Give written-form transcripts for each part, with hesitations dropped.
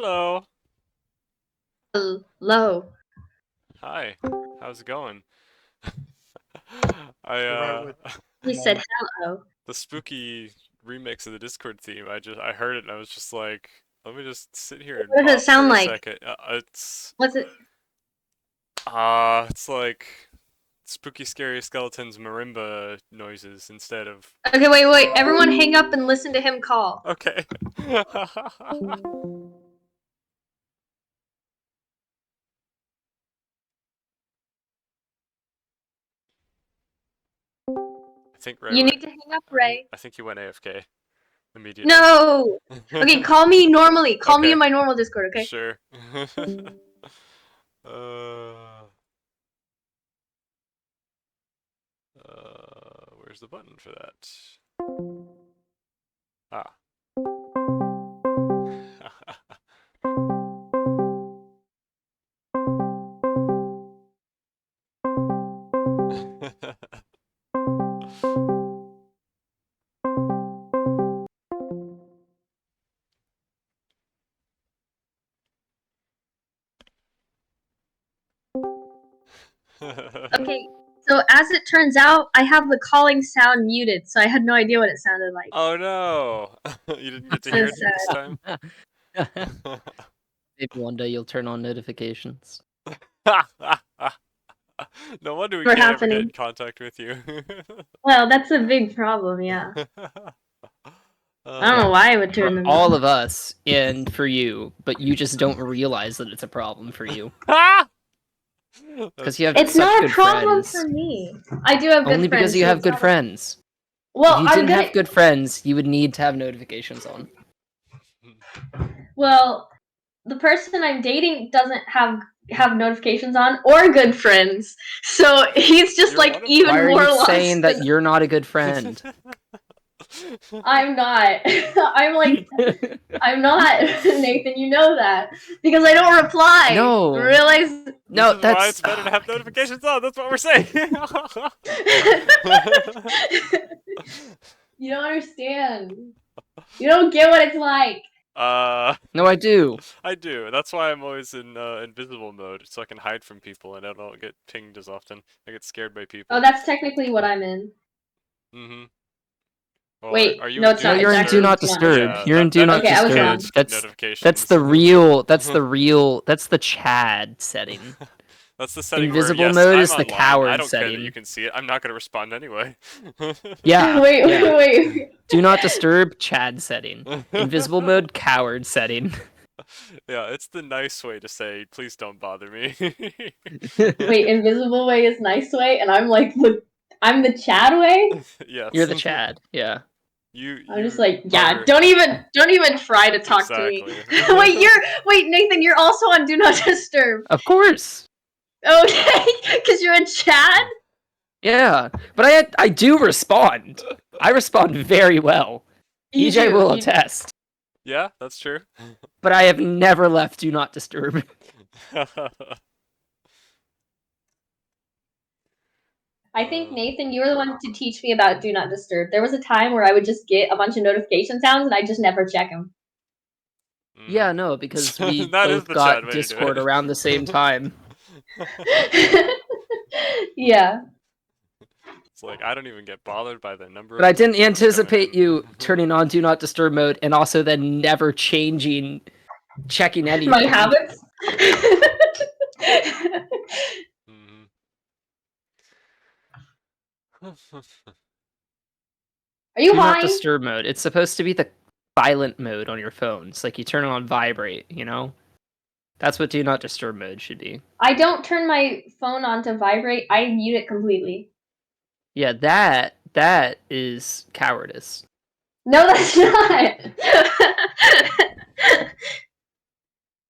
Hello. Hello. Hi. How's it going? I You're right with He said hello. the spooky remix of the Discord theme. I heard it and I was just like, let me just sit here and What does it pop for sound a like? second. What's it? It's like spooky scary skeletons marimba noises instead of Okay, wait. Everyone hang up and listen to him call. okay. I think You Ray. need to hang up, Ray. I think he went AFK immediately. No! Okay, call me normally. Call me Okay. in my normal Discord, okay? Sure. uh, where's the button for that? Ah. Okay, so as it turns out, I have the calling sound muted, so I had no idea what it sounded like. Oh no! You didn't get to So hear it sad. this time? Maybe one day you'll turn on notifications. No wonder we For can't ever get in happening. contact with you. Well, that's a big problem, yeah. I don't know Uh, why I would turn For them all on. of us and for you, but you just don't realize that it's a problem for you. That's Because you have true. It's such not a good problem friends. for me. I do have good Only because friends, you so have it's good not a- friends. Well, If you I'm didn't gonna. have good friends, you would need to have notifications on. Well, the person I'm dating doesn't have notifications on or good friends, so he's just You're like one of Why even are more you lost saying than that you're not a good friend? I'm not. I'm not, Nathan. You know that because I don't reply. No. Realize This No, is why that's... it's better to Oh have my goodness. notifications on. That's what we're saying. you don't understand. You don't get what it's like. uh, No, I do. I do. That's why I'm always in invisible mode, so I can hide from people and I don't get pinged as often. I get scared by Oh, people. that's technically what I'm in. Mm-hmm. Well, Wait, are you no, in it's Do No, not not. you're It's in Do actually disturb? Not one. Disturb. Yeah, You're in that Do that Not Okay, I was Disturb. wrong. indicates That's notifications. the real... That's the real... That's the Chad setting. That's the setting where, Invisible yes, mode I'm is the online. I coward don't care that you setting. can see it. I'm not going to respond anyway. Yeah, wait, yeah. wait. Do Not Disturb, Chad setting. Invisible mode, coward setting. Yeah, it's the nice way to say, please don't bother me. Wait, invisible way is nice way, and I'm like, look, I'm the Chad way. Yes. You're the Chad, yeah. I'm just You like, yeah, are don't even try to talk to me. exactly. Wait, Nathan, you're also on Do Not Disturb. Of course. Okay, because you're a Chad. Yeah, but I do respond. I respond very well. You EJ do. will You do. attest. Yeah, that's true. But I have never left Do Not Disturb. I think Nathan, you were the one to teach me about Do Not Disturb. There was a time where I would just get a bunch of notification sounds and I just never check them. Yeah, no, because we That is both the Chad got way to do Discord it. around the same time. Yeah. It's like I don't even get bothered by the number But of I didn't emails coming anticipate you in. turning on Do Not Disturb mode and also then never checking anything. My habits. Mhm. Are you Do Not high? Disturb mode. It's supposed to be the silent mode on your phone. It's like you turn it on vibrate, you know? That's what Do Not Disturb mode should be. I don't turn my phone on to vibrate. I mute it completely. Yeah, that is cowardice. No, that's not.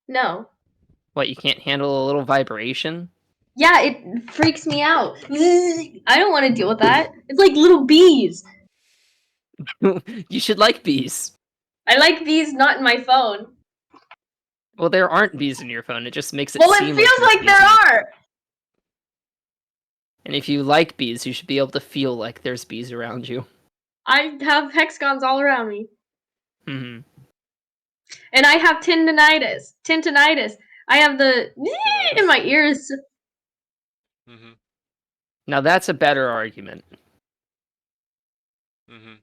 No. What, you can't handle a little vibration? Yeah, it freaks me out. I don't want to deal with that. It's like little bees. You should like bees. I like bees not in my phone. Well, there aren't bees in your phone. It just makes it Well, it seem like feels there's like bees there in your phone. are. And if you like bees, you should be able to feel like there's bees around you. I have hexagons all around me. Hmm. And I have tendinitis. Tendinitis. I have the in my ears. Mm-hmm. Now that's a better argument. Mm-hmm.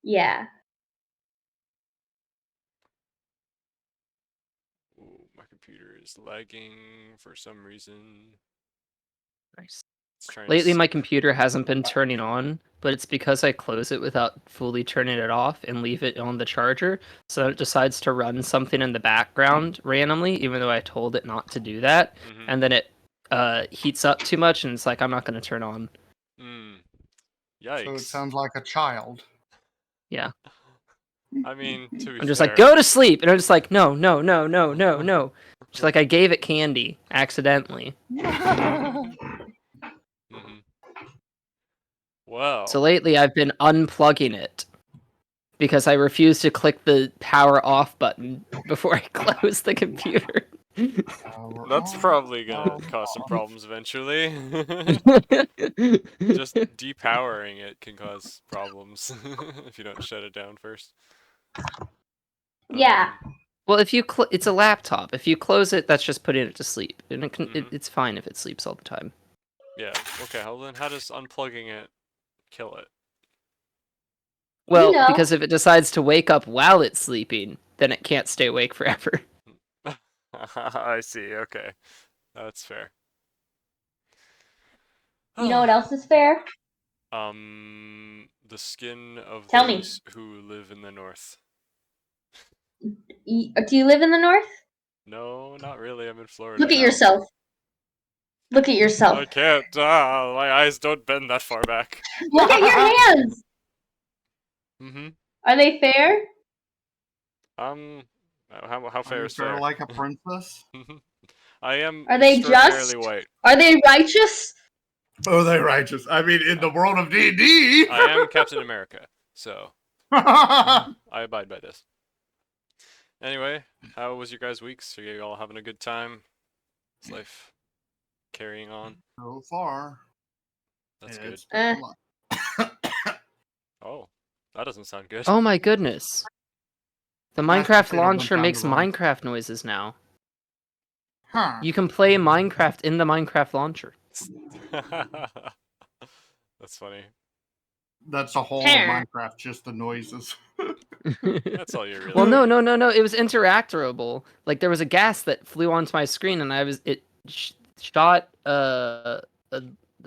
Yeah. Ooh, my computer is lagging for some reason. Nice. It's trying Lately, to... my computer hasn't been turning on, but it's because I close it without fully turning it off and leave it on the charger. So it decides to run something in the background randomly, even though I told it not to do that. Mm-hmm. And then it heats up too much, and it's like, I'm not going to turn on. Yikes. So it sounds like a child. Yeah. I mean, to be I'm just fair... like, go to sleep. And I'm just like, no, no, no, no, no, no. Just like I gave it candy accidentally. Mm-hmm. Well... So lately, I've been unplugging it because I refuse to click the power off button before I close the computer. That's probably gonna cause some problems eventually. Just depowering it can cause problems if you don't shut it down first. Yeah. Well, if you it's a laptop. If you close it, that's just putting it to sleep, and Mhm. it's fine if it sleeps all the time. Yeah. Okay. Well, then how does unplugging it kill it? Well, know. because if it decides to wake up while it's sleeping, then it can't stay awake forever. I see. Okay, that's fair. You know what else is fair? The skin of Tell me. those who live in the north. Do you live in the north? No, not really. I'm in Florida Look at now. yourself. Look at yourself. I can't. My eyes don't bend that far back. Look at your hands. Mm-hmm. Are they fair? How fair is fair fair? like a princess? I am Are they extraordinarily just? white. Are they righteous? Oh, they righteous. I mean, in the world of D&D. I am Captain America, so I abide by this. Anyway, how was your guys' weeks? Are you all having a good time? Is life carrying on? So far, That's it's good. been a lot. Oh, that doesn't sound good. Oh my goodness! The Mashed Minecraft potato went launcher down makes the wrong- Minecraft noises now. Huh. You can play Minecraft in the Minecraft launcher. That's funny. That's the whole of Minecraft, just the noises. That's all you really Well, no, need. no, no, no. It was interactable. Like there was a gas that flew onto my screen, and it shot the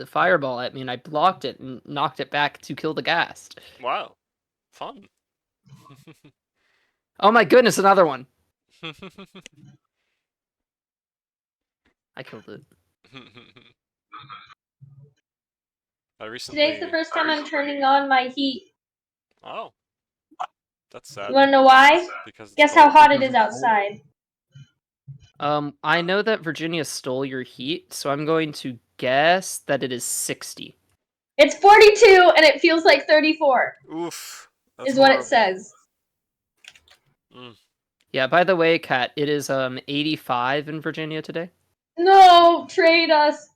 fireball at me, and I blocked it and knocked it back to kill the ghast. Wow, fun. Oh my goodness, another one! I killed it. I recently... Today's the first time I'm turning on my heat. Oh, that's sad. You wanna know why? Because it's Guess how cold? hot it is outside. I know that Virginia stole your heat, so I'm going to guess that it is 60. It's 42 and it feels like 34. Oof. That's Is what it horrible. says. Yeah, by the way, Kat, it is 85 in Virginia today. No, trade us.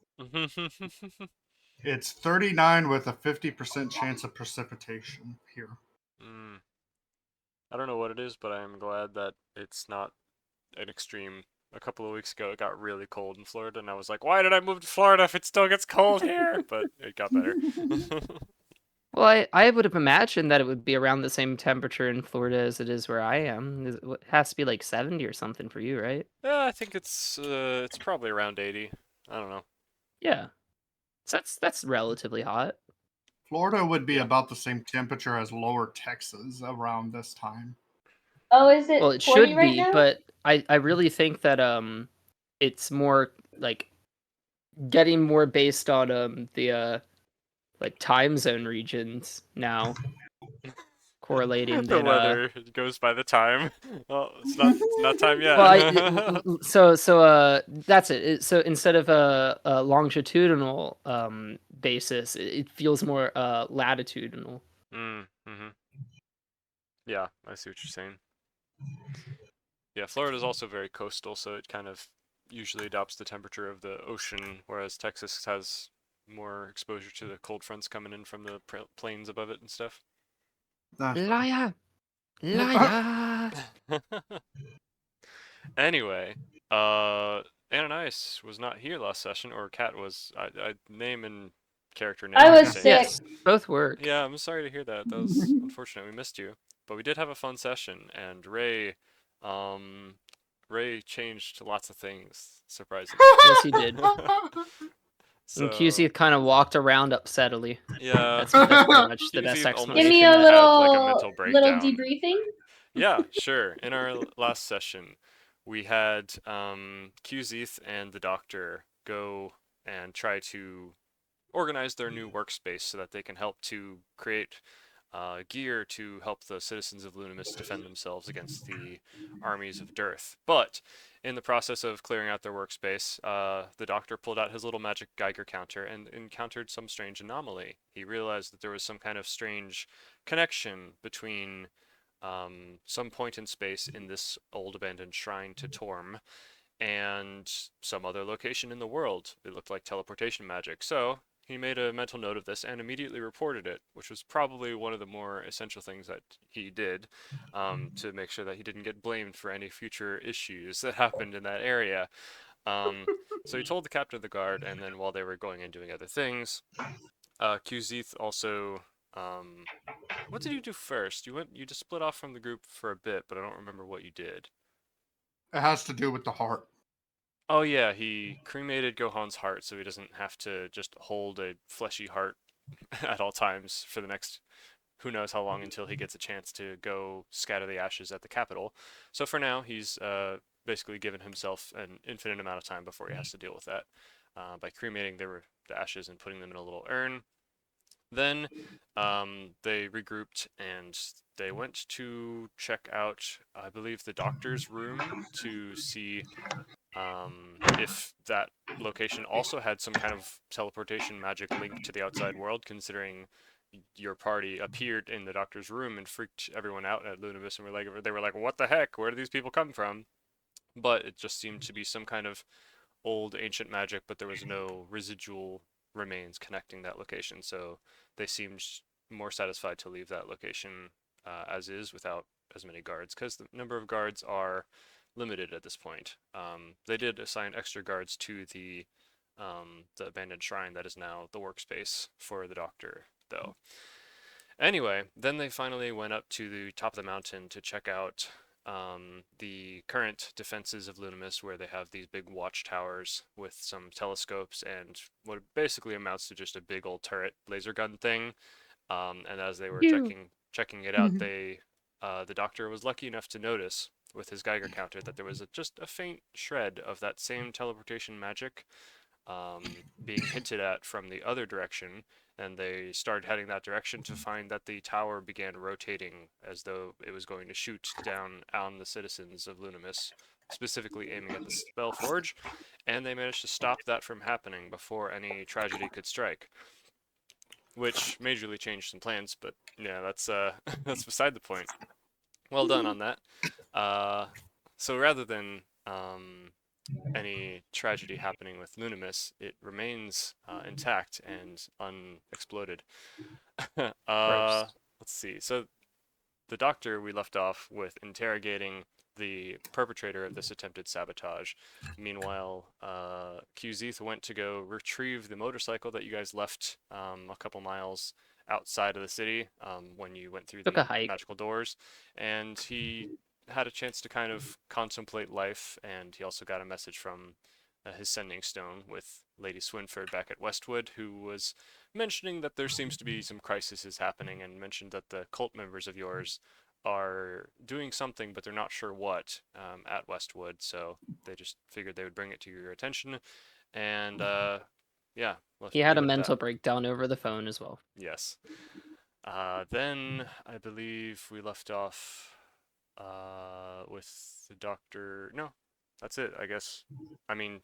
It's 39 with a 50% chance of precipitation here. I don't know what it is, but I am glad that it's not an extreme. A couple of weeks ago, it got really cold in Florida, and I was like, why did I move to Florida if it still gets cold here? But it got better. Well, I would have imagined that it would be around the same temperature in Florida as it is where I am. It has to be like 70 or something for you, right? Yeah, I think it's probably around 80. I don't know. Yeah. So that's relatively hot. Florida would be about the same temperature as lower Texas around this time. Oh, is it? Well, it 40 should right be, now? but I really think that it's more like getting more based on the like time zone regions now correlating The that weather goes by the time. Well, it's not time yet. well that's it. So instead of a longitudinal basis, it feels more latitudinal. Yeah, I see what you're saying. Yeah, Florida is also very coastal, so it kind of usually adopts the temperature of the ocean, whereas Texas has more exposure to the cold fronts coming in from the plains above it and stuff. Liar. Liar. Anyway, Ananias was not here last session, or Cat was. I name and character name. I are the was same. sick. Yes, both work. Yeah, I'm sorry to hear that. That was unfortunate. We missed you, but we did have a fun session, and um, Ray changed lots of things, surprisingly. Yes, he did. And So QC kind of walked around upsettily. yeah, That's pretty much the best QZ almost Give me explanation. a had, like, a little mental little breakdown. debriefing. Yeah, sure. In our last session, we had QZ and the Doctor go and try to organize their new workspace so that they can help to create gear to help the citizens of Lunimus defend themselves against the armies of Dearth. But in the process of clearing out their workspace, the Doctor pulled out his little magic Geiger counter and encountered some strange anomaly. He realized that there was some kind of strange connection between some point in space in this old abandoned shrine to Torm and some other location in the world. It looked like teleportation magic. So he made a mental note of this and immediately reported it, which was probably one of the more essential things that he did to make sure that he didn't get blamed for any future issues that happened in that area. So he told the captain of the guard, and then while they were going and doing other things, QZ also. What did you do first? You just split off from the group for a bit, but I don't remember what you did. It has to do with the heart. Oh yeah, he cremated Gohan's heart so he doesn't have to just hold a fleshy heart at all times for the next who knows how long until he gets a chance to go scatter the ashes at the capital. So for now, he's basically given himself an infinite amount of time before he has to deal with that by cremating the ashes and putting them in a little urn. Then they regrouped and they went to check out, I believe, the doctor's room to see if that location also had some kind of teleportation magic link to the outside world, considering your party appeared in the doctor's room and freaked everyone out at Lunimus, and they were like, what the heck? Where do these people come from? But it just seemed to be some kind of old ancient magic, but there was no residual remains connecting that location, so they seemed more satisfied to leave that location as is without as many guards, because the number of guards are limited at this point. They did assign extra guards to the abandoned shrine that is now the workspace for the Doctor, though. Anyway, then they finally went up to the top of the mountain to check out the current defenses of Lunimus, where they have these big watchtowers with some telescopes and what basically amounts to just a big old turret laser gun thing. And as they were checking it out, the Doctor was lucky enough to notice with his Geiger counter that there was just a faint shred of that same teleportation magic being hinted at from the other direction, and they started heading that direction to find that the tower began rotating as though it was going to shoot down on the citizens of Lunimus, specifically aiming at the Spellforge, and they managed to stop that from happening before any tragedy could strike, which majorly changed some plans, but yeah, that's that's beside the point. Well done on that. So rather than any tragedy happening with Lunimus, it remains intact and unexploded. Let's see. So the Doctor, we left off with interrogating the perpetrator of this attempted sabotage. Meanwhile, QZ went to go retrieve the motorcycle that you guys left a couple miles outside of the city when you went through the magical doors, and he had a chance to kind of contemplate life, and he also got a message from his sending stone with Lady Swinford back at Westwood, who was mentioning that there seems to be some crises happening, and mentioned that the cult members of yours are doing something, but they're not sure what at Westwood, so they just figured they would bring it to your attention, and yeah. He had a mental breakdown over the phone as well. Yes. Then I believe we left off with the Doctor. No, that's it, I guess. I mean,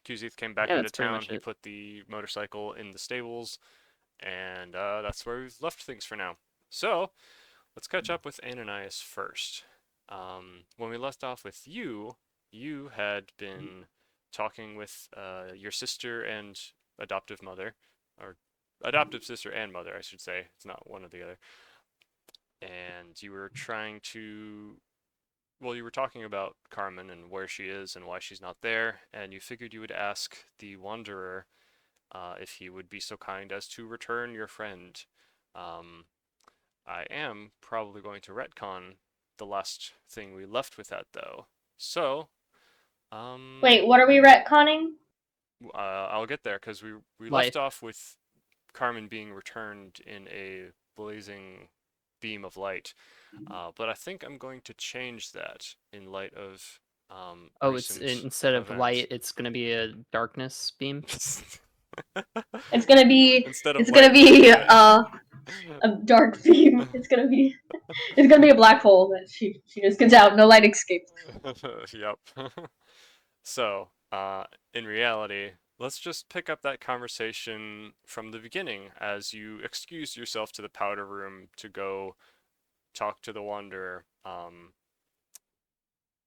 QZ came back into town. He put the motorcycle in the stables, and that's where we've left things for now. So let's catch up with Ananias first. When we left off with you, you had been talking with your sister and adoptive mother, or adoptive sister and mother, I should say. It's not one or the other. and you were trying to. Well, you were talking about Carmen and where she is and why she's not there, and you figured you would ask the Wanderer if he would be so kind as to return your friend. Um, I am probably going to retcon the last thing we left with that, though. So, Wait, what are we retconning? I'll get there because we Life. left off with Carmen being returned in a blazing beam of light. But I think I'm going to change that in light of Oh, recent instead of events. light, it's gonna be a darkness beam. It's gonna be Instead of it's gonna light, be yeah. a dark beam. It's gonna be a black hole that she just gets out. No light escapes. Yep. So, in reality, let's just pick up that conversation from the beginning as you excuse yourself to the powder room to go talk to the Wanderer.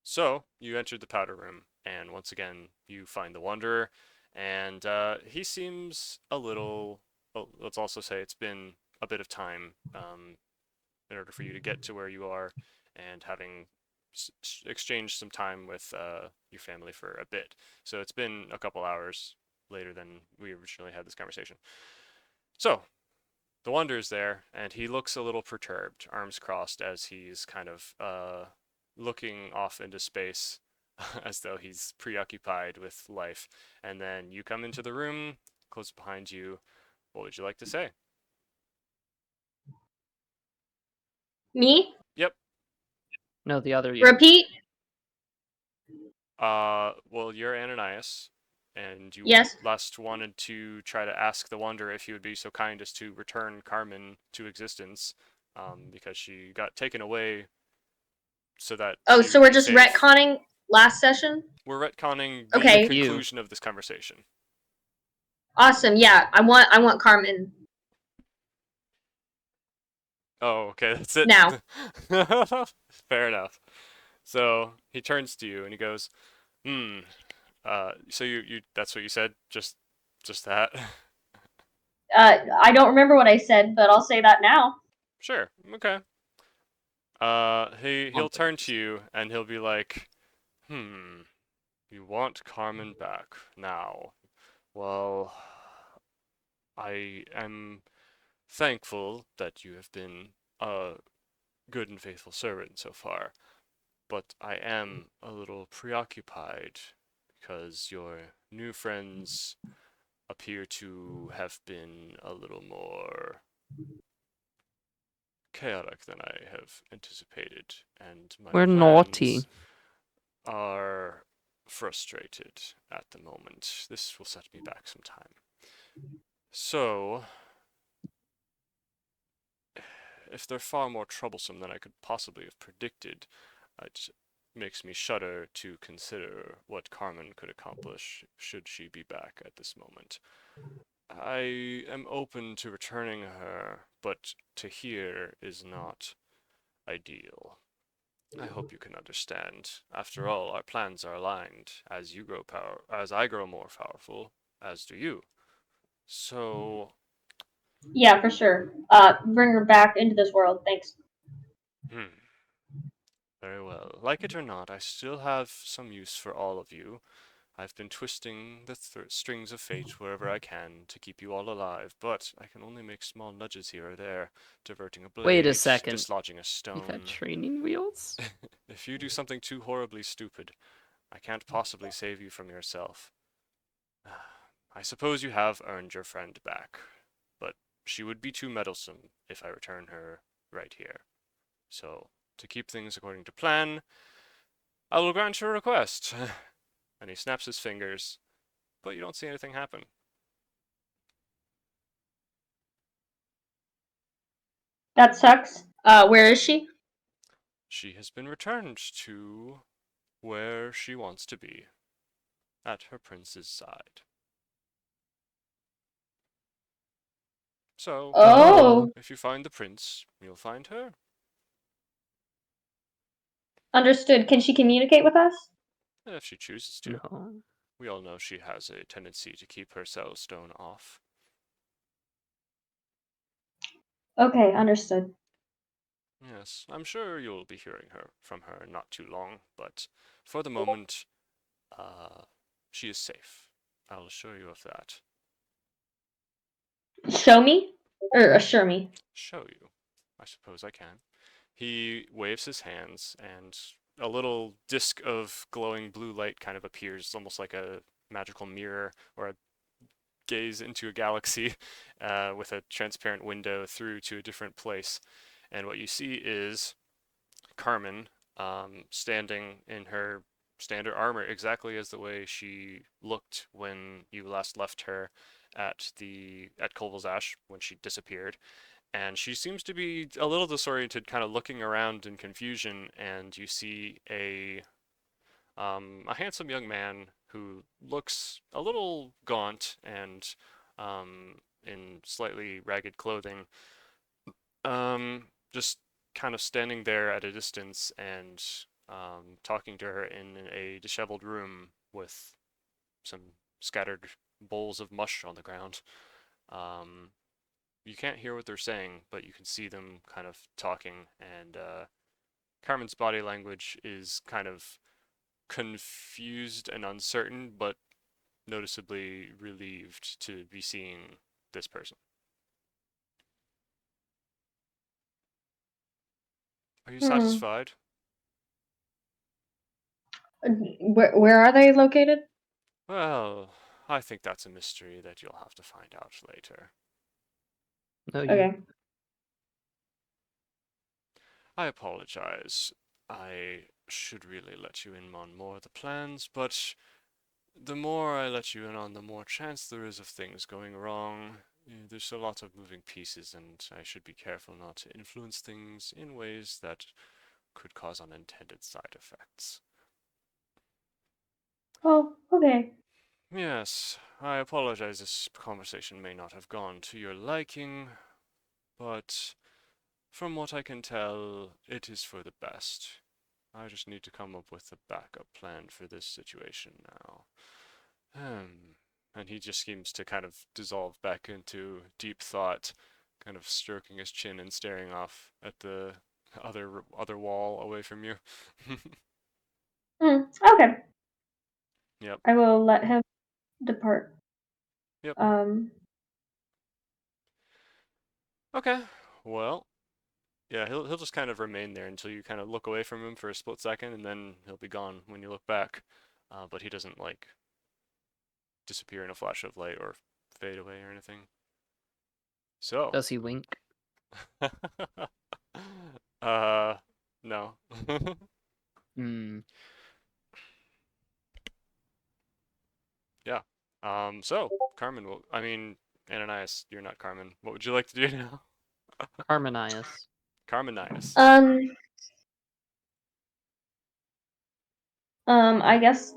So, you entered the powder room, and once again, you find the Wanderer, and he seems a little. Well, let's also say it's been a bit of time in order for you to get to where you are, and having exchanged some time with your family for a bit. So it's been a couple hours later than we originally had this conversation. So the Wanderer's there, and he looks a little perturbed, arms crossed, as he's kind of looking off into space, as though he's preoccupied with life. And then you come into the room, close behind you. What would you like to say? Me? Yep. No, the other you. Repeat? Well, you're Ananias, and you Yes. last wanted to try to ask the Wanderer if he would be so kind as to return Carmen to existence, because she got taken away so that Oh, she so would we're be just safe. retconning last session? We're retconning the Okay. conclusion of this conversation. Awesome. Yeah, I want Carmen Oh, okay, that's it. now. Fair enough. So he turns to you and he goes, so you that's what you said? Just that? I don't remember what I said, but I'll say that now. Sure, okay. He'll turn to you and he'll be like, you want Carmen back now. Well, I am thankful that you have been a good and faithful servant so far, but I am a little preoccupied because your new friends appear to have been a little more chaotic than I have anticipated, and my We're plans naughty. are frustrated at the moment. This will set me back some time. So, if they're far more troublesome than I could possibly have predicted, it makes me shudder to consider what Carmen could accomplish should she be back at this moment. I am open to returning her, but to here is not ideal. I hope you can understand. After all, our plans are aligned. As I grow more powerful, as do you. So, Yeah, for sure. Bring her back into this world. Thanks. Very well. Like it or not, I still have some use for all of you. I've been twisting the strings of fate wherever I can to keep you all alive, but I can only make small nudges here or there, diverting a blade, Wait a second. dislodging a You've stone. had training wheels? If you do something too horribly stupid, I can't possibly save you from yourself. I suppose you have earned your friend back, but she would be too meddlesome if I return her right here. So, to keep things according to plan, I will grant your request. And he snaps his fingers, but you don't see anything happen. That sucks. Where is she? She has been returned to where she wants to be, at her prince's side. So, Oh, if you find the prince, you'll find her. understood. Can she communicate with us? If she chooses to. No. We all know she has a tendency to keep her cell stone off. Okay, understood. Yes, I'm sure you'll be hearing from her in not too long, but for the moment, uh, she is safe. I'll assure you of that. Show me? Or assure me? Show you. I suppose I can. He waves his hands, and a little disc of glowing blue light kind of appears, almost like a magical mirror or a gaze into a galaxy with a transparent window through to a different place. And what you see is Carmen standing in her standard armor, exactly as the way she looked when you last left her at Koval's Ash when she disappeared. And she seems to be a little disoriented, kind of looking around in confusion, and you see a handsome young man who looks a little gaunt and in slightly ragged clothing, just kind of standing there at a distance and talking to her in a disheveled room with some scattered bowls of mush on the ground. You can't hear what they're saying, but you can see them kind of talking, and Carmen's body language is kind of confused and uncertain, but noticeably relieved to be seeing this person. Are you satisfied? Where are they located? Well, I think that's a mystery that you'll have to find out later. No, Okay. I apologize. I should really let you in on more of the plans, but the more I let you in on, the more chance there is of things going wrong. There's a lot of moving pieces, and I should be careful not to influence things in ways that could cause unintended side effects. Oh, okay. Yes, I apologize. This conversation may not have gone to your liking, but from what I can tell, it is for the best. I just need to come up with a backup plan for this situation now. And he just seems to kind of dissolve back into deep thought, kind of stroking his chin and staring off at the other wall away from you. Okay. Yep. I will let him depart. Yep. Um. Okay. Well, yeah, he'll just kind of remain there until you kind of look away from him for a split second, and then he'll be gone when you look back. But he doesn't like disappear in a flash of light or fade away or anything. So. Does he wink? No. Hmm. Yeah. So Carmen I mean, Ananias, you're not Carmen. What would you like to do now? Carmenius. Carmenias. I guess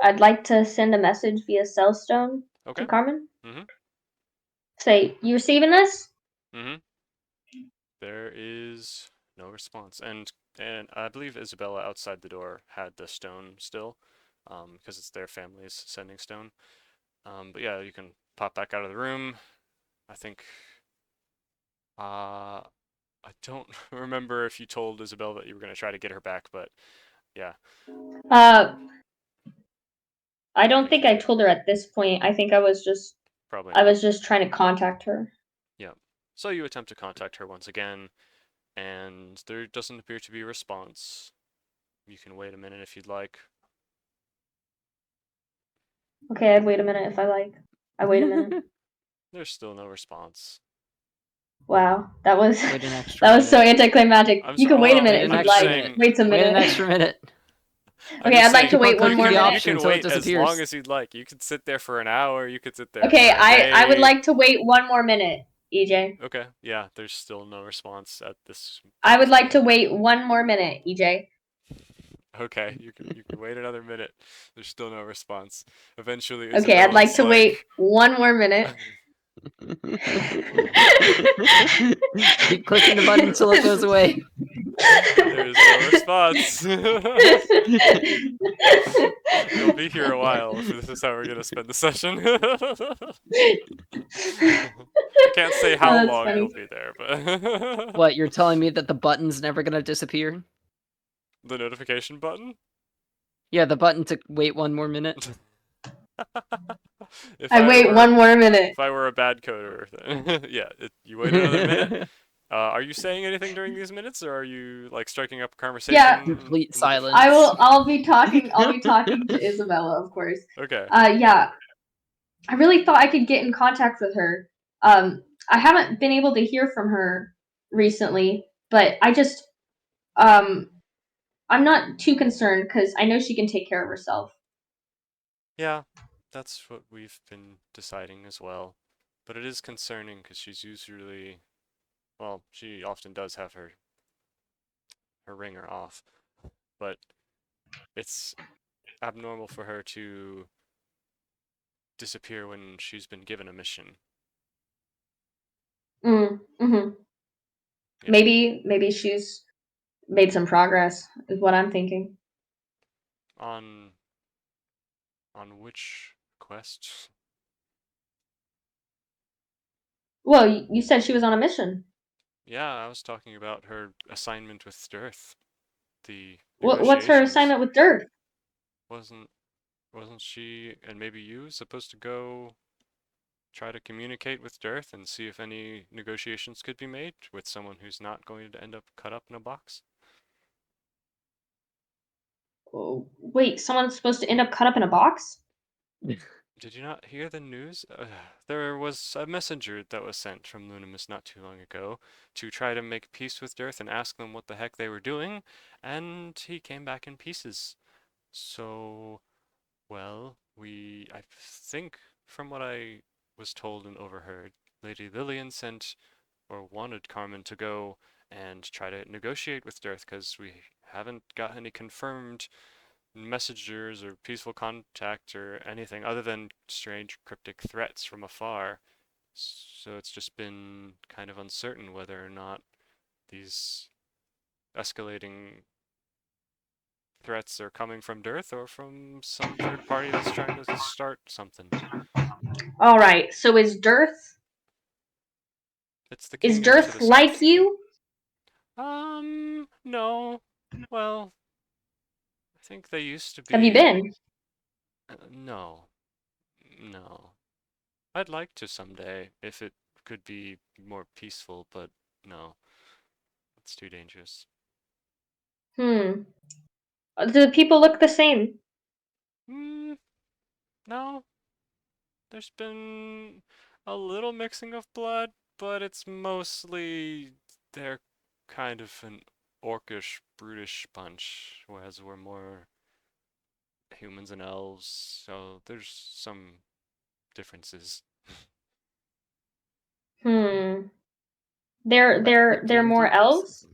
I'd like to send a message via Cellstone Okay. to Carmen. Mm-hmm. Say, you receiving this? Mm-hmm. There is no response. And I believe Isabella outside the door had the stone still, because it's their family's sending stone. But yeah, you can pop back out of the room. I think I don't remember if you told Isabella that you were gonna try to get her back, but yeah, I don't think I told her at this point. I think I was just probably I not. was just trying to contact her. Yeah. So you attempt to contact her once again, and there doesn't appear to be a response. You can wait a minute if you'd like. Okay, I'd wait a minute if I like. I wait a minute. There's still no response. Wow, that was Wait an extra that was so minute. anticlimactic. I'm You so- can wait a well, minute Wait if an you'd extra like. minute. Wait a minute. Wait an extra minute. I'm Okay, just I'd like saying, to wait Keep on one more clicking the minute. you option can until it wait as disappears. long as you'd like. You could sit there for an hour. You could sit there Okay, for a day. I would like to wait one more minute, EJ. Okay, yeah, there's still no response at this. I would like to wait one more minute, EJ. Okay, you can wait another minute. There's still no response. Eventually, Okay, I'd like Isabella's to wait one more minute. Keep clicking the button until it goes away. There's no response. You'll be here a while if this is how we're gonna spend the session. I can't say how that's long funny. you'll be there, but What, you're telling me that the button's never gonna disappear? the notification button. Yeah, the button to wait 1 more minute. If I wait were, 1 more minute. If I were a bad coder, then yeah, you wait another minute. Are you saying anything during these minutes, or are you like striking up a conversation? Yeah. Complete in the silence. I'll be talking to Isabella, of course. Okay. Yeah. I really thought I could get in contact with her. I haven't been able to hear from her recently, but I'm not too concerned because I know she can take care of herself. Yeah, that's what we've been deciding as well. But it is concerning because she's usually, well, she often does have her ringer off, but it's abnormal for her to disappear when she's been given a mission. Mm-hmm. Yeah. Maybe she's made some progress, is what I'm thinking. On which quest? Well, you said she was on a mission. Yeah, I was talking about her assignment with Dearth. The What's her negotiations. assignment with Dirk? Wasn't she and maybe you supposed to go try to communicate with Dearth and see if any negotiations could be made with someone who's not going to end up cut up in a box? Oh, wait, someone's supposed to end up cut up in a box? Did you not hear the news? There was a messenger that was sent from Lunimus not too long ago to try to make peace with Dearth and ask them what the heck they were doing, and he came back in pieces. So, well, I think from what I was told and overheard, Lady Lillian sent or wanted Carmen to go and try to negotiate with Dearth because we haven't got any confirmed messengers or peaceful contact or anything other than strange cryptic threats from afar. So it's just been kind of uncertain whether or not these escalating threats are coming from Dearth or from some third party that's trying to start something. All right. So is Dearth like you? No. Well, I think they used to be. Have you been? No. I'd like to someday if it could be more peaceful, but no. It's too dangerous. Do the people look the same? No. There's been a little mixing of blood, but it's mostly they're kind of an orcish, brutish bunch, whereas we're more humans and elves, so there's some differences. They're more elves?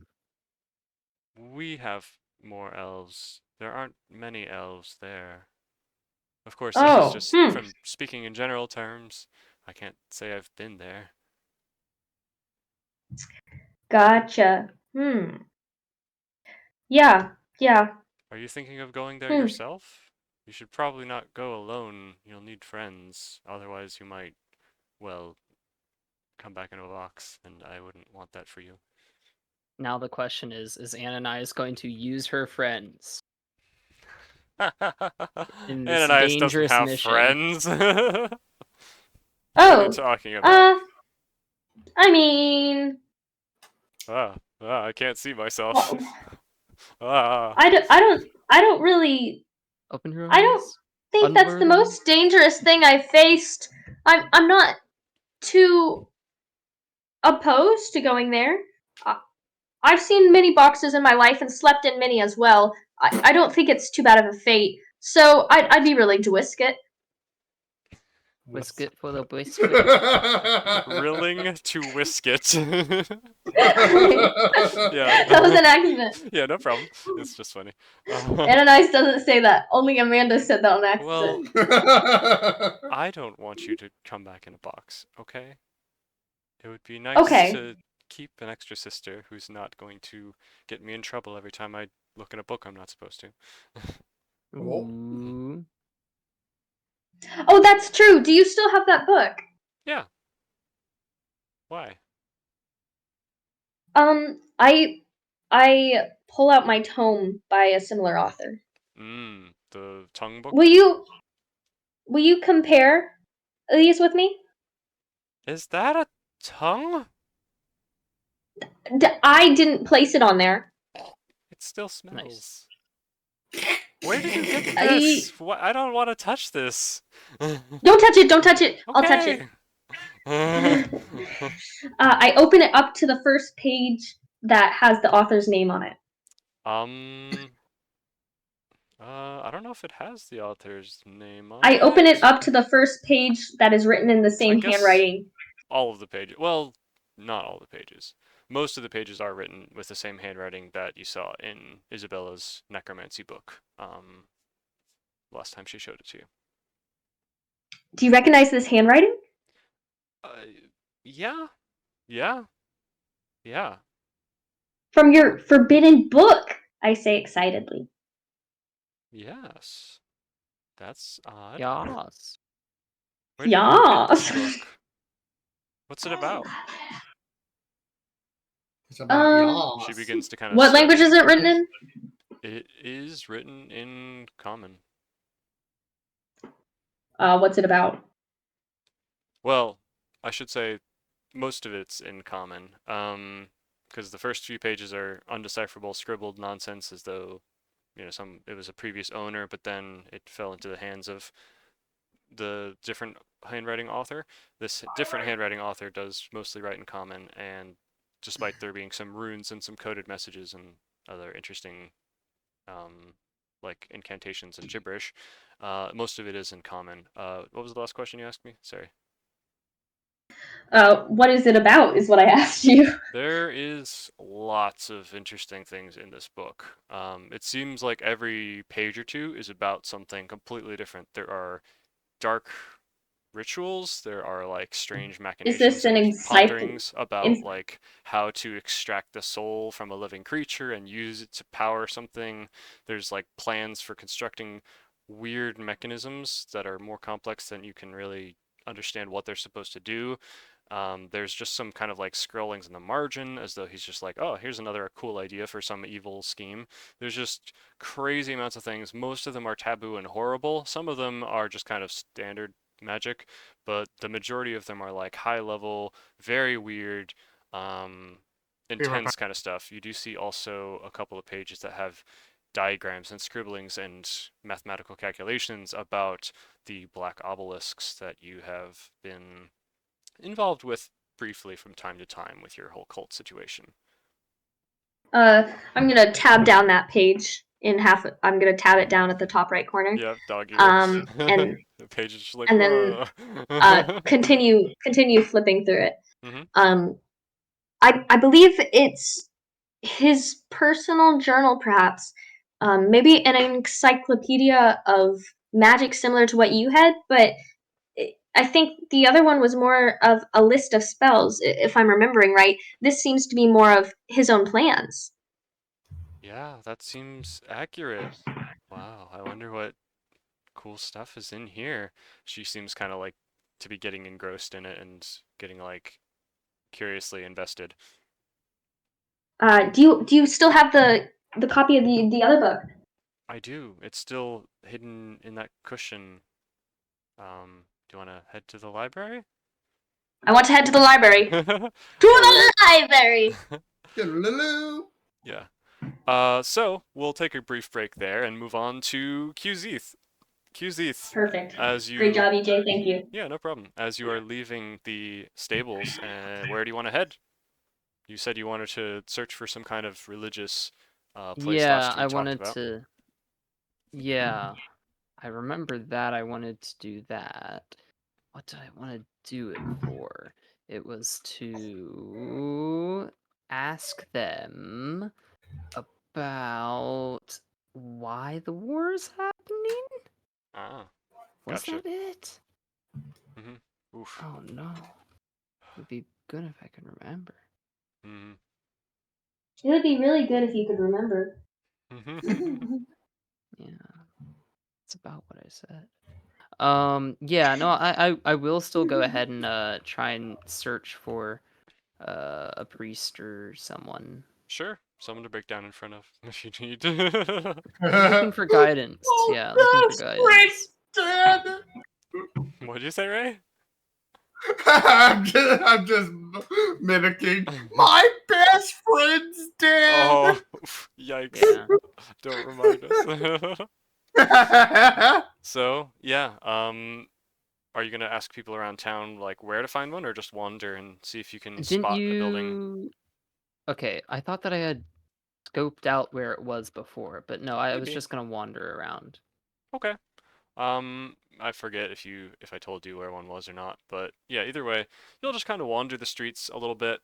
We have more elves. There aren't many elves there. Of course, this is just from speaking in general terms. I can't say I've been there. Gotcha. Yeah. Are you thinking of going there yourself? You should probably not go alone. You'll need friends. Otherwise, you might, well, come back in a box, and I wouldn't want that for you. Now the question is Ananias going to use her friends? In this Ananias doesn't dangerous have mission. friends. What Oh. are you talking about? I mean. I can't see myself. I don't really. Open your eyes. I don't think that's the most dangerous thing I faced. I'm not too opposed to going there. I've seen many boxes in my life and slept in many as well. I don't think it's too bad of a fate. So I'd be willing to risk it. Biscuit for the biscuit. Rilling to Whisket. That was an accident. Yeah, no problem. It's just funny. Ananias doesn't say that. Only Amanda said that on accident. Well, I don't want you to come back in a box, okay? It would be nice Okay. to keep an extra sister who's not going to get me in trouble every time I look in a book I'm not supposed to. Ooh. Oh, that's true. Do you still have that book? Yeah. Why? I pull out my tome by a similar author. The tongue book? Will you compare these with me? Is that a tongue? I didn't place it on there. It still smells. Where did you get I- this? I don't want to touch this. Don't touch it. Don't touch it. I'll touch it. I open it up to the first page that has the author's name on it. I don't know if it has the author's name on I open it it. up to the first page that is written in the same guess- handwriting. All of the pages. Well, not all the pages. Most of the pages are written with the same handwriting that you saw in Isabella's necromancy book. Last time she showed it to you. Do you recognize this handwriting? Yeah. From your forbidden book, I say excitedly. Yes. That's odd. Yas. Where did you get this Yas. book? What's it about? It's about She Yas. begins to kind of What language is it written in? It is written in common. What's it about? Well, I should say most of it's in common. Because the first few pages are undecipherable, scribbled nonsense as though, it was a previous owner, but then it fell into the hands of the different handwriting author. This different handwriting author does mostly write in common, and despite there being some runes and some coded messages and other interesting like incantations and gibberish, most of it is in common. What was the last question you asked me? Sorry. What is it about is what I asked you. There is lots of interesting things in this book. It seems like every page or two is about something completely different. There are dark rituals. There are like strange machinations this an and encycl- ponderings about like how to extract the soul from a living creature and use it to power something. There's like plans for constructing weird mechanisms that are more complex than you can really understand what they're supposed to do. There's just some kind of like scrollings in the margin as though he's just like, oh, here's another cool idea for some evil scheme. There's just crazy amounts of things. Most of them are taboo and horrible. Some of them are just kind of standard magic, but the majority of them are like high level, very weird, intense kind of stuff. You do see also a couple of pages that have diagrams and scribblings and mathematical calculations about the black obelisks that you have been involved with briefly from time to time with your whole cult situation. I'm gonna tab down that page in half. I'm gonna tab it down at the top right corner. Yeah, dog ear. And the page is just like, and then continue flipping through it. Mhm. I believe it's his personal journal, perhaps. Maybe an encyclopedia of magic similar to what you had, but I think the other one was more of a list of spells, if I'm remembering right. This seems to be more of his own plans. Yeah, that seems accurate. Wow, I wonder what cool stuff is in here. She seems kind of like to be getting engrossed in it and getting like curiously invested. Do you still have the copy of the other book? I do. It's still hidden in that cushion. Do you want to head to the library? I want to head to the library. To the library! Yeah. So we'll take a brief break there and move on to QZeth. QZeth, Perfect. as you... Great job, EJ. Thank you. Yeah, no problem. As you are leaving the stables, where do you want to head? You said you wanted to search for some kind of religious place Yeah, last we I talked wanted about. to. Yeah, I remember that. I wanted to do that. What what did I want to do it for? It was to ask them about why the war is happening. Ah, Was gotcha. that it? Oof. Oh no. It'd be good if I could remember. Mm-hmm. It would be really good if you could remember. Yeah. That's about what I said. Yeah, no, I will still go ahead and try and search for a priest or someone. Sure. Someone to break down in front of if you need. I'm looking for guidance. Yeah, looking for guidance. Princeton! What'd you say, Ray? I'm just mimicking. My best friend's dead. Oh, yikes. Yeah. Don't remind us. So, yeah, are you gonna ask people around town like where to find one or just wander and see if you can Didn't spot a building? you? Okay, I thought that I had scoped out where it was before, but no, I was Maybe. just gonna wander around. Okay. I forget if I told you where one was or not, but yeah, either way, you'll just kind of wander the streets a little bit.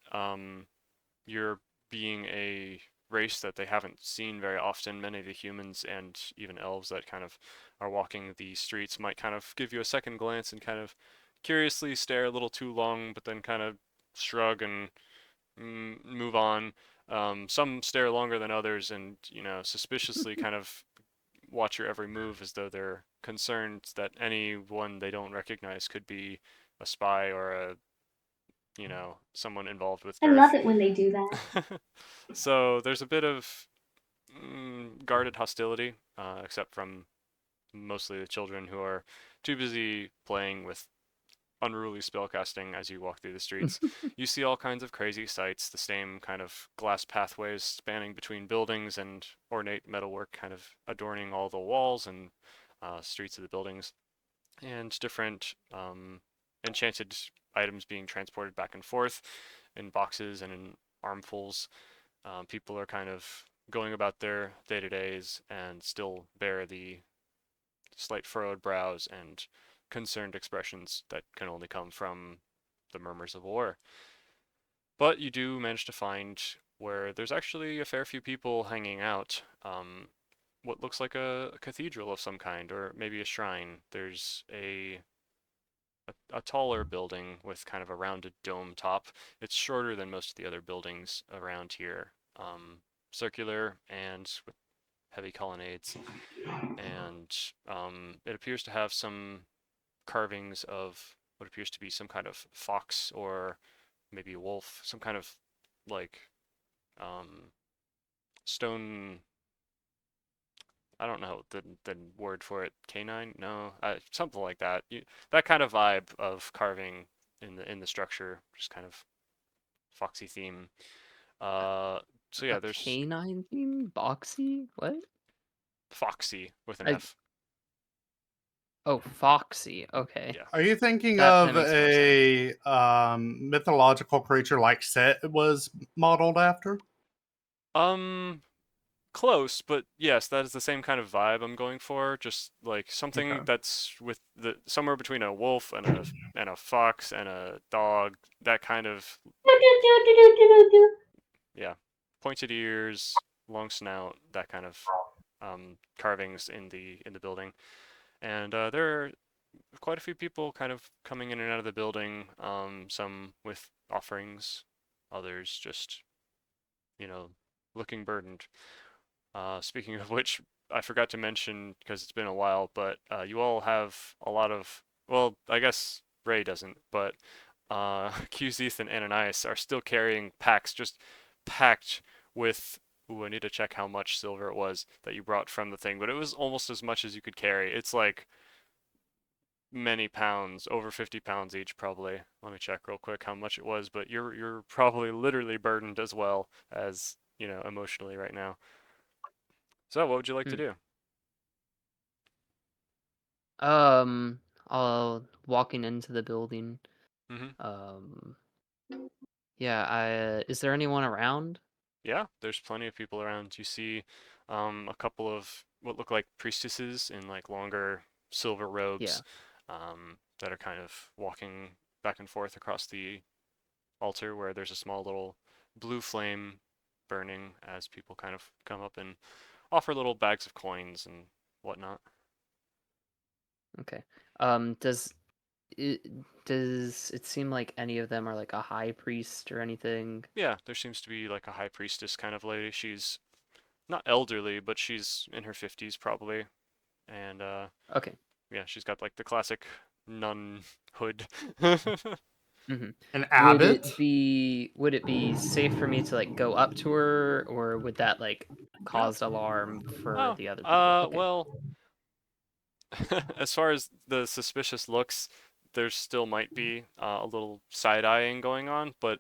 You're being a race that they haven't seen very often. Many of the humans and even elves that kind of are walking the streets might kind of give you a second glance and kind of curiously stare a little too long, but then kind of shrug and move on. Some stare longer than others and, suspiciously kind of watch your every move as though they're concerned that anyone they don't recognize could be a spy or someone involved with I love Darth. it when they do that. So there's a bit of guarded hostility, except from mostly the children who are too busy playing with unruly spellcasting as you walk through the streets. You see all kinds of crazy sights, the same kind of glass pathways spanning between buildings and ornate metalwork kind of adorning all the walls and streets of the buildings, and different enchanted items being transported back and forth in boxes and in armfuls. People are kind of going about their day-to-days and still bear the slight furrowed brows and concerned expressions that can only come from the murmurs of war. But you do manage to find where there's actually a fair few people hanging out. What looks like a cathedral of some kind, or maybe a shrine. There's a taller building with kind of a rounded dome top. It's shorter than most of the other buildings around here. Circular and with heavy colonnades, and it appears to have some carvings of what appears to be some kind of fox or maybe a wolf, some kind of like stone. I don't know the word for it. Canine? No, something like that. That kind of vibe of carving in the structure, just kind of foxy theme. Uh, so yeah, A there's canine theme? Boxy? What? foxy with an I F. Oh, Foxy. Okay. Yeah. Are you thinking That of makes more sense. a mythological creature like Set was modeled after? Um, Close, but yes, that is the same kind of vibe I'm going for. Just like something Okay. that's with the somewhere between a wolf and a fox and a dog. That kind of yeah, pointed ears, long snout, that kind of carvings in the building. And there are quite a few people kind of coming in and out of the building. Some with offerings, others just looking burdened. Speaking of which, I forgot to mention because it's been a while, but you all have a lot of, well, I guess Ray doesn't, but Qzeth and Ananias are still carrying packs just packed with, ooh, I need to check how much silver it was that you brought from the thing, but it was almost as much as you could carry. It's like many pounds, over 50 pounds each probably. Let me check real quick how much it was, but you're probably literally burdened as well as, emotionally right now. So, what would you like to Hmm. do? Walking into the building. Hmm. Um, yeah, is there anyone around? Yeah, there's plenty of people around. You see a couple of what look like priestesses in like longer silver Yeah. robes, that are kind of walking back and forth across the altar, where there's a small little blue flame burning as people kind of come up and offer little bags of coins and whatnot. Okay. Does it seem like any of them are like a high priest or anything? Yeah, there seems to be like a high priestess kind of lady. She's not elderly, but she's in her 50s probably. And Okay. yeah, she's got like the classic nun hood. Mm-hmm. An abbot? Would it be safe for me to like go up to her, or would that like cause alarm for Oh, the other people? Okay. well, as far as the suspicious looks, there still might be a little side-eyeing going on, but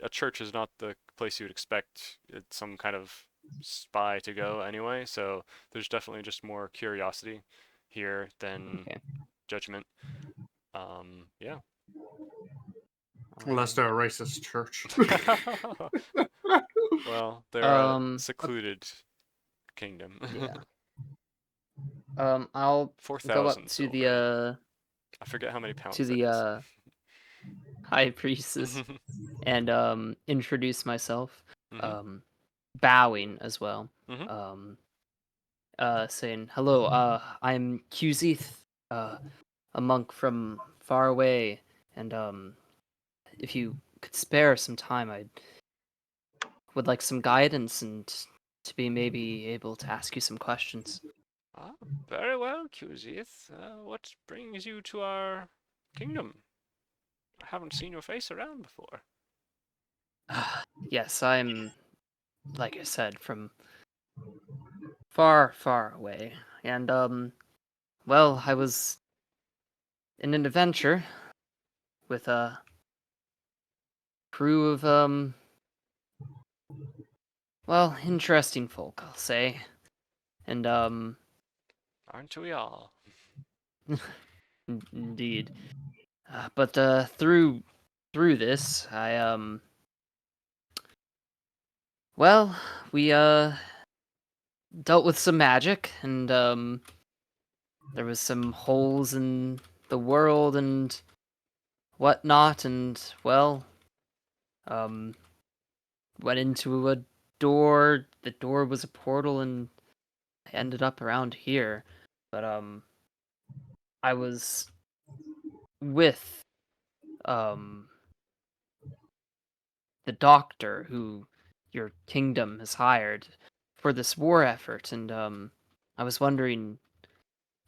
a church is not the place you would expect some kind of spy to go anyway, so there's definitely just more curiosity here than Okay. judgment. Yeah. Unless they're a racist church. Well, they're a Okay. secluded kingdom. Yeah. I'll go 4,000 up to silver. the I forget how many pounds to it the is. high priestess and introduce myself, Mhm. bowing as well, Mhm. saying hello. I'm Qzeth, a monk from far away, and if you could spare some time, I would like some guidance and to be maybe able to ask you some questions. Ah, very well, Qzith. What brings you to our kingdom? I haven't seen your face around before. Yes, I'm, like I said, from far, far away, and well, I was in an adventure with a crew of well, interesting folk, I'll say. And Aren't we all? indeed. But through this, I well, we dealt with some magic, and there was some holes in the world and whatnot, and well, um went into a door. The door was a portal, and I ended up around here. But I was with um the doctor who your kingdom has hired for this war effort, and I was wondering,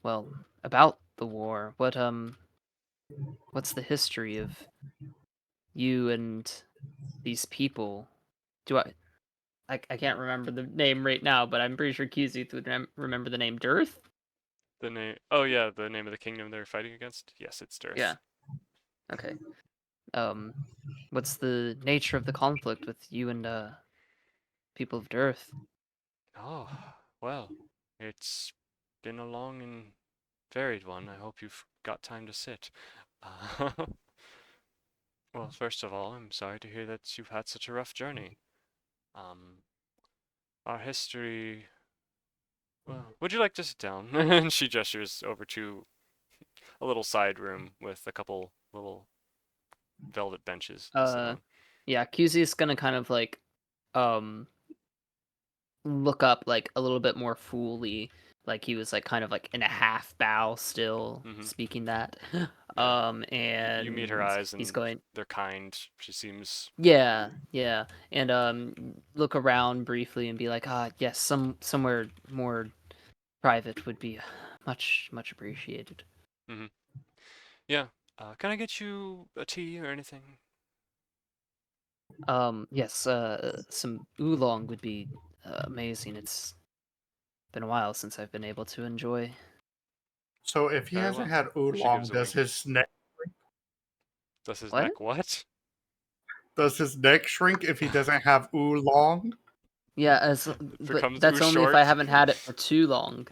well, about the war. What's the history of you and these people? Do I can't remember the name right now, but I'm pretty sure Kizith would remember the name Dirth. The name. Oh yeah, the name of the kingdom they're fighting against. Yes, it's Dirth. Yeah. Okay. Um, what's the nature of the conflict with you and people of Dirth? Oh, well, it's been a long and varied one. I hope you've got time to sit. Uh, well, first of all, I'm sorry to hear that you've had such a rough journey. Um, our history. Well, would you like to sit down? And she gestures over to a little side room with a couple little velvet benches to sit on. Yeah, QZ is gonna kind of like um look up like a little bit more foolly, like he was like kind of like in a half bow still Mhm. speaking that. Yeah. And You meet her eyes he's and going, they're kind. She seems. yeah, yeah, and look around briefly and be like, yes, somewhere more private would be much appreciated. Mhm. Yeah. Can I get you a tea or anything? Yes, some oolong would be amazing. It's been a while since I've been able to enjoy. So if he Very hasn't well. had She oolong, gives a does wink. his neck Does his What? neck what? shrink if he doesn't have oolong? Yeah, It but becomes that's ooh only if I short. haven't had it for too long.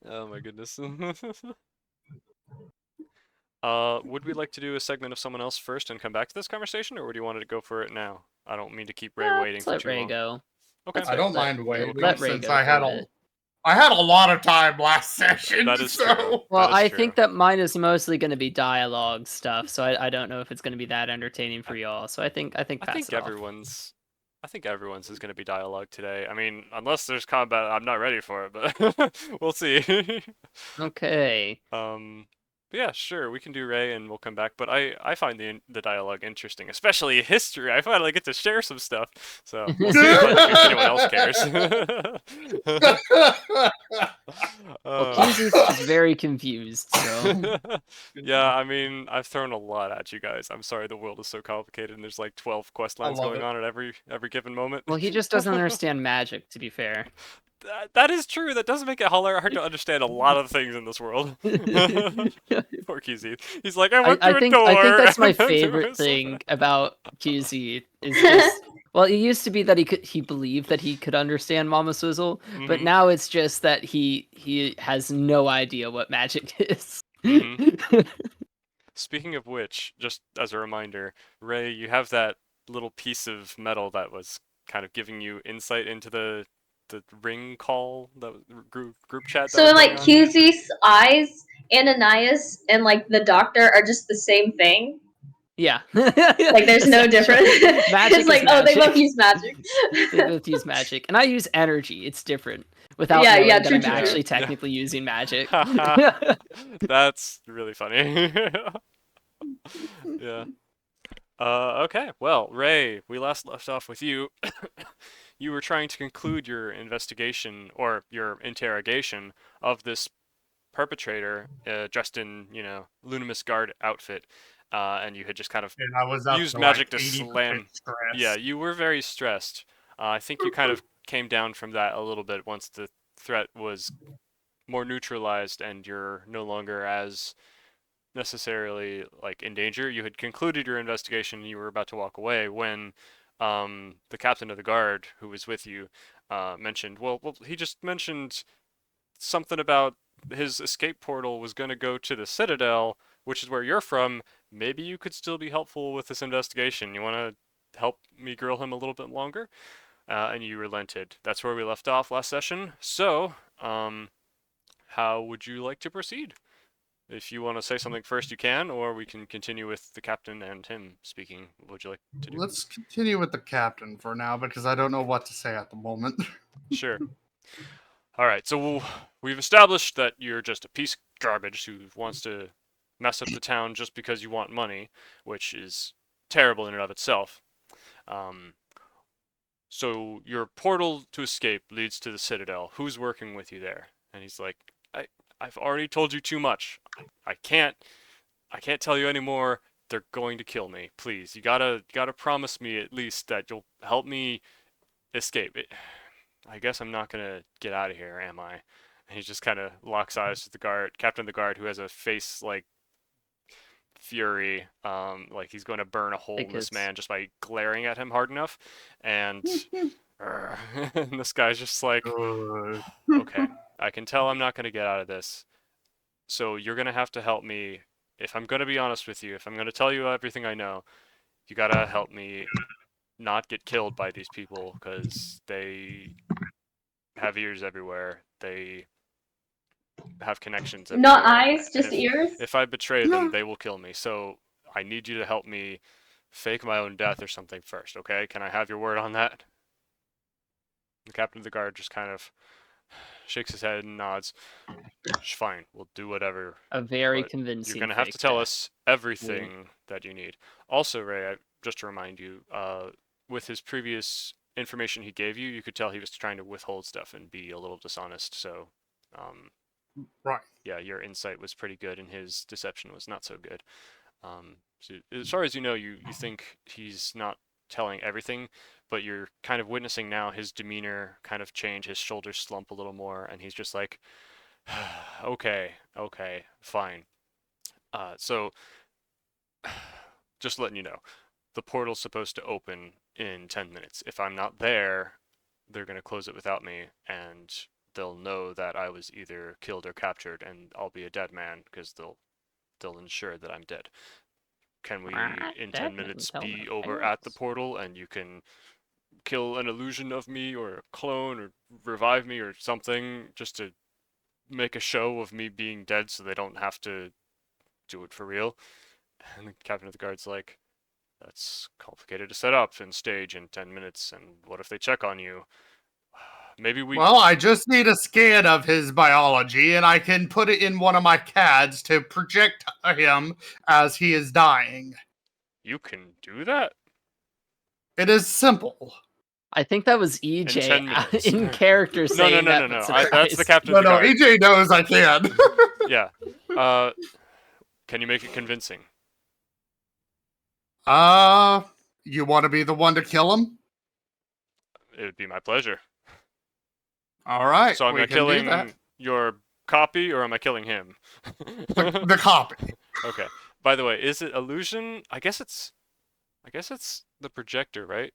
Oh my goodness. Would we like to do a segment of someone else first and come back to this conversation, or would you want to go for it now? I don't mean to keep Ray waiting Let's for let too Ray long. go. Okay. Let's I don't let mind We will waiting let come. Ray since go for a bit. I had a lot of time last session. That is so... true. Well, That is I true. think that mine is mostly going to be dialogue stuff, so I don't know if it's going to be that entertaining for y'all. So I think I pass think it off. I think everyone's is going to be dialogue today. I mean, unless there's combat, I'm not ready for it, but we'll see. Okay. But yeah, sure, we can do Ray and we'll come back. But I find the dialogue interesting, especially history. I finally get to share some stuff, so we'll see if anyone else cares. Well, QZ's is very confused, so Yeah, I mean, I've thrown a lot at you guys. I'm sorry the world is so complicated and there's like 12 quest lines love going it. on at every given moment. well, he just doesn't understand magic. To be fair. That is true. That does make it hard to understand a lot of things in this world. Poor QZ. He's like, I went through I a think door. I think that's my and then there favorite was-" thing about QZ is just well, it used to be that he believed that he could understand Mama Swizzle, but Mhm. now it's just that he has no idea what magic is. Speaking of which, just as a reminder, Ray, you have that little piece of metal that was kind of giving you insight into the ring call that was, group chat that So was like going on. QZ's eyes, Ananias, and like the doctor are just the same thing. Yeah. Like there's no difference. Magic It's like, is oh, they both magic. use magic. They both use magic, and I use energy. It's different. Without Yeah, knowing yeah, that true, I'm true, true. actually Yeah. technically using magic. That's really funny. Yeah. Okay. Well, Ray, we last left off with you. You were trying to conclude your investigation or your interrogation of this perpetrator dressed in, Lunimus Guard outfit, and you had just kind of And I was up used to magic like to 80% slam. stress. Yeah, you were very stressed. I think you kind of came down from that a little bit once the threat was more neutralized and you're no longer as necessarily like in danger. You had concluded your investigation and you were about to walk away when the captain of the guard who was with you mentioned, well, he just mentioned something about his escape portal was going to go to the Citadel, which is where you're from. Maybe you could still be helpful with this investigation. You want to help me grill him a little bit longer? And you relented. That's where we left off last session. So, how would you like to proceed? If you want to say something first, you can, or we can continue with the captain and him speaking. What would you like to do? Let's continue with the captain for now because I don't know what to say at the moment. Sure. All right, so we've established that you're just a piece of garbage who wants to mess up the town just because you want money, which is terrible in and of itself. So your portal to escape leads to the Citadel. Who's working with you there? And he's like, I've already told you too much. I can't tell you anymore. They're going to kill me. Please, you gotta promise me at least that you'll help me escape. I guess I'm not gonna get out of here, am I? And he just kind of locks eyes with the guard, captain of the guard, who has a face like fury, like he's going to burn a hole in this man just by glaring at him hard enough. And, and this guy's just like, okay, I can tell I'm not gonna get out of this. So you're gonna have to help me. If I'm gonna be honest with you, if I'm gonna tell you everything I know, you gotta help me not get killed by these people because they have ears everywhere. They have connections everywhere. Not eyes, and just ears. if I betray them, they will kill me. So I need you to help me fake my own death or something first, okay? Can I have your word on that? The captain of the guard just kind of shakes his head and nods. Fine, we'll do whatever. A very But convincing. You're gonna have to fake tell death. us everything that you need. Also, Ray, just to remind you, with his previous information he gave you, you could tell he was trying to withhold stuff and be a little dishonest. So, Right. yeah, your insight was pretty good, and his deception was not so good. So as far as you know, you think he's not telling everything, but you're kind of witnessing now his demeanor kind of change, his shoulders slump a little more, and he's just like, okay, fine. So, just letting you know, the portal's supposed to open in 10 minutes. If I'm not there, they're going to close it without me, and they'll know that I was either killed or captured, and I'll be a dead man because they'll ensure that I'm dead. Can we, in 10 minutes, be over at the portal, and you can kill an illusion of me or a clone or revive me or something just to make a show of me being dead so they don't have to do it for real. And the captain of the guard's like, that's complicated to set up and stage in 10 minutes, and what if they check on you? Maybe we... Well, I just need a scan of his biology, and I can put it in one of my CADs to project him as he is dying. You can do that? It is simple. I think that was 10 EJ minutes. in character No, saying no. that. That's the captain No, of the no, guard. EJ knows I can. Yeah. Can you make it convincing? You want to be the one to kill him? It would be my pleasure. All right. So am we I can do killing that. your copy or am I killing him? The copy. Okay. By the way, is it illusion? I guess it's the projector, right?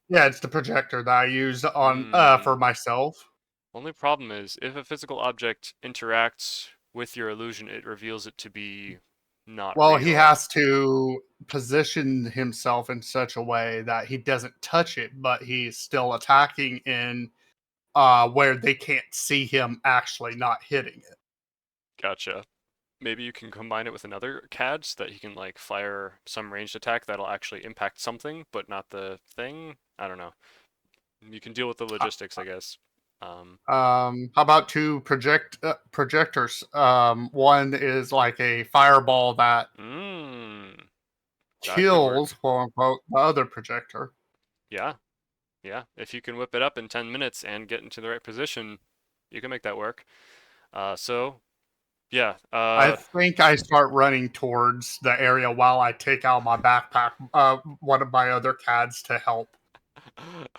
Yeah, it's the projector that I used on for myself. Only problem is if a physical object interacts with your illusion, it reveals it to be not Well, real. he has to position himself in such a way that he doesn't touch it, but he's still attacking in where they can't see him actually not hitting it. Gotcha. Maybe you can combine it with another CAD so that he can like fire some ranged attack that'll actually impact something, but not the thing. I don't know. You can deal with the logistics, I guess. How about two projectors? One is like a fireball that That could work. kills, quote unquote, the other projector. Yeah. If you can whip it up in 10 minutes and get into the right position, you can make that work. Yeah. I think I start running towards the area while I take out my backpack, one of my other CADs to help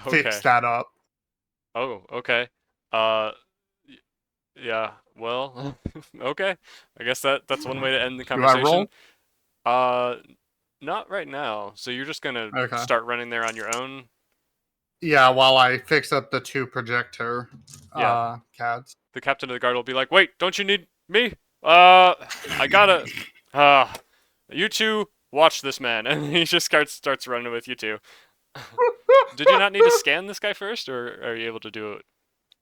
fix that up. Oh, okay. Yeah. Well, okay. I guess that's one way to end the Do I conversation. roll? Not right now. So you're just gonna Okay. start running there on your own? Yeah, while I fix up the two projector CADs. The captain of the guard will be like, "Wait, don't you need me? I gotta. You two watch this man," and he just starts running with you two. Did you not need to scan this guy first, or are you able to do it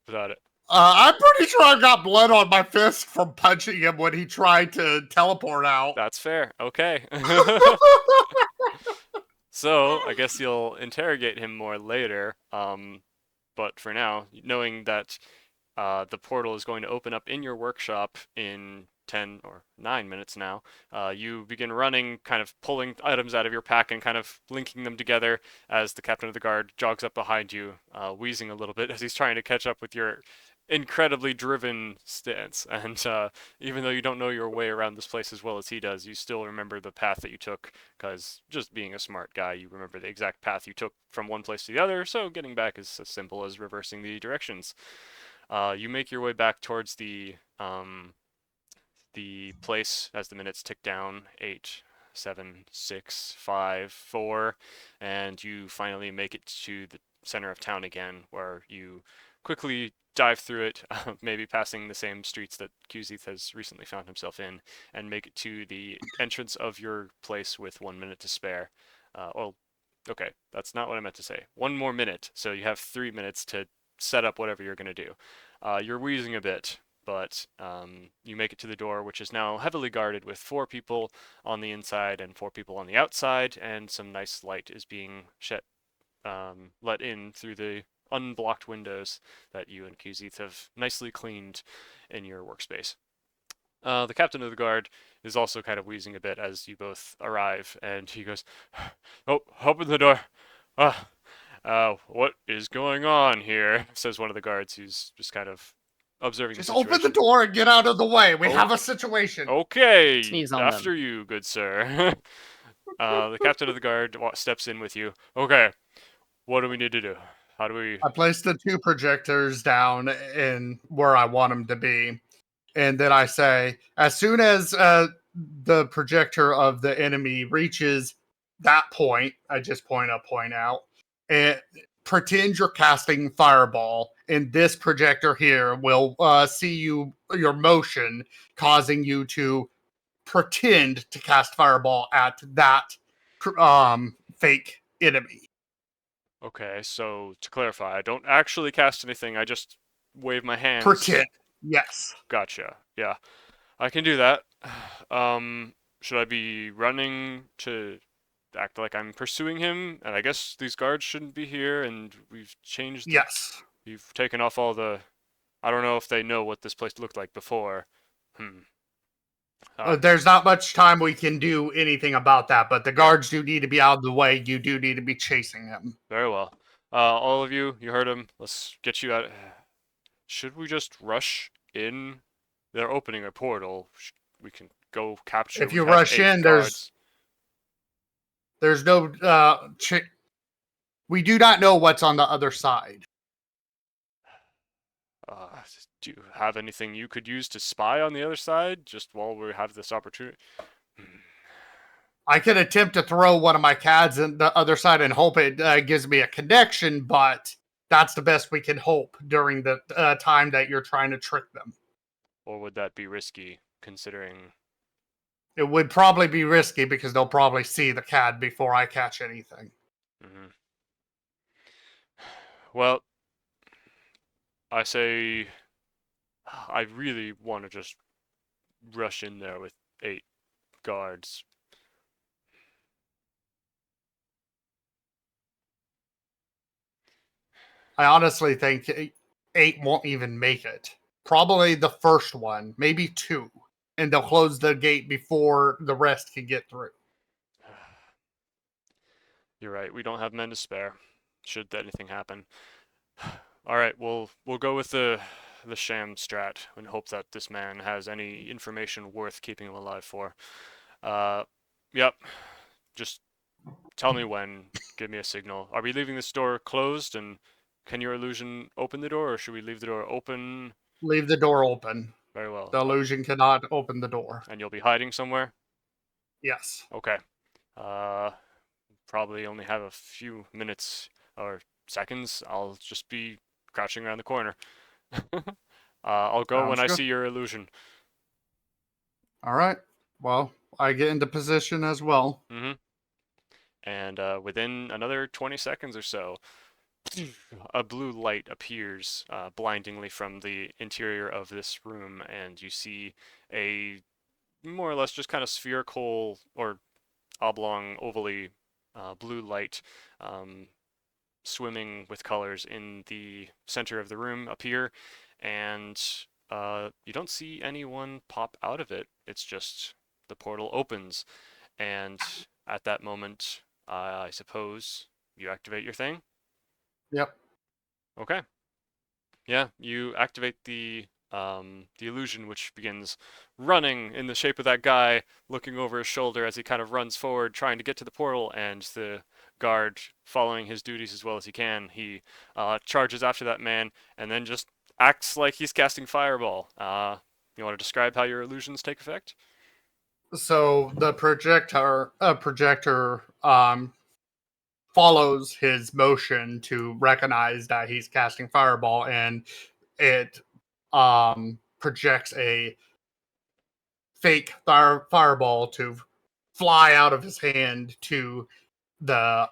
without it? I'm pretty sure I got blood on my fist from punching him when he tried to teleport out. That's fair. Okay. So I guess you'll interrogate him more later. But for now, knowing that the portal is going to open up in your workshop in 10 or 9 minutes now, you begin running, kind of pulling items out of your pack and kind of linking them together as the captain of the guard jogs up behind you, wheezing a little bit as he's trying to catch up with your incredibly driven stance. And even though you don't know your way around this place as well as he does, you still remember the path that you took, because just being a smart guy, you remember the exact path you took from one place to the other, so getting back is as simple as reversing the directions. You make your way back towards the place as the minutes tick down. 8, 7, 6, 5, 4, and you finally make it to the center of town again, where you quickly dive through it, maybe passing the same streets that Kuzith has recently found himself in, and make it to the entrance of your place with 1 minute to spare. Okay, that's not what I meant to say. 1 more minute, so you have 3 minutes to set up whatever you're going to do. You're wheezing a bit, but you make it to the door, which is now heavily guarded with 4 people on the inside and 4 people on the outside, and some nice light is being let in through the unblocked windows that you and Kuzith have nicely cleaned in your workspace. The captain of the guard is also kind of wheezing a bit as you both arrive, and he goes, "Oh, open the door. What is going on here?" says one of the guards, who's just kind of observing Just the situation. open the door and get out of the way. We have a situation. Okay, Sneeze on after you, good sir. The captain of the guard steps in with you. Okay, what do we need to do? How do we... I place the 2 projectors down in where I want them to be. And then I say, as soon as the projector of the enemy reaches that point, I just point out, and pretend you're casting fireball. And this projector here will see your motion, causing you to pretend to cast fireball at that fake enemy. Okay, so to clarify, I don't actually cast anything. I just wave my hands. Pretend. Yes. Gotcha. Yeah, I can do that. Should I be running to act like I'm pursuing him? And I guess these guards shouldn't be here, and we've changed. Yes. We've taken off all the. I don't know if they know what this place looked like before. There's not much time we can do anything about that, but the guards do need to be out of the way. You do need to be chasing him. Very well. All of you, you heard him. Let's get you out. Should we just rush in? They're opening a portal. We can go capture. If you we have rush 8 in, guards. there's no. We do not know what's on the other side. Do you have anything you could use to spy on the other side, just while we have this opportunity? I could attempt to throw one of my CADs in the other side and hope it gives me a connection, but that's the best we can hope during the time that you're trying to trick them. Or would that be risky, considering... It would probably be risky because they'll probably see the CAD before I catch anything. Mm-hmm. Well, I say... I really want to just rush in there with 8 guards. I honestly think 8 won't even make it. Probably the first one, maybe 2. And they'll close the gate before the rest can get through. You're right, we don't have men to spare, should anything happen. Alright, we'll go with the sham strat and hope that this man has any information worth keeping him alive for. Yep. Just tell me when. Give me a signal. Are we leaving this door closed, and can your illusion open the door, or should we leave the door open? Leave the door open. Very well. The illusion cannot open the door. And you'll be hiding somewhere? Yes. Okay. Probably only have a few minutes or seconds. I'll just be crouching around the corner. I'll go when I see your illusion. All right. Well, I get into position as well. Mm-hmm. And within another 20 seconds or so, a blue light appears blindingly from the interior of this room, and you see a more or less just kind of spherical or oblong, ovally blue light swimming with colors in the center of the room appear, and you don't see anyone pop out of it. It's just the portal opens, and at that moment, I suppose you activate your thing? Yep. Okay. Yeah, you activate the illusion, which begins running in the shape of that guy, looking over his shoulder as he kind of runs forward, trying to get to the portal, and the guard, following his duties as well as he can, he charges after that man, and then just acts like he's casting Fireball. You want to describe how your illusions take effect? So the projector follows his motion to recognize that he's casting Fireball, and it projects a fake fireball to fly out of his hand to the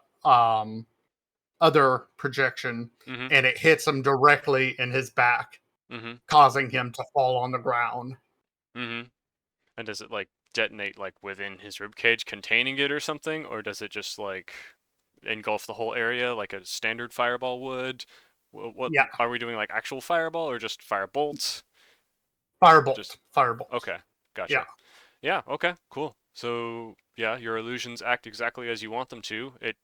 other projection, and it hits him directly in his back, causing him to fall on the ground. And does it like detonate like within his ribcage, containing it or something, or does it just like engulf the whole area like a standard fireball would? What Yeah. Are we doing, like actual fireball or just firebolts? Firebolt. Okay, gotcha. Yeah, okay, cool. So yeah, your illusions act exactly as you want them to. It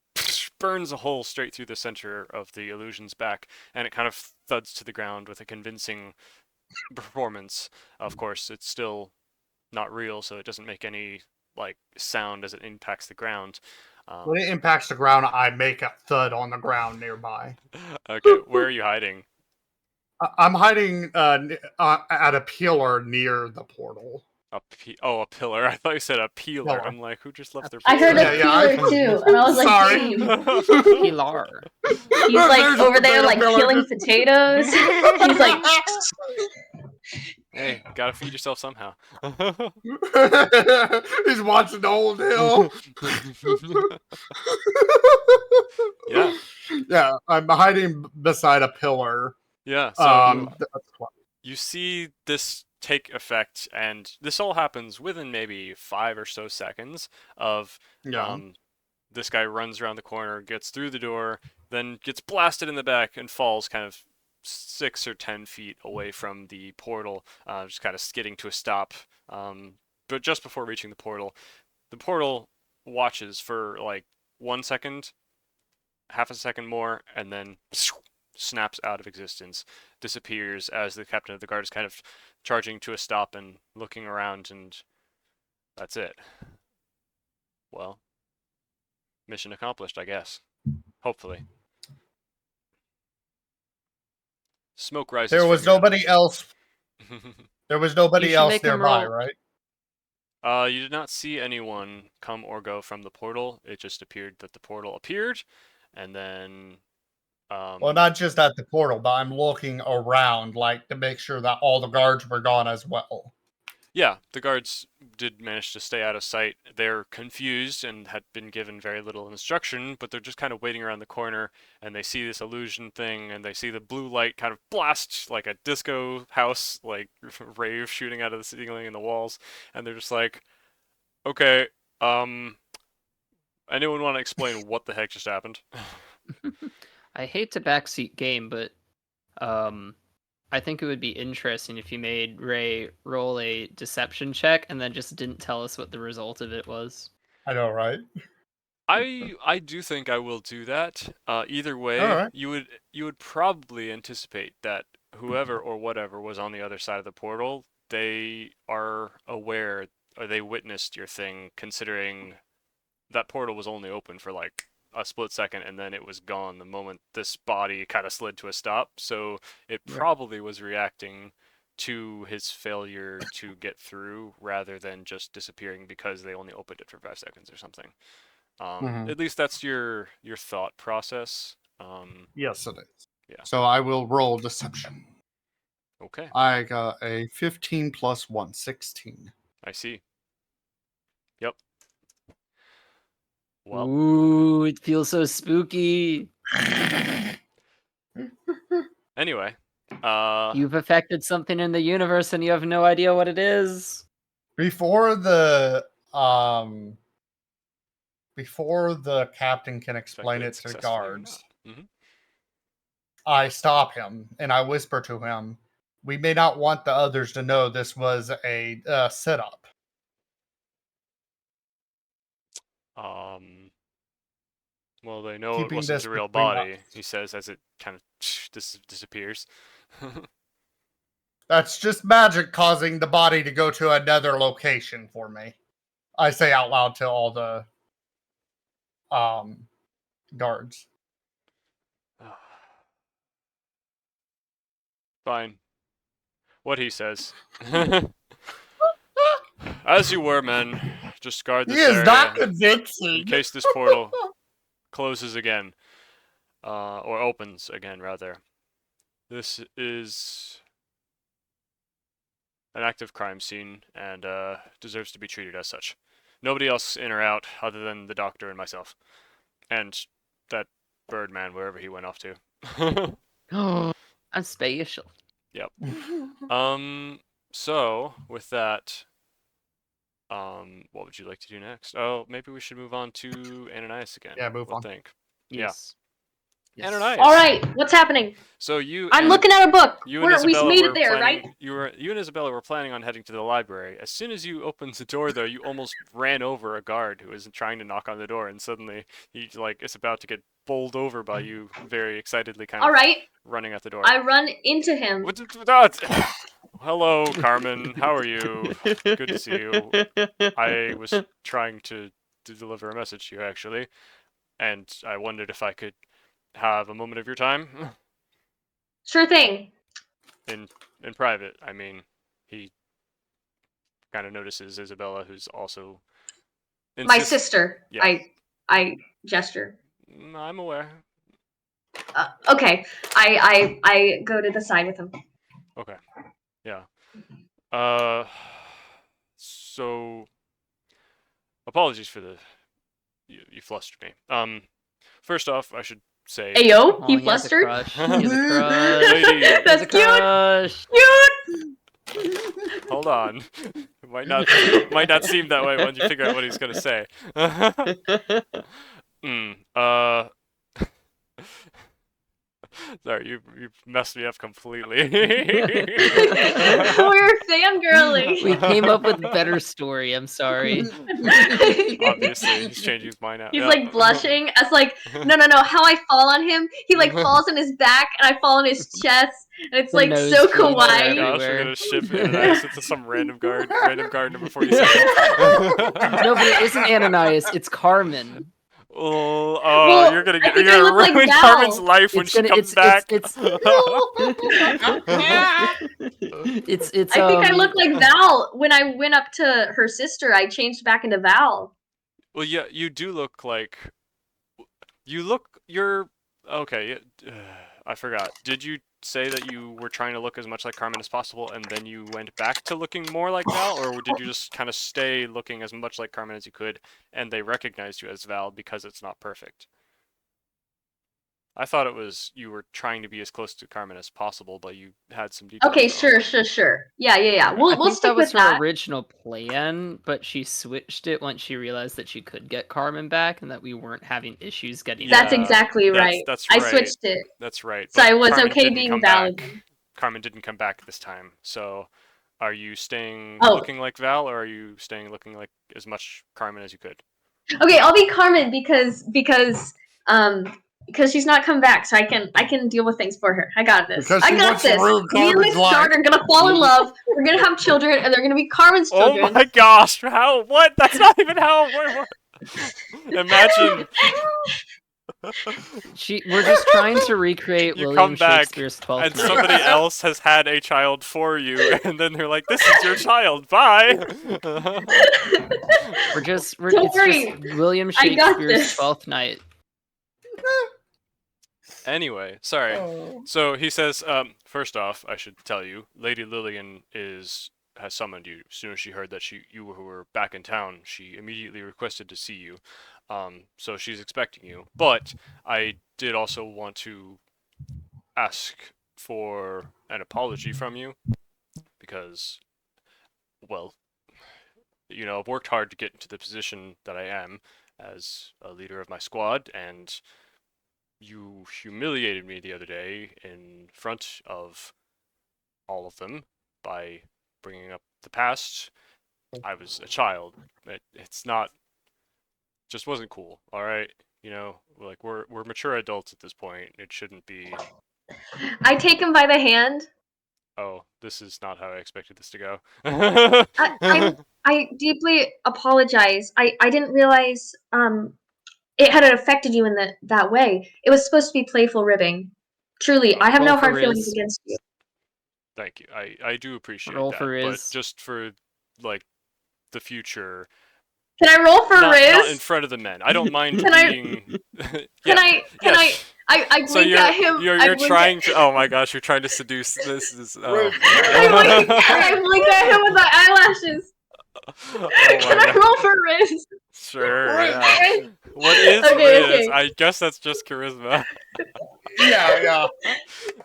burns a hole straight through the center of the illusion's back, and it kind of thuds to the ground with a convincing performance. Of course, it's still not real, so it doesn't make any like sound as it impacts the ground. When it impacts the ground, I make a thud on the ground nearby. Okay, where are you hiding? I'm hiding at a pillar near the portal. A pillar. I thought you said a peeler. No. I'm like, who just left their I heard peeler? a peeler too, and I was like, Sorry. dang. Pilar. He's like There's a over there, potato like peeler. peeling potatoes. He's like, Hey, gotta feed yourself somehow. He's watching the old hill. Yeah. Yeah, I'm hiding beside a pillar. Yeah, so That's why. you see this take effect, and this all happens within maybe 5 or so seconds of Yeah. this guy runs around the corner, gets through the door, then gets blasted in the back and falls kind of 6 or 10 feet away from the portal, just kind of skidding to a stop. But just before reaching the portal watches for like 1 second, half a second more, and then snaps out of existence, disappears as the captain of the guard is kind of charging to a stop and looking around, and that's it. Well, mission accomplished, I guess. Hopefully. Smoke rises There from was your nobody else. There was nobody should else make him nearby, roll. right? You did not see anyone come or go from the portal. It just appeared that the portal appeared, and then Well, not just at the portal, but I'm looking around, like, to make sure that all the guards were gone as well. yeah, the guards did manage to stay out of sight. They're confused and had been given very little instruction, but they're just kind of waiting around the corner, and they see this illusion thing, and they see the blue light kind of blast like a disco house, like rave shooting out of the ceiling and the walls, and they're just like, okay, anyone want to explain what the heck just happened? I hate to backseat game, but I think it would be interesting if you made Ray roll a deception check and then just didn't tell us what the result of it was. I know, right? I do think I will do that. Either way, Alright. you would probably anticipate that whoever or whatever was on the other side of the portal, they are aware or they witnessed your thing, considering that portal was only open for like a split second and then it was gone the moment this body kind of slid to a stop. So it Yeah. probably was reacting to his failure to get through rather than just disappearing because they only opened it for 5 seconds or something. Mhm. At least that's your thought process. Yes, it is. Yeah. So I will roll deception. Okay, I got a 15 plus 1, 16. I see. Yep. Well, Ooh, it feels so spooky. anyway, You've affected something in the universe and you have no idea what it is. Before the captain can explain it effected to successfully or guards, not. Mhm. I stop him and I whisper to him, "We may not want the others to know this was a setup." Well, they know it Keeping wasn't this a real between body, us. he says as it kind of disappears. That's just magic causing the body to go to another location for me. I say out loud to all the guards. Fine. What he says. As you were, men, just guard He this is not area convincing. in case this portal closes again. Or opens again, rather. This is an active crime scene and deserves to be treated as such. Nobody else in or out other than the doctor and myself. And that Birdman, wherever he went off to. Oh, I'm spatial. Yep. So with that, what would you like to do next? Oh, maybe we should move on to Ananias again. Yeah, move What on. think? Yes. Ananias. All right, what's happening? So you I'm and looking at a book. you and We Isabella made were it there, planning, right? You and Isabella were planning on heading to the library. As soon as you opened the door, though, you almost ran over a guard who was trying to knock on the door, and suddenly he is about to get bowled over by you, very excitedly, kind All of right, running at the door. I run into him. Hello, Carmen. How are you? Good to see you. I was trying to deliver a message to you, actually, and I wondered if I could have a moment of your time. Sure thing. in private. I mean, he kind of notices Isabella, who's also My sister. Yeah. I gesture. I'm aware. Okay. I go to the side with him. Okay. Yeah. So apologies for the you flustered me. First off, I should say Hey yo, Oh, he he has a flustered. crush. He has a crush. Lady. He has That's a cute. crush. Hold on. It might not seem that way when you figure out what he's gonna say. Sorry, you messed me up completely. We were fangirling. We came up with a better story. I'm sorry. Obviously, he's changing his mind now. He's Yeah. like blushing as like, no. How I fall on him? He like falls on his back and I fall on his chest, and it's The like nose so beads Oh my everywhere. kawaii. gosh, we're gonna ship Ananias into some random gardener before you say it. No, but it isn't Ananias. It's Carmen. Well, you're gonna I think I ruin look like Val. Carmen's life when It's she gonna. comes back. It's. It's. I think I look like Val when I went up to her sister. I changed back into Val. Well, yeah, you do look like you're okay. I forgot. Did you say that you were trying to look as much like Carmen as possible, and then you went back to looking more like Val, or did you just kind of stay looking as much like Carmen as you could, and they recognized you as Val because it's not perfect? I thought it was you were trying to be as close to Carmen as possible, but you had some details. Okay, wrong. sure. Yeah. I We'll think stick that was with her that. original plan, but she switched it once she realized that she could get Carmen back and that we weren't having issues getting. Yeah, That's exactly right. That's I right. switched it, That's right. so but I was Carmen okay didn't being come valid. back. Carmen didn't come back this time. So, are you staying Oh. looking like Val, or are you staying looking like as much Carmen as you could? Okay, I'll be Carmen because she's not come back, so I can deal with things for her. I got this. Because I she got wants to this. ruin Me and Carmen's my life. daughter are gonna fall in love. We're gonna have children, and they're gonna be Carmen's Oh children. my gosh! How? What? That's not even how it works. Imagine We're just trying to recreate you William come back Shakespeare's Twelfth and Night. somebody else has had a child for you, and then they're like, "This is your child. Bye." Don't Don't it's worry, just William I got Shakespeare's this. Twelfth Night. Anyway, sorry. Oh. So he says, first off, I should tell you, Lady Lillian has summoned you. As soon as she heard that you were back in town, she immediately requested to see you. So she's expecting you. But I did also want to ask for an apology from you because, well, I've worked hard to get into the position that I am as a leader of my squad, and you humiliated me the other day in front of all of them by bringing up the past. I was a child. It's not, just wasn't cool. All right, like we're mature adults at this point. It shouldn't be. I take him by the hand. Oh, this is not how I expected this to go. I deeply apologize. I didn't realize it had affected you in that way. It was supposed to be playful ribbing. Truly, I have Roll no for hard feelings Riz. against you. Thank you. I do appreciate Roll that, for but Riz. just for like the future, Can I roll for not in Riz? front of the men. I don't mind Can I- being. Can I? yes. I blink So you're at him. I you're blink trying at, to. Oh my gosh, you're trying to seduce. This is. Oh. I blink at him with my eyelashes. Oh Can my I God. roll for Riz? Sure. Riz. Yeah. What is Okay, Riz? okay. I guess that's just charisma. Yeah.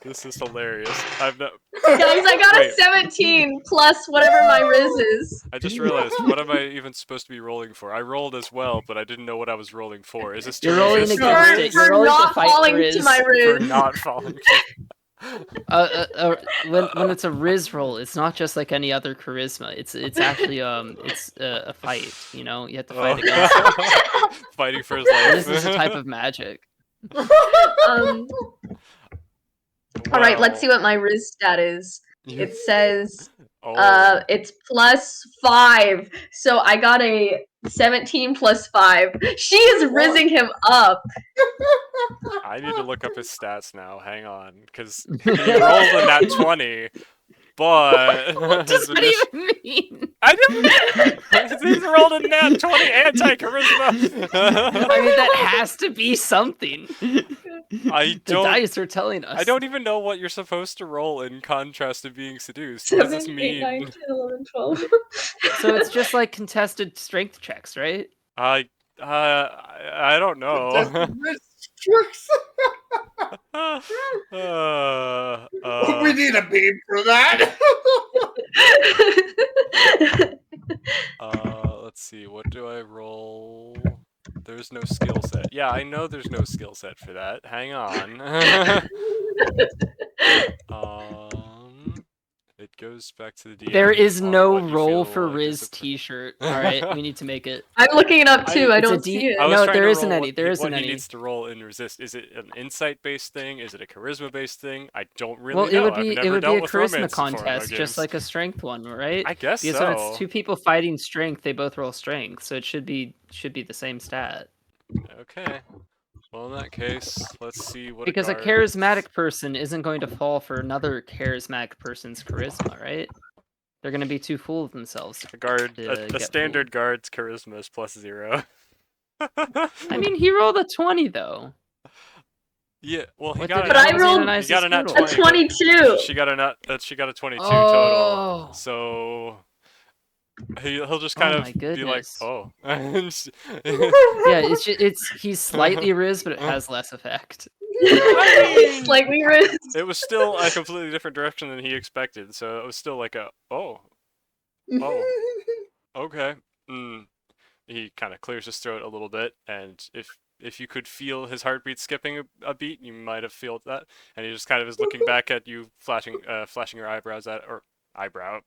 This is hilarious. I've no. Guys, I got Wait. a 17 plus whatever my Riz is. I just realized. What am I even supposed to be rolling for? I rolled as well, but I didn't know what I was rolling for. Is this to You're rolling resist against the it. Riz? You're For rolling to not fight falling Riz. to my For Riz. not falling. When it's a Riz roll, it's not just like any other charisma. It's actually it's a fight. You have to fight against it. Fighting for his life. This is a type of magic. All right, let's see what my Riz stat is. It says Oh. it's +5. So I got a 17 plus 5. She is rizzing him up. I need to look up his stats now. Hang on, because he rolled a nat 20, but What does that even mean? I didn't. He's rolling rolled a nat 20 anti-charisma. I mean, that has to be something. I The don't. dice are telling us. I don't even know what you're supposed to roll in contrast to being seduced. What does this 7, 8, 9, mean? 10, 11, 12. So it's just like contested strength checks, right? I don't know. Contested risks. We need a beam for that. Let's see. What do I roll? There's no skill set. Yeah, I know there's no skill set for that. Hang on. It goes back to the DM. There is on no what you roll feel for like Riz is a t-shirt. All right, we need to make it. I'm looking it up too. I It's a don't D- see it. I was No, trying there to isn't roll any, what there he- isn't what he any. needs to roll in resist. Is it an insight-based thing? Is it a charisma-based thing? I don't really Well, know. it would I've be never a dealt with charisma romance before in my contest, just games. like a strength one, right? I guess Because so. when it's two people fighting strength, they both roll strength, so it should be the same stat. Okay. Well, in that case, let's see what. Because a guard- charismatic person isn't going to fall for another charismatic person's charisma, right? They're going to be too full of themselves. A guard, to a get standard guard's charisma is +0. I mean, he rolled a 20 though. yeah. Well, he What got did a But I nat- rolled- Xanalyze he got a his nat total? a 20. 22. She got a nat. She got a 22 Oh. total. So he'll just Oh kind my of be like, goodness. oh. Yeah, he's slightly Riz, but it has less effect. mean- Slightly risk. It was still a completely different direction than he expected, so it was still like a oh, okay. He kind of clears his throat a little bit, and if you could feel his heartbeat skipping a beat, you might have felt that. And he just kind of is looking back at you, flashing your eyebrows at or eyebrow.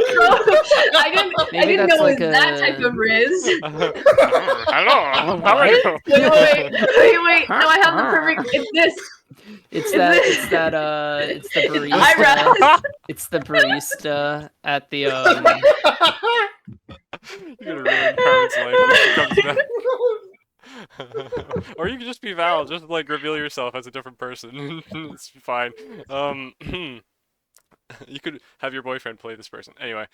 I Maybe didn't that's know like it was that type a- of Riz. Hello, how are you? Wait. No, I have the perfect. It's this. It's Is that it- it's the barista. Eyebrows. It's the barista at the You're gonna ruin Carmen's life when she comes back. Or you could just be Val, just like reveal yourself as a different person. It's fine. You could have your boyfriend play this person. Anyway,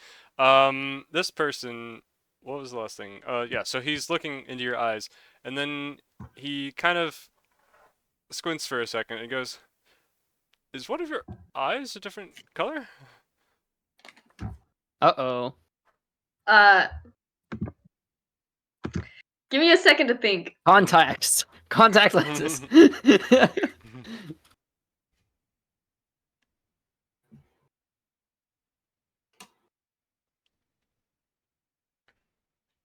this person, what was the last thing? Yeah, so he's looking into your eyes, and then he kind of squints for a second and goes, "Is one of your eyes a different color?" Uh-oh. Give me a second to think. Contact lenses.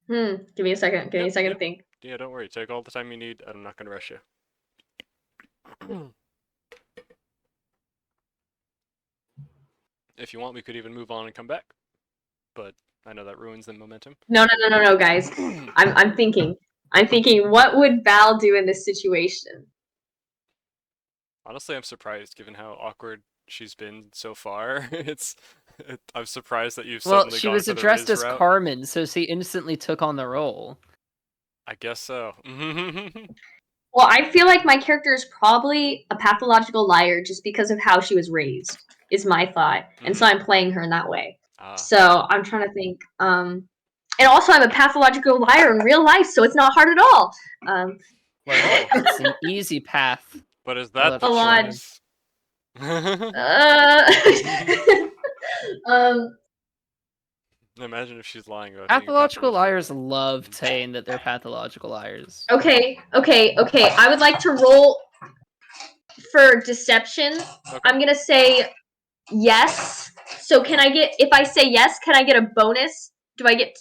Give me a second. Give me a Yep, second yep. to think. Yeah, don't worry. Take all the time you need. I'm not gonna rush you. If you want, we could even move on and come back. But I know that ruins the momentum. No, guys. I'm thinking. What would Val do in this situation? Honestly, I'm surprised given how awkward she's been so far. I'm surprised that you've Well, suddenly she gone was for the addressed Riz as route. Carmen, so she instantly took on the role. I guess so. Well, I feel like my character is probably a pathological liar just because of how she was raised, is my thought. And so I'm playing her in that way. Ah. So I'm trying to think. And also, I'm a pathological liar in real life, so it's not hard at all. It's an easy path. But is that the Alon. choice? Imagine if she's lying about being Pathological liars love saying that they're pathological liars. Okay. I would like to roll for deception. Okay. I'm gonna say yes. So can I get, if I say yes, can I get a bonus? Do I get,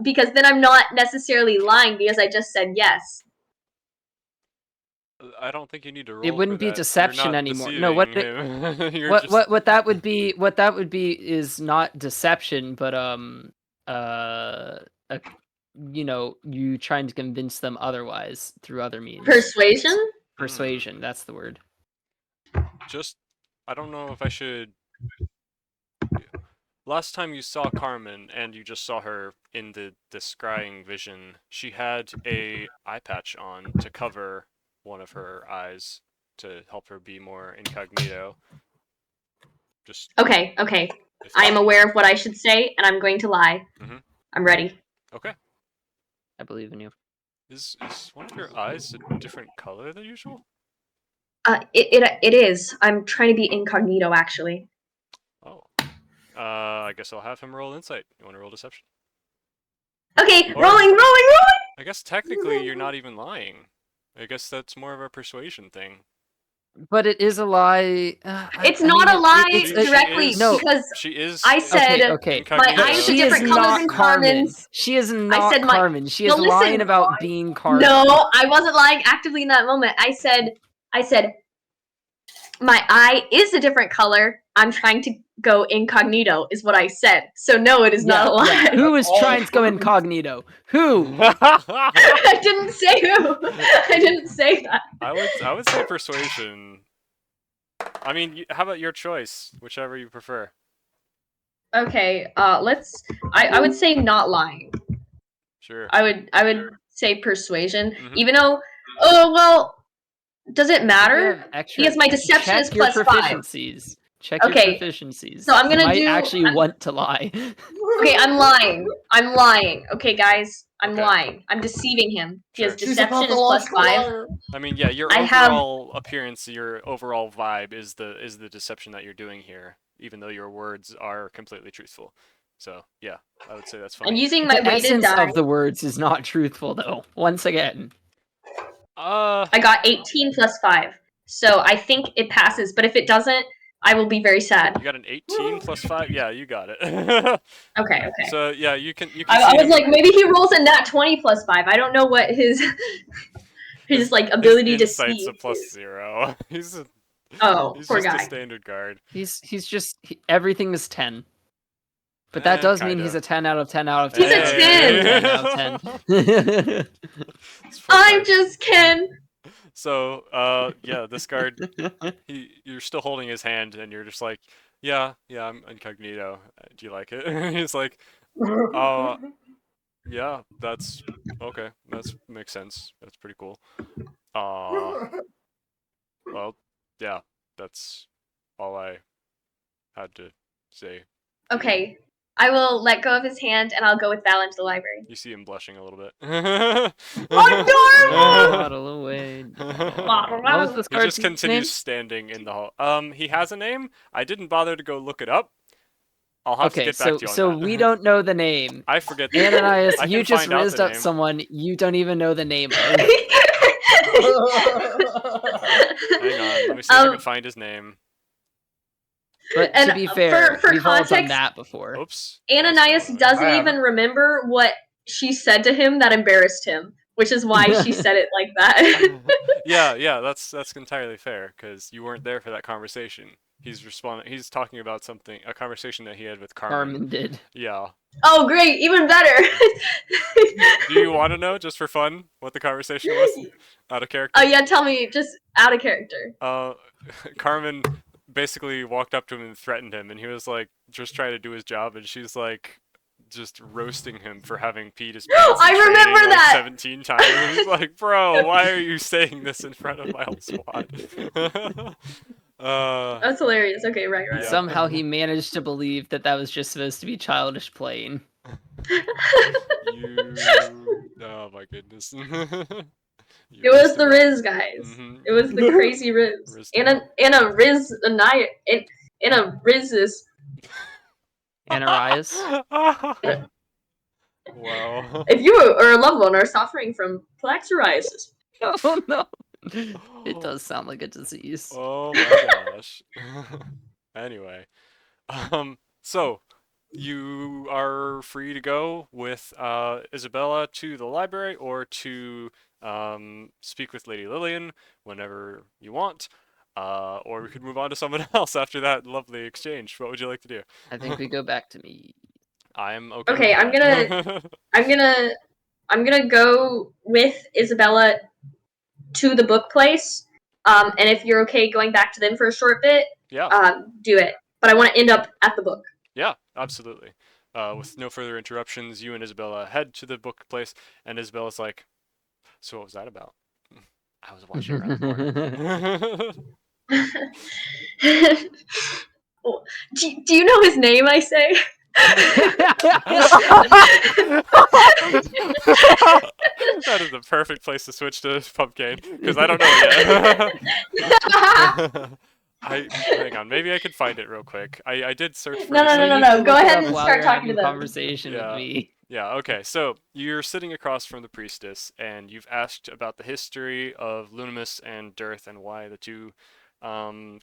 because then I'm not necessarily lying because I just said yes. I don't think you need to roll. It wouldn't for be that. You're deception not anymore. No, what deceiving him. You're what, just- what that would be is not deception, but you trying to convince them otherwise through other means. Persuasion? Persuasion, that's the word. Just, I don't know if I should. Last time you saw Carmen and you just saw her in the scrying vision, she had a eye patch on to cover one of her eyes to help her be more incognito. Just Okay. It's I am fine. aware of what I should say, and I'm going to lie. Mhm. I'm ready. Okay. I believe in you. Is one of your eyes a different color than usual? It is. I'm trying to be incognito, actually. Oh. I guess I'll have him roll insight. You want to roll deception? Okay, Or- rolling. I guess technically you're not even lying. I guess that's more of a persuasion thing. But it is a lie. It's not a lie it's She directly is- no. because She is. I said Okay. incognito. my eyes are She is different colors not than Carmen. Carmen's. She is not said my- Carmen. She No, is lying listen. about being Carmen. No, I wasn't lying actively in that moment. I said my eye is a different color. I'm trying to go incognito, is what I said. So no, it is not a lie. Yeah. Who is All trying to go true. incognito? Who? I didn't say who. I didn't say that. I would say persuasion. I mean, how about your choice? Whichever you prefer. Okay, I would say not lying. Sure. I would say persuasion, Mhm. even though. Oh well, does it You matter? have extra- Because my deception check is your plus 5. proficiencies. Check Okay, your proficiencies. so I'm You gonna might do- actually I'm- want to lie. Okay, I'm lying. I'm lying. Okay, guys, I'm Okay. lying. I'm deceiving him. Sure. His She's a deception is plus 5. pathological liar. I mean, yeah, your I have- overall appearance, your overall vibe is the deception that you're doing here, even though your words are completely truthful. So yeah, I would say that's I'm fine. using my The weighted essence die. of the words is not truthful, though. Once again. I got 18 plus 5, so I think it passes. But if it doesn't, I will be very sad. You got an 18 plus 5. Yeah, you got it. Okay. So yeah, you can I see was him- like, maybe he rolls a nat 20 plus 5. I don't know what his his like ability to his insight's see. a plus 0. He's Oh, he's poor just a guy. standard guard. He's just everything is 10. But that does mean kinda. he's a 10 out of 10 out of He's 10. a 10 10. out of 10. This poor I'm guard. just Ken. So, yeah, this guard, you're still holding his hand, and you're just like, yeah, I'm incognito. Do you like it? He's like, yeah, that's okay. That's makes sense. That's pretty cool. Well, yeah, that's all I had to say. Okay, I will let go of his hand and I'll go with Val into the library. You see him blushing a little bit. Adorable! Bottle away. What Bottle. was this He card's just continues name? standing in the hall. He has a name. I didn't bother to go look it up. I'll have to Okay, get back to you on so that. we don't know the name. I forget. the name. Ananias, I you can just find out rizzed the up name. someone you don't even know the name of. Hang on, let me see if I can find his name. But And to be fair, for we've all done context, that before. Oops. Ananias That's doesn't I even haven't. remember what she said to him that embarrassed him, which is why she said it like that. yeah, that's entirely fair because you weren't there for that conversation. He's talking about a conversation that he had with Carmen. Carmen did. Yeah. Oh, great, even better. Do you want to know, just for fun, what the conversation was? Out of character? Oh yeah, tell me, just out of character. Carmen basically walked up to him and threatened him, and he was like, just trying to do his job, and she's like, just roasting him for having peed his pants. in I remember training, like, that! 17 times. And he's like, bro, why are you saying this in front of my whole squad? That's hilarious. Okay, right. Yeah. Somehow he managed to believe that that was just supposed to be childish playing. You. Oh my goodness. It was the Riz, guys. Mhm. It was the crazy Riz. Riz In a Riz in a Riz's. Ananias? Wow. If you or a loved one are suffering from plaque psoriasis, Oh no. It does sound like a disease. Oh my gosh. Anyway, so you are free to go with Isabella to the library or to speak with Lady Lillian whenever you want. Or we could move on to someone else after that lovely exchange. What would you like to do? I think we go back to me. I'm okay. Okay, with that. I'm gonna go with Isabella to the book place. And if you're okay going back to them for a short bit, Yeah. do it. But I want to end up at the book. Yeah, absolutely. With no further interruptions, you and Isabella head to the book place, and Isabella's like, "So what was that about?" I was watching around the corner. Do you know his name? I say. That is the perfect place to switch to Pumpkin because I don't know it yet. Hang on, maybe I could find it real quick. I did search for No, the no, no, city. no, You go look it ahead up and while start you're talking having to them. conversation Yeah. with me. Yeah, okay. So you're sitting across from the priestess, and you've asked about the history of Lunimus and Dearth and why the two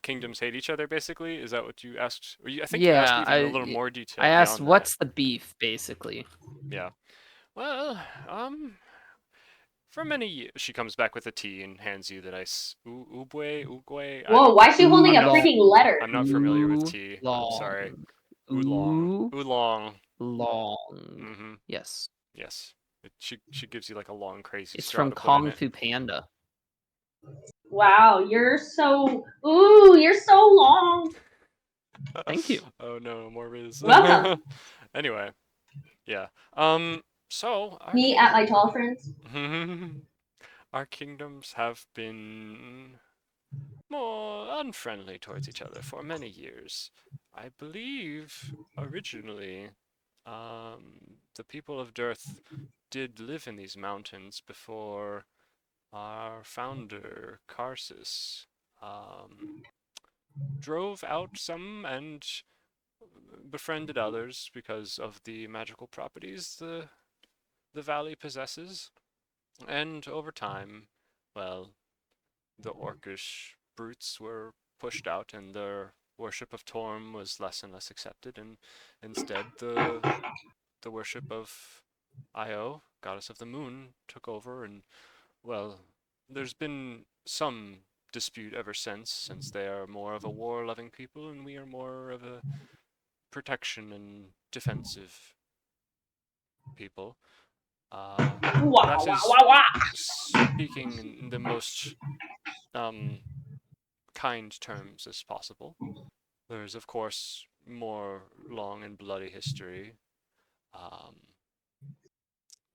kingdoms hate each other. Basically, is that what you asked? Or I think you asked Yeah, even a little more detail I asked, beyond what's the beef, basically? that. Yeah. Well, for many years, she comes back with a tea and hands you the nice ugwe. Whoa, why is she holding a not freaking letter? I'm not familiar with tea. I'm sorry. Oolong. Oolong. Long. Mm-hmm. Yes. Yes. She gives you like a long crazy It's straw from to put in Kung it. Fu Panda. Wow, you're so long. Thank you. Oh no, more Riz. Welcome. Anyway, yeah. So our Me at my tall friends. our kingdoms have been more unfriendly towards each other for many years. I believe originally, the people of Dearth did live in these mountains before our founder, Karsus, drove out some and befriended others because of the magical properties the valley possesses. And over time, well, the orcish brutes were pushed out and their worship of Torm was less and less accepted, and instead the worship of Io, goddess of the moon, took over, and well, there's been some dispute ever since they are more of a war-loving people and we are more of a protection and defensive people. Wah, That wah, is wah, wah. speaking in the most um, kind terms as possible. There's, of course, more long and bloody history, um,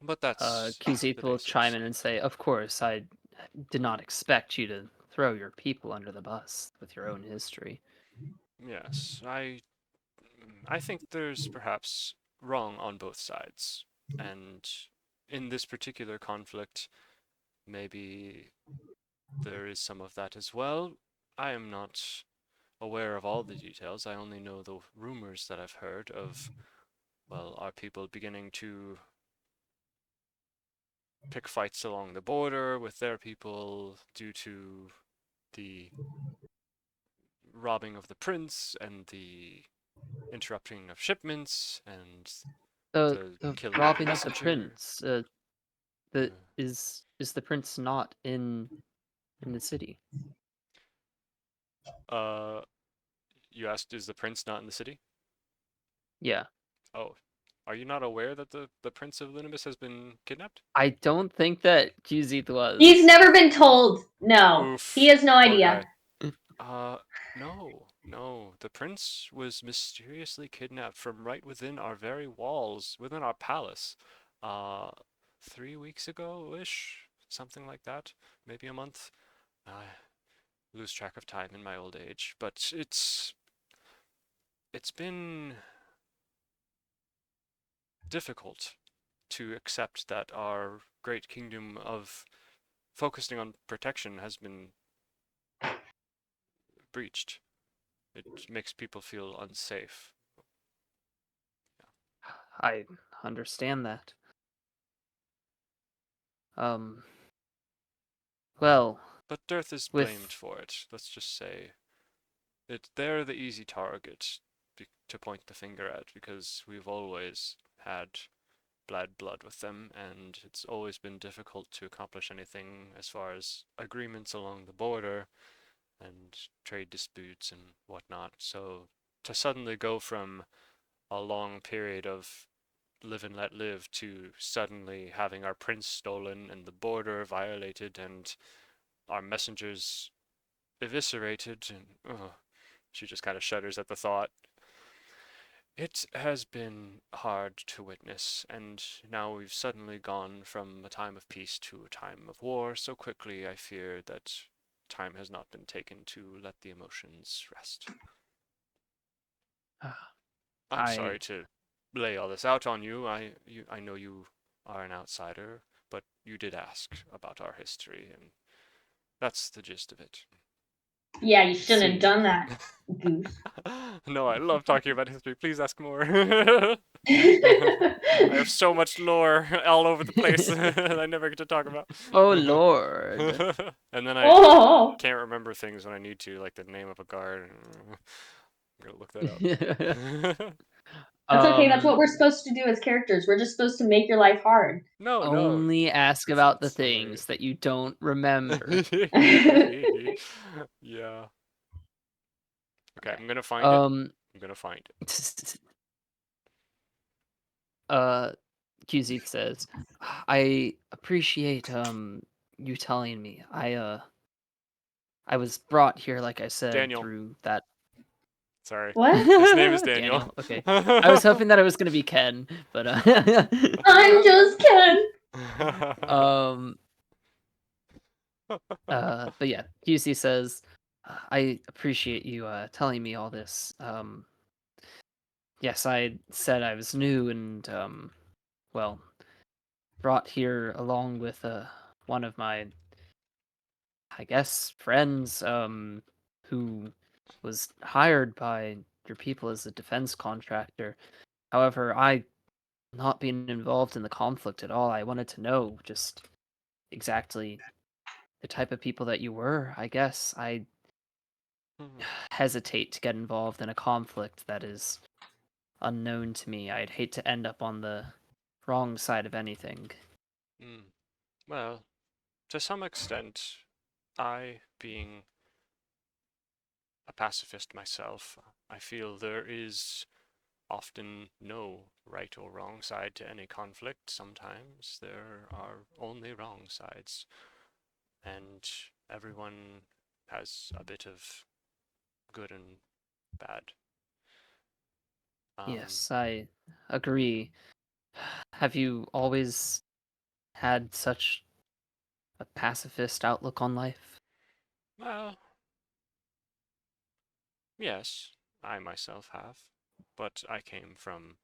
but that's Kizith the will chime basics. in and say, of course, I did not expect you to throw your people under the bus with your own history. Yes, I think there's perhaps wrong on both sides, and in this particular conflict, maybe there is some of that as well. I am not aware of all the details. I only know the rumors that I've heard of, well, our people beginning to pick fights along the border with their people due to the robbing of the prince and the interrupting of shipments and the The killing of the robbing of the messenger. prince. Is the prince not in the city? Uh, you asked, is the prince not in the city? Yeah. Oh, are you not aware that the Prince of Lunimus has been kidnapped? I don't think that Kizith was. He's never been told. No, Oof, he has no poor idea. guy. No. The prince was mysteriously kidnapped from right within our very walls, within our palace. Uh, 3 weeks ago-ish, something like that. Maybe a month. I lose track of time in my old age, but it's been difficult to accept that our great kingdom of focusing on protection has been breached. It makes people feel unsafe. I understand that. Um. Well, But Dearth is with blamed for it. Let's just say they're the easy target to point the finger at because we've always had bad blood with them, and it's always been difficult to accomplish anything as far as agreements along the border and trade disputes and whatnot. So to suddenly go from a long period of live and let live to suddenly having our prince stolen and the border violated and our messengers eviscerated, and she just kind of shudders at the thought. It has been hard to witness, and now we've suddenly gone from a time of peace to a time of war so quickly. I fear that time has not been taken to let the emotions rest. I'm I- sorry to lay all this out on you. I know you are an outsider, but you did ask about our history, and that's the gist of it. Yeah, you shouldn't See. have done that, goose. No, I love talking about history. Please ask more. I have so much lore all over the place that I never get to talk about. Oh lord. And then I Oh, can't remember things when I need to, like the name of a guard. I'm gonna look that up. that's okay. That's Um, what we're supposed to do as characters. We're just supposed to make your life hard. No, only ask It's about the not summary. things that you don't remember. Yeah. Okay, I'm gonna find it. Um, I'm gonna find it. QZ says, I appreciate you telling me. I was brought here, like I said, Daniel. through that. Sorry. What? His name is Daniel. Okay. I was hoping that it was gonna be Ken, but I'm just Ken. um but yeah, QC says, I appreciate you telling me all this. Yes, I said I was new and well, brought here along with one of my, I guess, friends who was hired by your people as a defense contractor. However, I not being involved in the conflict at all, I wanted to know just exactly the type of people that you were. I guess I hesitate to get involved in a conflict that is unknown to me. I'd hate to end up on the wrong side of anything. Well, to some extent, I, being a pacifist myself, I feel there is often no right or wrong side to any conflict. Sometimes there are only wrong sides, and everyone has a bit of good and bad. Yes, I agree. Have you always had such a pacifist outlook on life? Well, yes, I myself have, but I came from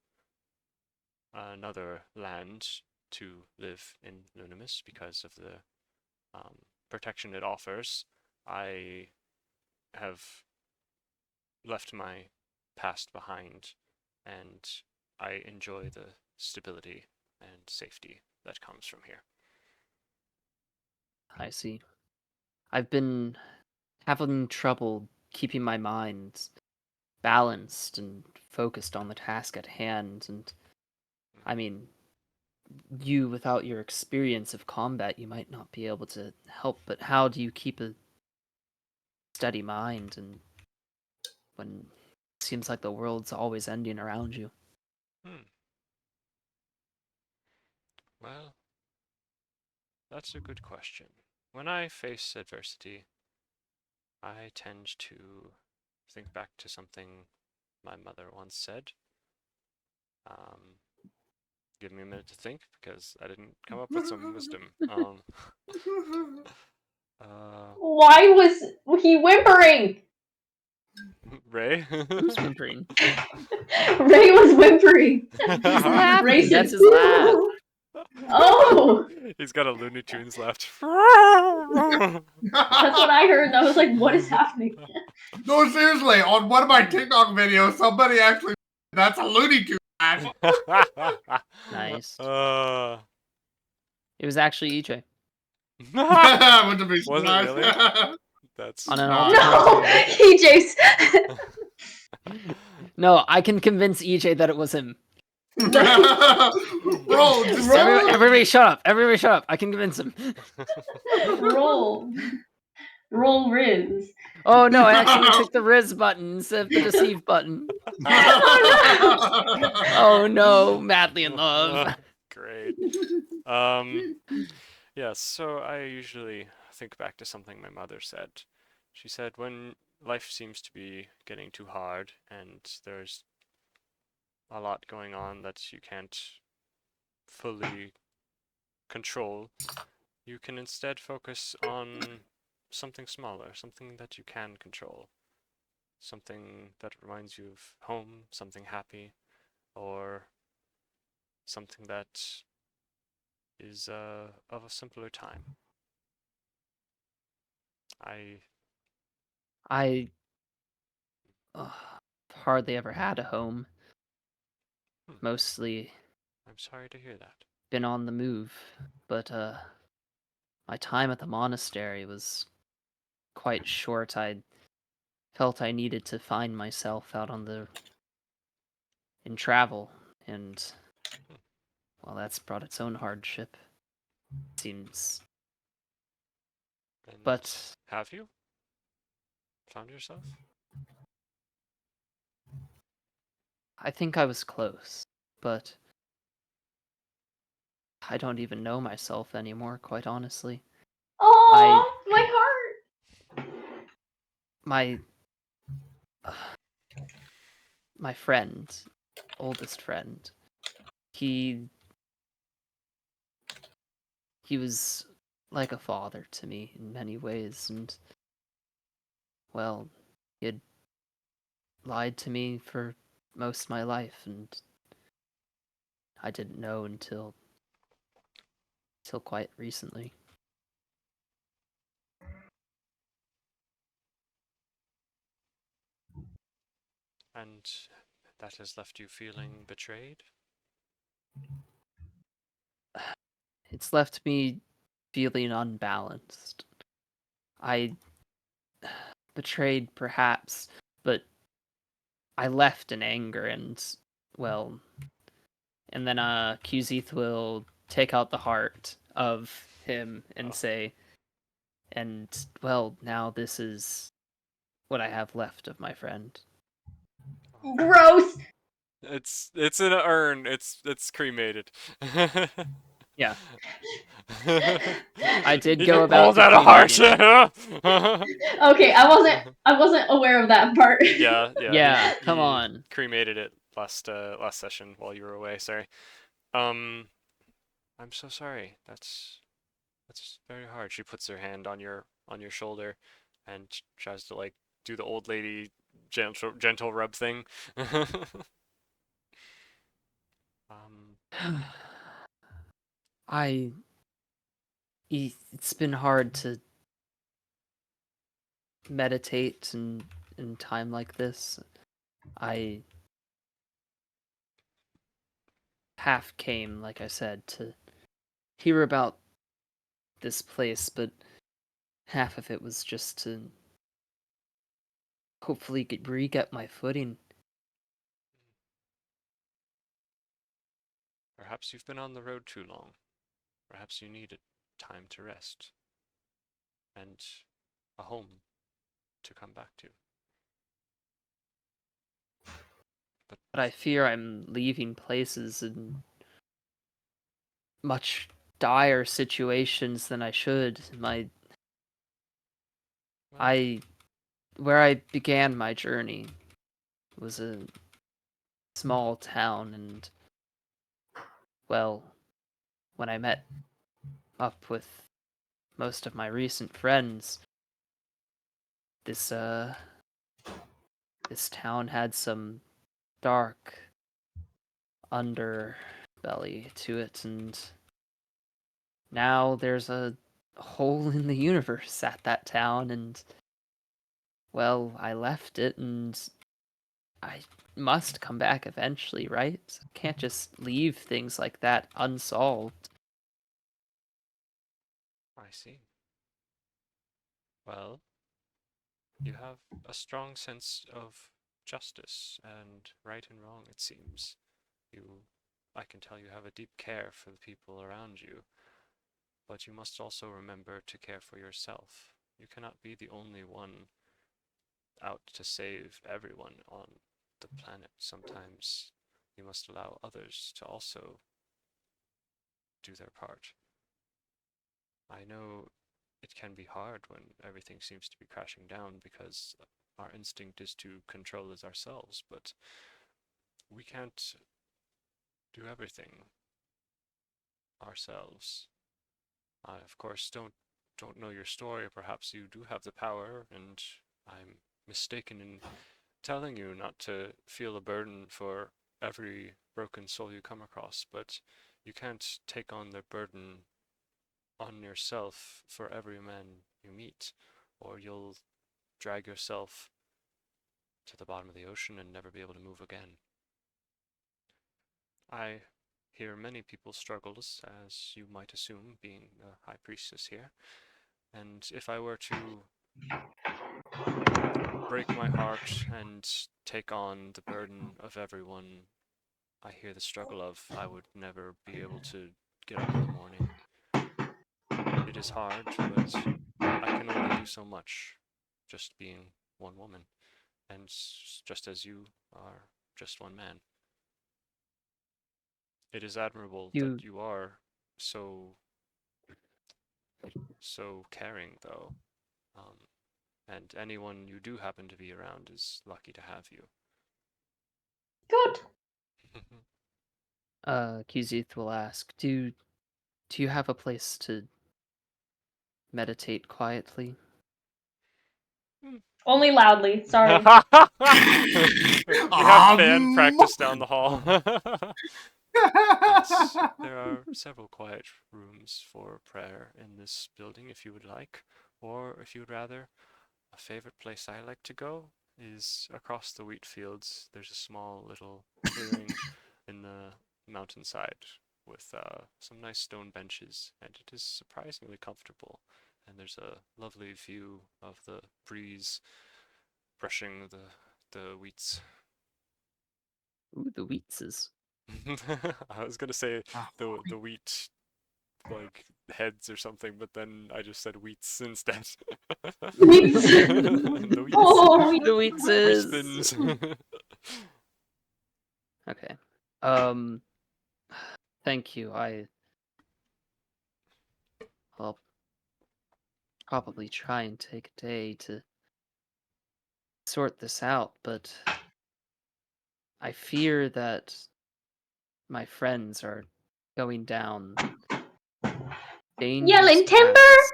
another land to live in Lunimus because of the protection it offers. I have left my past behind, and I enjoy the stability and safety that comes from here. I see. I've been having trouble keeping my mind balanced and focused on the task at hand, and I mean, you without your experience of combat, you might not be able to help, but how do you keep a steady mind and when it seems like the world's always ending around you? Well, that's a good question. When I face adversity, I tend to think back to something my mother once said. Give me a minute to think because I didn't come up with some wisdom. Why was he whimpering? Ray? Who's whimpering? Ray was whimpering. He's laughing. Ray said, That's his laugh. "Oh." He's got a Looney Tunes left. That's what I heard, and I was like, what is happening? No, seriously, on one of my TikTok videos, somebody actually that's a Looney Tunes laugh. Nice. Uh, It was actually EJ. Wouldn't it be Was it nice? really? That's On an Nah. alternate No, EJ's. No, I can convince EJ that it was him. Bro, just Everybody shut up. Everybody shut up. I can convince him. Roll Riz. Oh no, I actually took the Riz button instead of the deceive button. Oh no, madly in love. Great. Yes, so I usually think back to something my mother said. She said, when life seems to be getting too hard and there's a lot going on that you can't fully control, you can instead focus on something smaller, something that you can control. something that reminds you of home, something happy, or something that is of a simpler time. I I hardly ever had a home. Hmm. Mostly I'm sorry to hear that. been on the move, but my time at the monastery was quite short. I felt I needed to find myself out on the in travel, and well, that's brought its own hardship. Seems, And but have you found yourself? I think I was close. But I don't even know myself anymore, quite honestly. Oh, my heart. My my friend, oldest friend, he he was like a father to me in many ways, and well, he had lied to me for most of my life, and I didn't know until quite recently. And that has left you feeling betrayed? It's left me feeling unbalanced. I betrayed, perhaps, but I left in anger, and well, and then Kuzith will take out the heart of him and Oh. say, and well, now this is what I have left of my friend. Gross. It's in an urn. It's cremated. Yeah. I did He go about pulls out a heart. Okay, I wasn't aware of that part. Yeah, Yeah, come he on. cremated it last session while you were away. Sorry. I'm so sorry. That's very hard. She puts her hand on your shoulder, and tries to like do the old lady gentle rub thing. um, I it's been hard to meditate in time like this. I half came, like I said, to hear about this place, but half of it was just to hopefully get my footing. Perhaps you've been on the road too long. Perhaps you needed time to rest and a home to come back to. But But I fear I'm leaving places in much dire situations than I should. well, I where I began my journey was a small town, and well, when I met up with most of my recent friends, this this town had some dark underbelly to it, and now there's a hole in the universe at that town, and well, I left it, and I must come back eventually, right? Can't just leave things like that unsolved. I see. Well, you have a strong sense of justice and right and wrong, it seems. I can tell you have a deep care for the people around you, but you must also remember to care for yourself. You cannot be the only one out to save everyone on the planet. Sometimes you must allow others to also do their part. I know it can be hard when everything seems to be crashing down because our instinct is to control it ourselves, but we can't do everything ourselves. I, of course, don't know your story. Perhaps you do have the power, and I'm mistaken in telling you not to feel a burden for every broken soul you come across, but you can't take on the burden on yourself for every man you meet, or you'll drag yourself to the bottom of the ocean and never be able to move again. I hear many people's struggles, as you might assume, being a high priestess here, and if I were to break my heart and take on the burden of everyone I hear the struggle of, I would never be able to get up in the morning. It is hard, but I can only do so much, just being one woman, and just as you are just one man. It is admirable You that you are so caring, though, and anyone you do happen to be around is lucky to have you. Good. Kuzith will ask, do you have a place to meditate quietly? Only loudly. Sorry. You have band practice down the hall. Yes, there are several quiet rooms for prayer in this building if you would like, or if you would rather, a favorite place I like to go is across the wheat fields. There's a small little clearing in the mountainside with some nice stone benches, and it is surprisingly comfortable. And there's a lovely view of the breeze brushing the wheats. Ooh, the Wheatses. I was gonna say Ah, the wheat like heads or something, but then I just said wheats instead. Wheats. The wheats. Oh, The Wheat Wheatses. spins. Okay. Thank you. I'll probably try and take a day to sort this out, but I fear that my friends are going down dangerous Yelling timber! paths.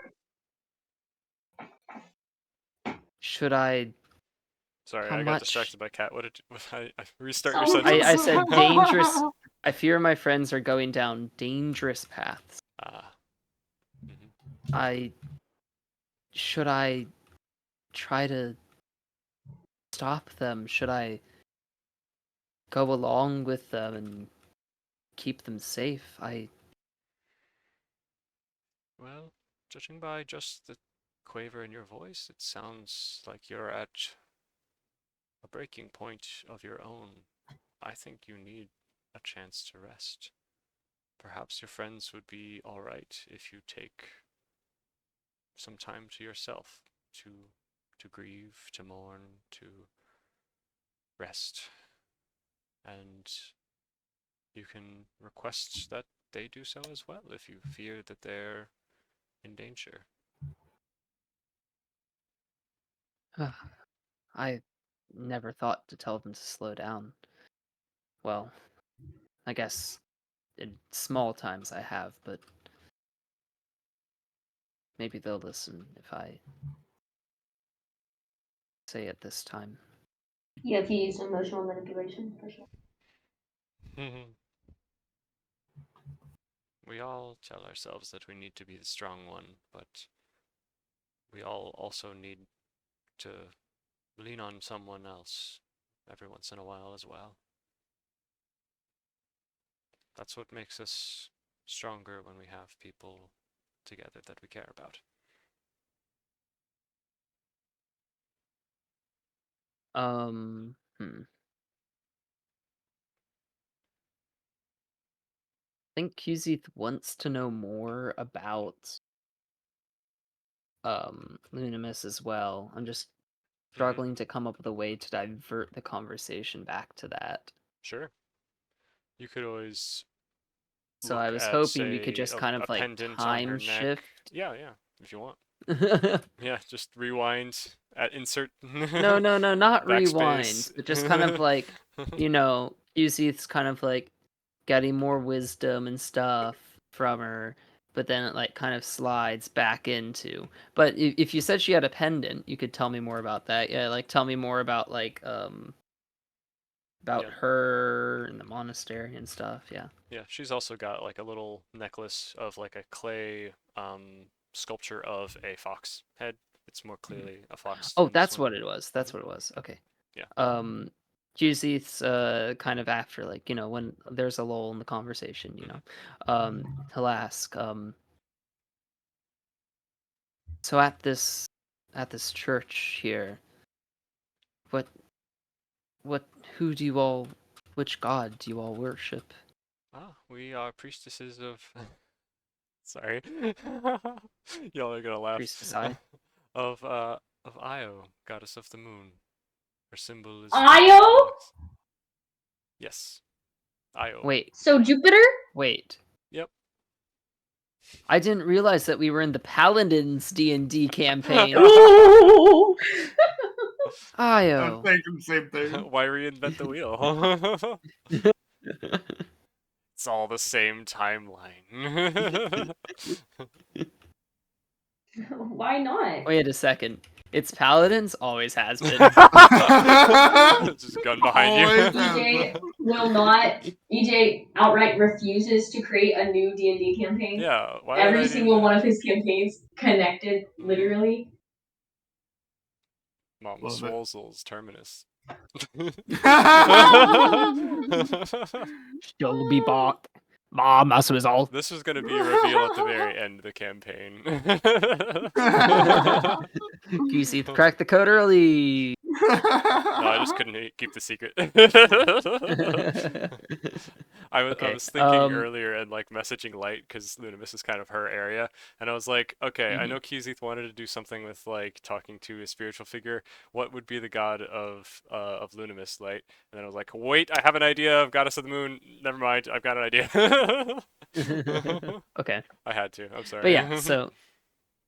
Should I? Sorry, How I got much? distracted by cat. What did I restart your So sentence? I said dangerous. I fear my friends are going down dangerous paths. Ah. Mhm. Should I try to stop them? Should I go along with them and keep them safe? Well, judging by just the quaver in your voice, it sounds like you're at a breaking point of your own. I think you need a chance to rest. Perhaps your friends would be all right if you take some time to yourself to grieve, to mourn, to rest, and you can request that they do so as well if you fear that they're in danger. I never thought to tell them to slow down. Well, I guess in small times I have, but maybe they'll listen if I say it this time. Yeah, if you use emotional manipulation, for sure. We all tell ourselves that we need to be the strong one, but we all also need to lean on someone else every once in a while as well. That's what makes us stronger when we have people together that we care about. I think Kuzith wants to know more about Lunimus as well. I'm just struggling to come up with a way to divert the conversation back to that. Sure. You could always So look I was at, hoping we could say, just kind a of like pendant on her time neck. shift. Yeah, if you want. Yeah, just rewind at insert. No, not rewind, backspace. but just kind of like, Kuzith's kind of like getting more wisdom and stuff from her, but then it like kind of slides back into. But if you said she had a pendant, you could tell me more about that. Yeah, like tell me more about like about Yeah. her and the monastery and stuff. Yeah. Yeah, she's also got like a little necklace of like a clay sculpture of a fox head. It's more clearly a fox Oh, in this that's one. what it was. That's what it was. Okay. Yeah. Jusith's kind of after, like, when there's a lull in the conversation, he'll ask, so at this church here, what what who do you all which god do you all worship? Ah, we are priestesses of. Sorry, y'all are gonna laugh. Priestess Eye? Of Io, goddess of the moon. Her symbol is. Io? Phoenix. Yes, Io. Wait, So Jupiter? wait. Yep. I didn't realize that we were in the Paladins D&D campaign. Ooh. I'm Io. thinking the same thing. Why reinvent the wheel? It's all the same timeline. Why not? Wait a second. It's Paladins? Always has been. Just gun behind you. Always EJ will not. EJ outright refuses to create a new D&D campaign. Yeah, why would I Every do single that? one of his campaigns connected, literally. Mom Love it. Swozel's Terminus. She'll be bought. Mom, that's was all. This was gonna be a reveal at the very end of the campaign. Jusith cracked the code early. No, I just couldn't keep the secret. I Okay, was thinking earlier and like messaging Light because Lunamis is kind of her area, and I was like, okay, I Mhm. know Kizith wanted to do something with like talking to a spiritual figure. What would be the god of Lunamis, Light? And then I was like, wait, I have an idea of goddess of the moon. Never mind, I've got an idea. Okay, I had to. I'm sorry. but yeah,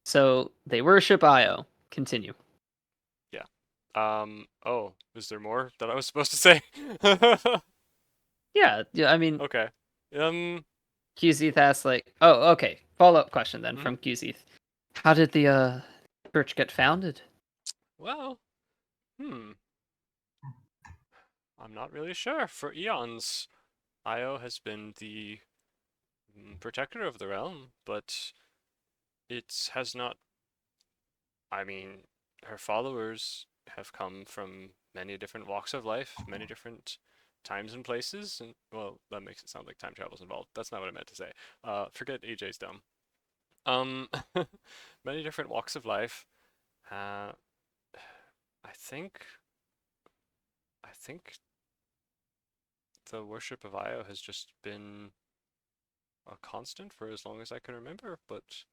so they worship Io. Continue. Oh, is there more that I was supposed to say? Yeah, I mean, Okay. Jusith asks like, oh, okay. Follow-up question then Mhm. from Jusith. How did the church get founded? Well, I'm not really sure. For eons, Io has been the protector of the realm, but it has not. I mean, her followers have come from many different walks of life, many different times and places, and well, that makes it sound like time travel's involved. That's not what I meant to say. Forget EJ's dumb. Um, many different walks of life. Uh, I think the worship of Io has just been a constant for as long as I can remember, but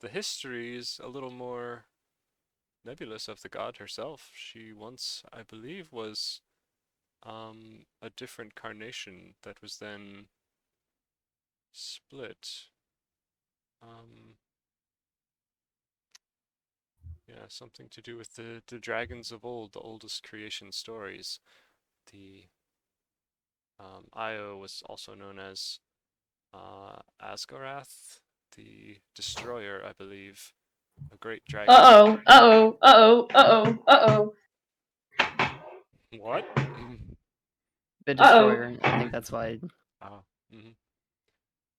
the history is a little more nebulous of the god herself. She once, I believe, was a different carnation that was then split. Yeah, something to do with the dragons of old, the oldest creation stories. The Io was also known as Asgarath, the Destroyer, I believe, a great dragon. What? The Destroyer. I think that's why. Ah, mhm.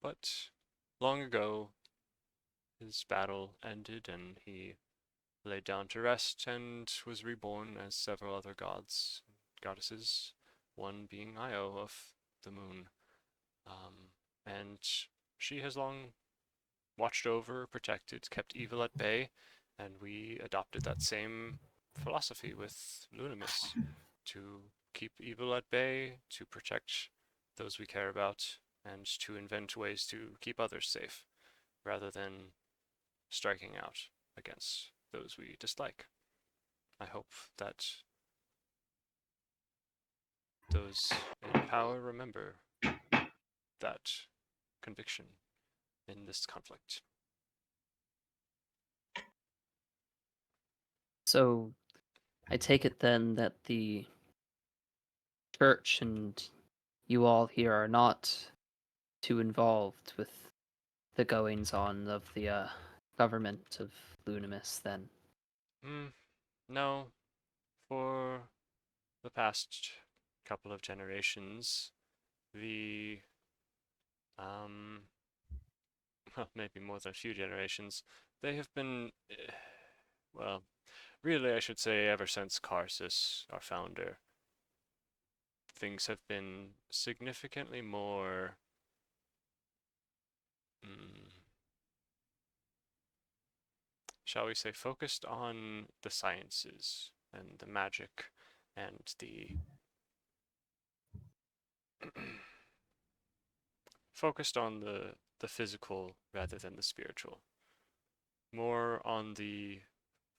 But long ago, his battle ended and he lay down to rest and was reborn as several other gods and goddesses, one being Io of the moon. And she has long watched over, protected, kept evil at bay, and we adopted that same philosophy with Lunamis to keep evil at bay, to protect those we care about, and to invent ways to keep others safe, rather than striking out against those we dislike. I hope that those in power remember that conviction in this conflict. So, I take it then that the church and you all here are not too involved with the goings on of the government of Lunimus then? No, for the past couple of generations, the well, maybe more than a few generations, they have been, well, really, I should say, ever since Karsus, our founder, things have been significantly more. Shall we say, focused on the sciences and the magic and the focused on the physical rather than the spiritual. More on the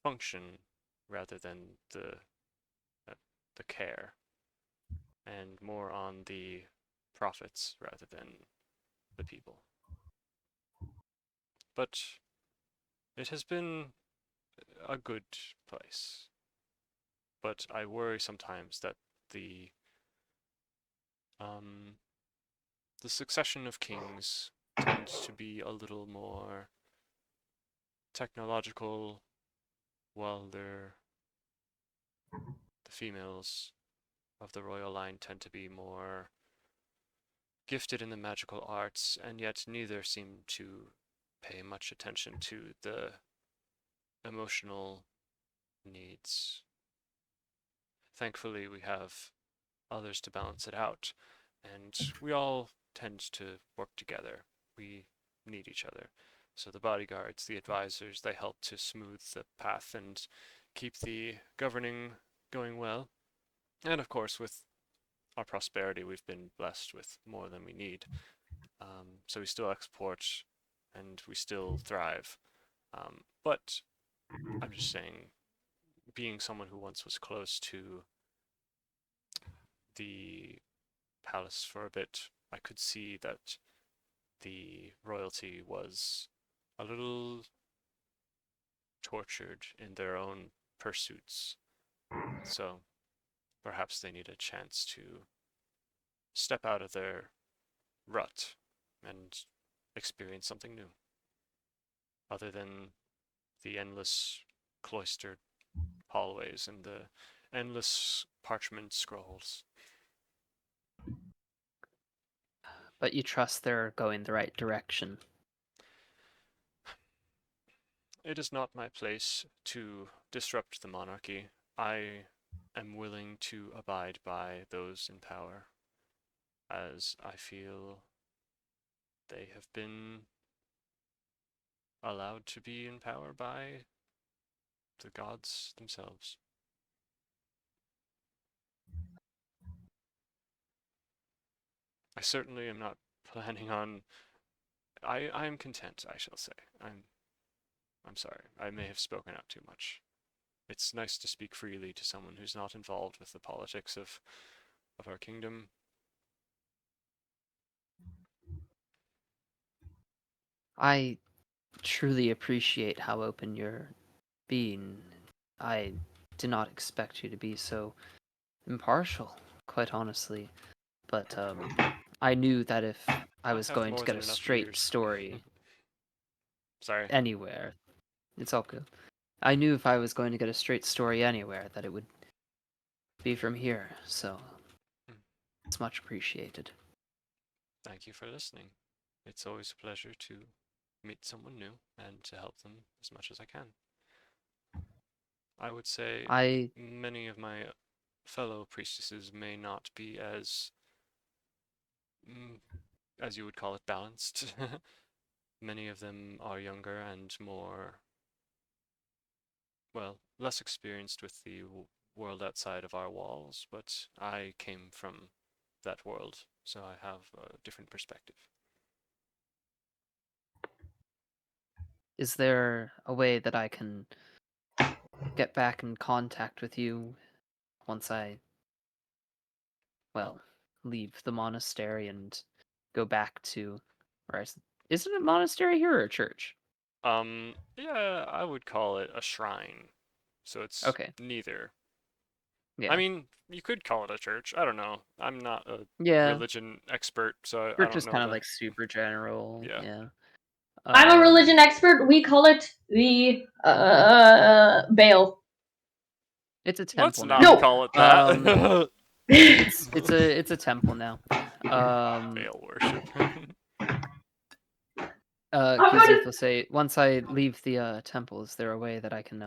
function rather than the care, and more on the profits rather than the people. But it has been a good place. But I worry sometimes that the the succession of kings tends to be a little more technological, while the females of the royal line tend to be more gifted in the magical arts, and yet neither seem to pay much attention to the emotional needs. Thankfully, we have others to balance it out, and we all tend to work together. We need each other. So the bodyguards, the advisors, they help to smooth the path and keep the governing going well. And of course, with our prosperity, we've been blessed with more than we need. So we still export and we still thrive. But I'm just saying, being someone who once was close to the palace for a bit, I could see that the royalty was a little tortured in their own pursuits. So perhaps they need a chance to step out of their rut and experience something new, other than the endless cloistered hallways and the endless parchment scrolls. But you trust they're going the right direction. It is not my place to disrupt the monarchy. I am willing to abide by those in power, as I feel they have been allowed to be in power by the gods themselves. I certainly am not planning on. I am content, I shall say. I'm sorry. I may have spoken out too much. It's nice to speak freely to someone who's not involved with the politics of our kingdom. I truly appreciate how open you're being. I did not expect you to be so impartial, quite honestly. But I knew that if I was have going to more get than a enough straight years. story Sorry. anywhere, it's all good. I knew if I was going to get a straight story anywhere that it would be from here, so it's much appreciated. Thank you for listening. It's always a pleasure to meet someone new and to help them as much as I can. I would say many of my fellow priestesses may not be as you would call it, balanced. Many of them are younger and more, well, less experienced with the world outside of our walls, but I came from that world, so I have a different perspective. Is there a way that I can get back in contact with you once I, well, leave the monastery and go back to, or is it a monastery here or a church? Yeah, I would call it a shrine. So it's Okay. neither. Yeah. I mean, you could call it a church. I don't know. I'm not a Yeah. religion expert, so I Church don't is know kind of like super general. Yeah. Yeah. I'm a religion expert. We call it the Baal. It's a Let's temple not now. No. call it that. It's a temple now. Veil worship. Kizith will say, once I leave the temple, is there a way that I can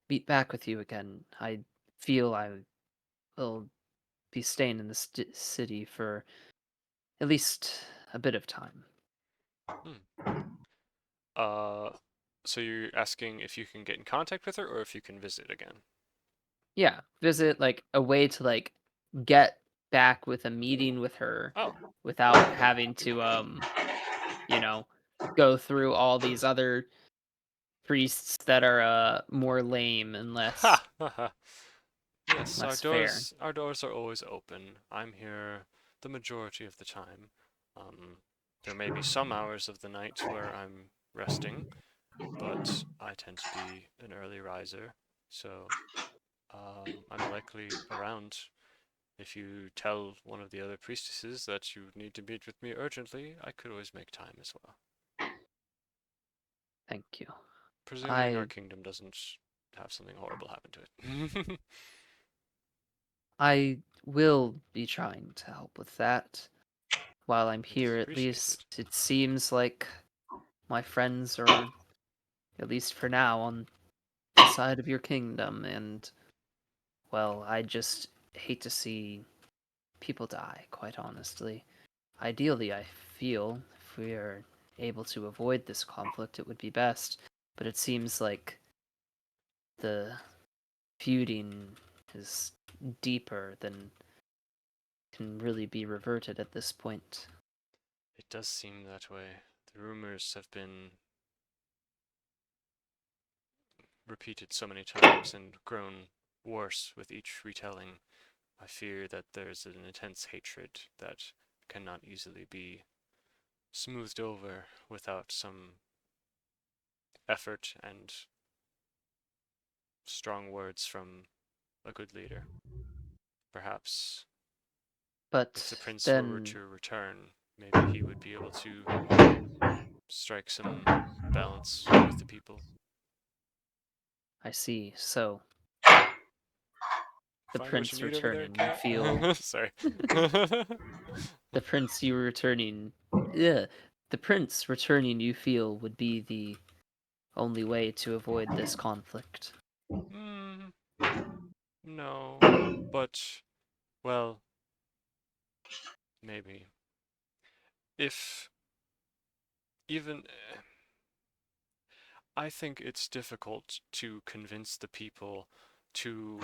meet back with you again? I feel I will be staying in the city for at least a bit of time. So you're asking if you can get in contact with her or if you can visit again? Yeah, visit like a way to like get back with a meeting with her Oh, without having to you know, go through all these other priests that are more lame and less ha! Haha. Yes, less fair. our doors are always open. I'm here the majority of the time. There may be some hours of the night where I'm resting, but I tend to be an early riser, so I'm likely around. If you tell one of the other priestesses that you need to meet with me urgently, I could always make time as well. Thank you. Presuming our kingdom doesn't have something horrible happen to it. I will be trying to help with that. While I'm It is here, at appreciated. least, it seems like my friends are, at least for now, on the side of your kingdom, and, well, I just hate to see people die, quite honestly. Ideally, I feel, if we are able to avoid this conflict, it would be best, but it seems like the feuding is deeper than can really be reverted at this point. It does seem that way. The rumors have been repeated so many times and grown worse with each retelling. I fear that there's an intense hatred that cannot easily be smoothed over without some effort and strong words from a good leader. Perhaps But if the prince were then, to return, maybe he would be able to strike some balance with the people. I see. So, the Find what prince you need over there, returning, you cat. feel Sorry. the prince you returning, yeah, the prince returning, you feel would be the only way to avoid this conflict. Hmm. No, but well, maybe if even I think it's difficult to convince the people to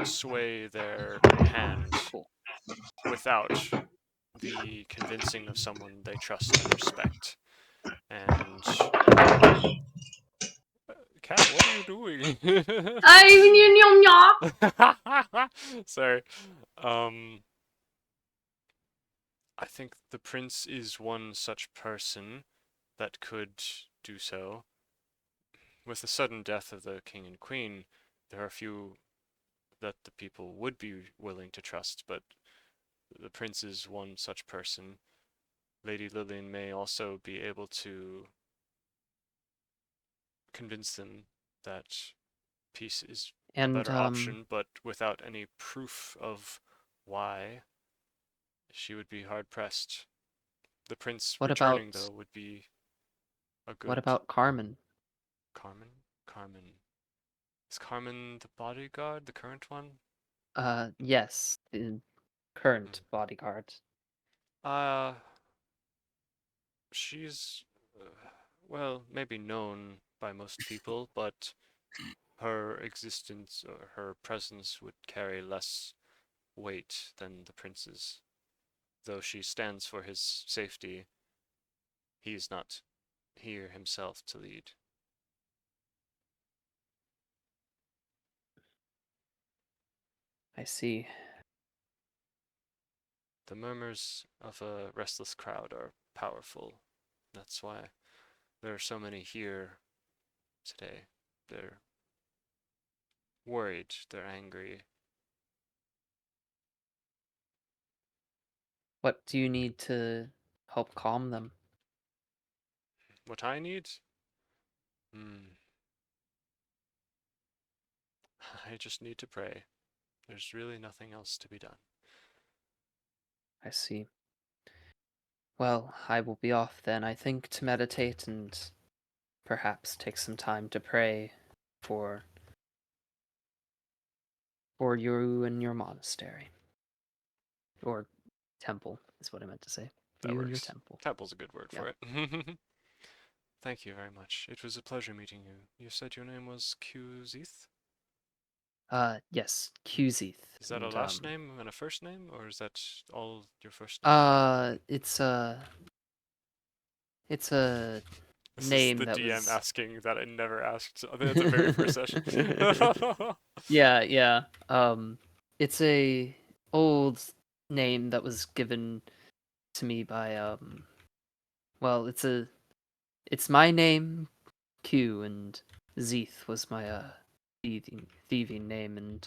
sway their hand Cool. without the convincing of someone they trust and respect. And cat, what are you doing? Sorry. I think the prince is one such person that could do so. With the sudden death of the king and queen, there are few that the people would be willing to trust, but the prince is one such person. Lady Lillian may also be able to convince them that peace is a And better option, but without any proof of why, she would be hard pressed. The prince what returning, about though, would be a what good about Carmen? Carmen? Carmen. Is Carmen the bodyguard, the current one? Yes, the current bodyguard. Uh, she's, uh, well, maybe known by most people, but her existence or her presence would carry less weight than the prince's. Though she stands for his safety, he is not here himself to lead. I see. The murmurs of a restless crowd are powerful. That's why there are so many here today. They're worried, they're angry. What do you need to help calm them? What I need? Hmm. I just need to pray. There's really nothing else to be done. I see. Well, I will be off then, I think, to meditate and perhaps take some time to pray for you and your monastery. Or temple is what I meant to say. That You and your works. temple. Temple's a good word Yeah. for it. Thank you very much. It was a pleasure meeting you. You said your name was Qzeth? Yes, Qzeth. Is that a And, last name and a first name, or is that all your first name? It's a This is name the that DM was asking that I never asked at the very first session. Yeah. It's a old name that was given to me by well, it's my name, Q, and Zeeth was my thieving name, and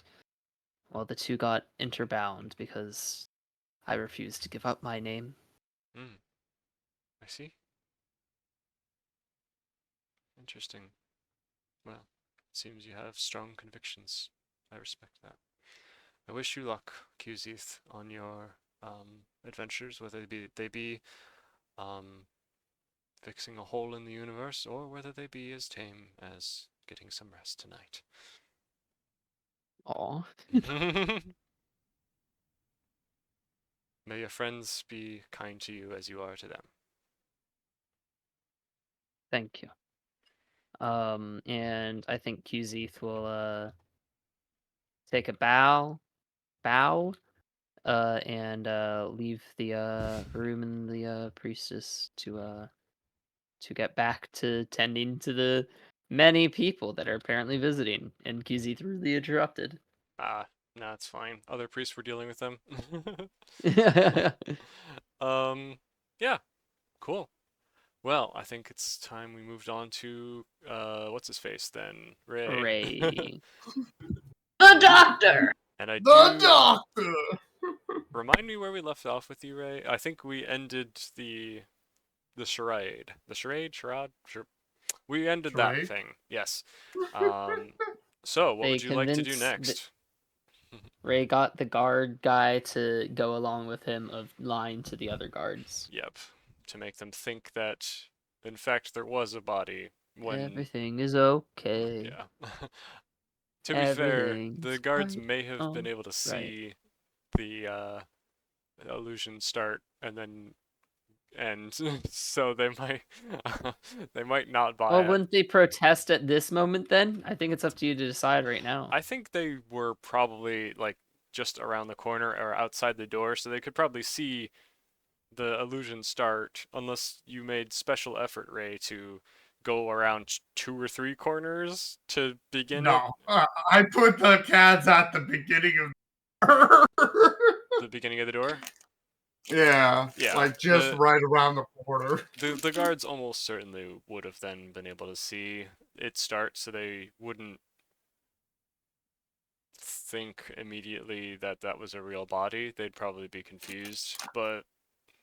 well, the two got interbound because I refused to give up my name. Hmm, I see. Interesting. Well, it seems you have strong convictions. I respect that. I wish you luck, Qzeth, on your adventures, whether they be um, fixing a hole in the universe, or whether they be as tame as getting some rest tonight. Aw. May your friends be kind to you as you are to them. Thank you. And I think Qzeth will take a bow, and leave the room and the priestess to get back to tending to the many people that are apparently visiting, and Qzeth rudely interrupted. Ah, nah, it's fine. Other priests were dealing with them. Ray. Yeah, cool. Well, I think it's time we moved on to what's his face then? Ray. The doctor. And I The do doctor. remind me where we left off with you, Ray. I think we ended the charade. The charade, charade, we ended that Charade? thing. Yes. So what They would you like to do convinced next? Ray got the guard guy to go along with him of lying to the other guards. Yep. To make them think that, in fact, there was a body when. Everything is okay. Yeah. To be fair, the Everything's guards right. may have been Oh, able to right. see the illusion start and then end, so they might they might not buy Well, it. wouldn't they protest at this moment then? I think it's up to you to decide right now. I think they were probably like just around the corner or outside the door, so they could probably see the illusion start, unless you made special effort, Ray, to go around 2 or 3 corners to begin it. No, I put the cats at the beginning of. The beginning of the door. Yeah, Yeah, like just right around the corner. The guards almost certainly would have then been able to see it start, so they wouldn't think immediately that that was a real body. They'd probably be confused, but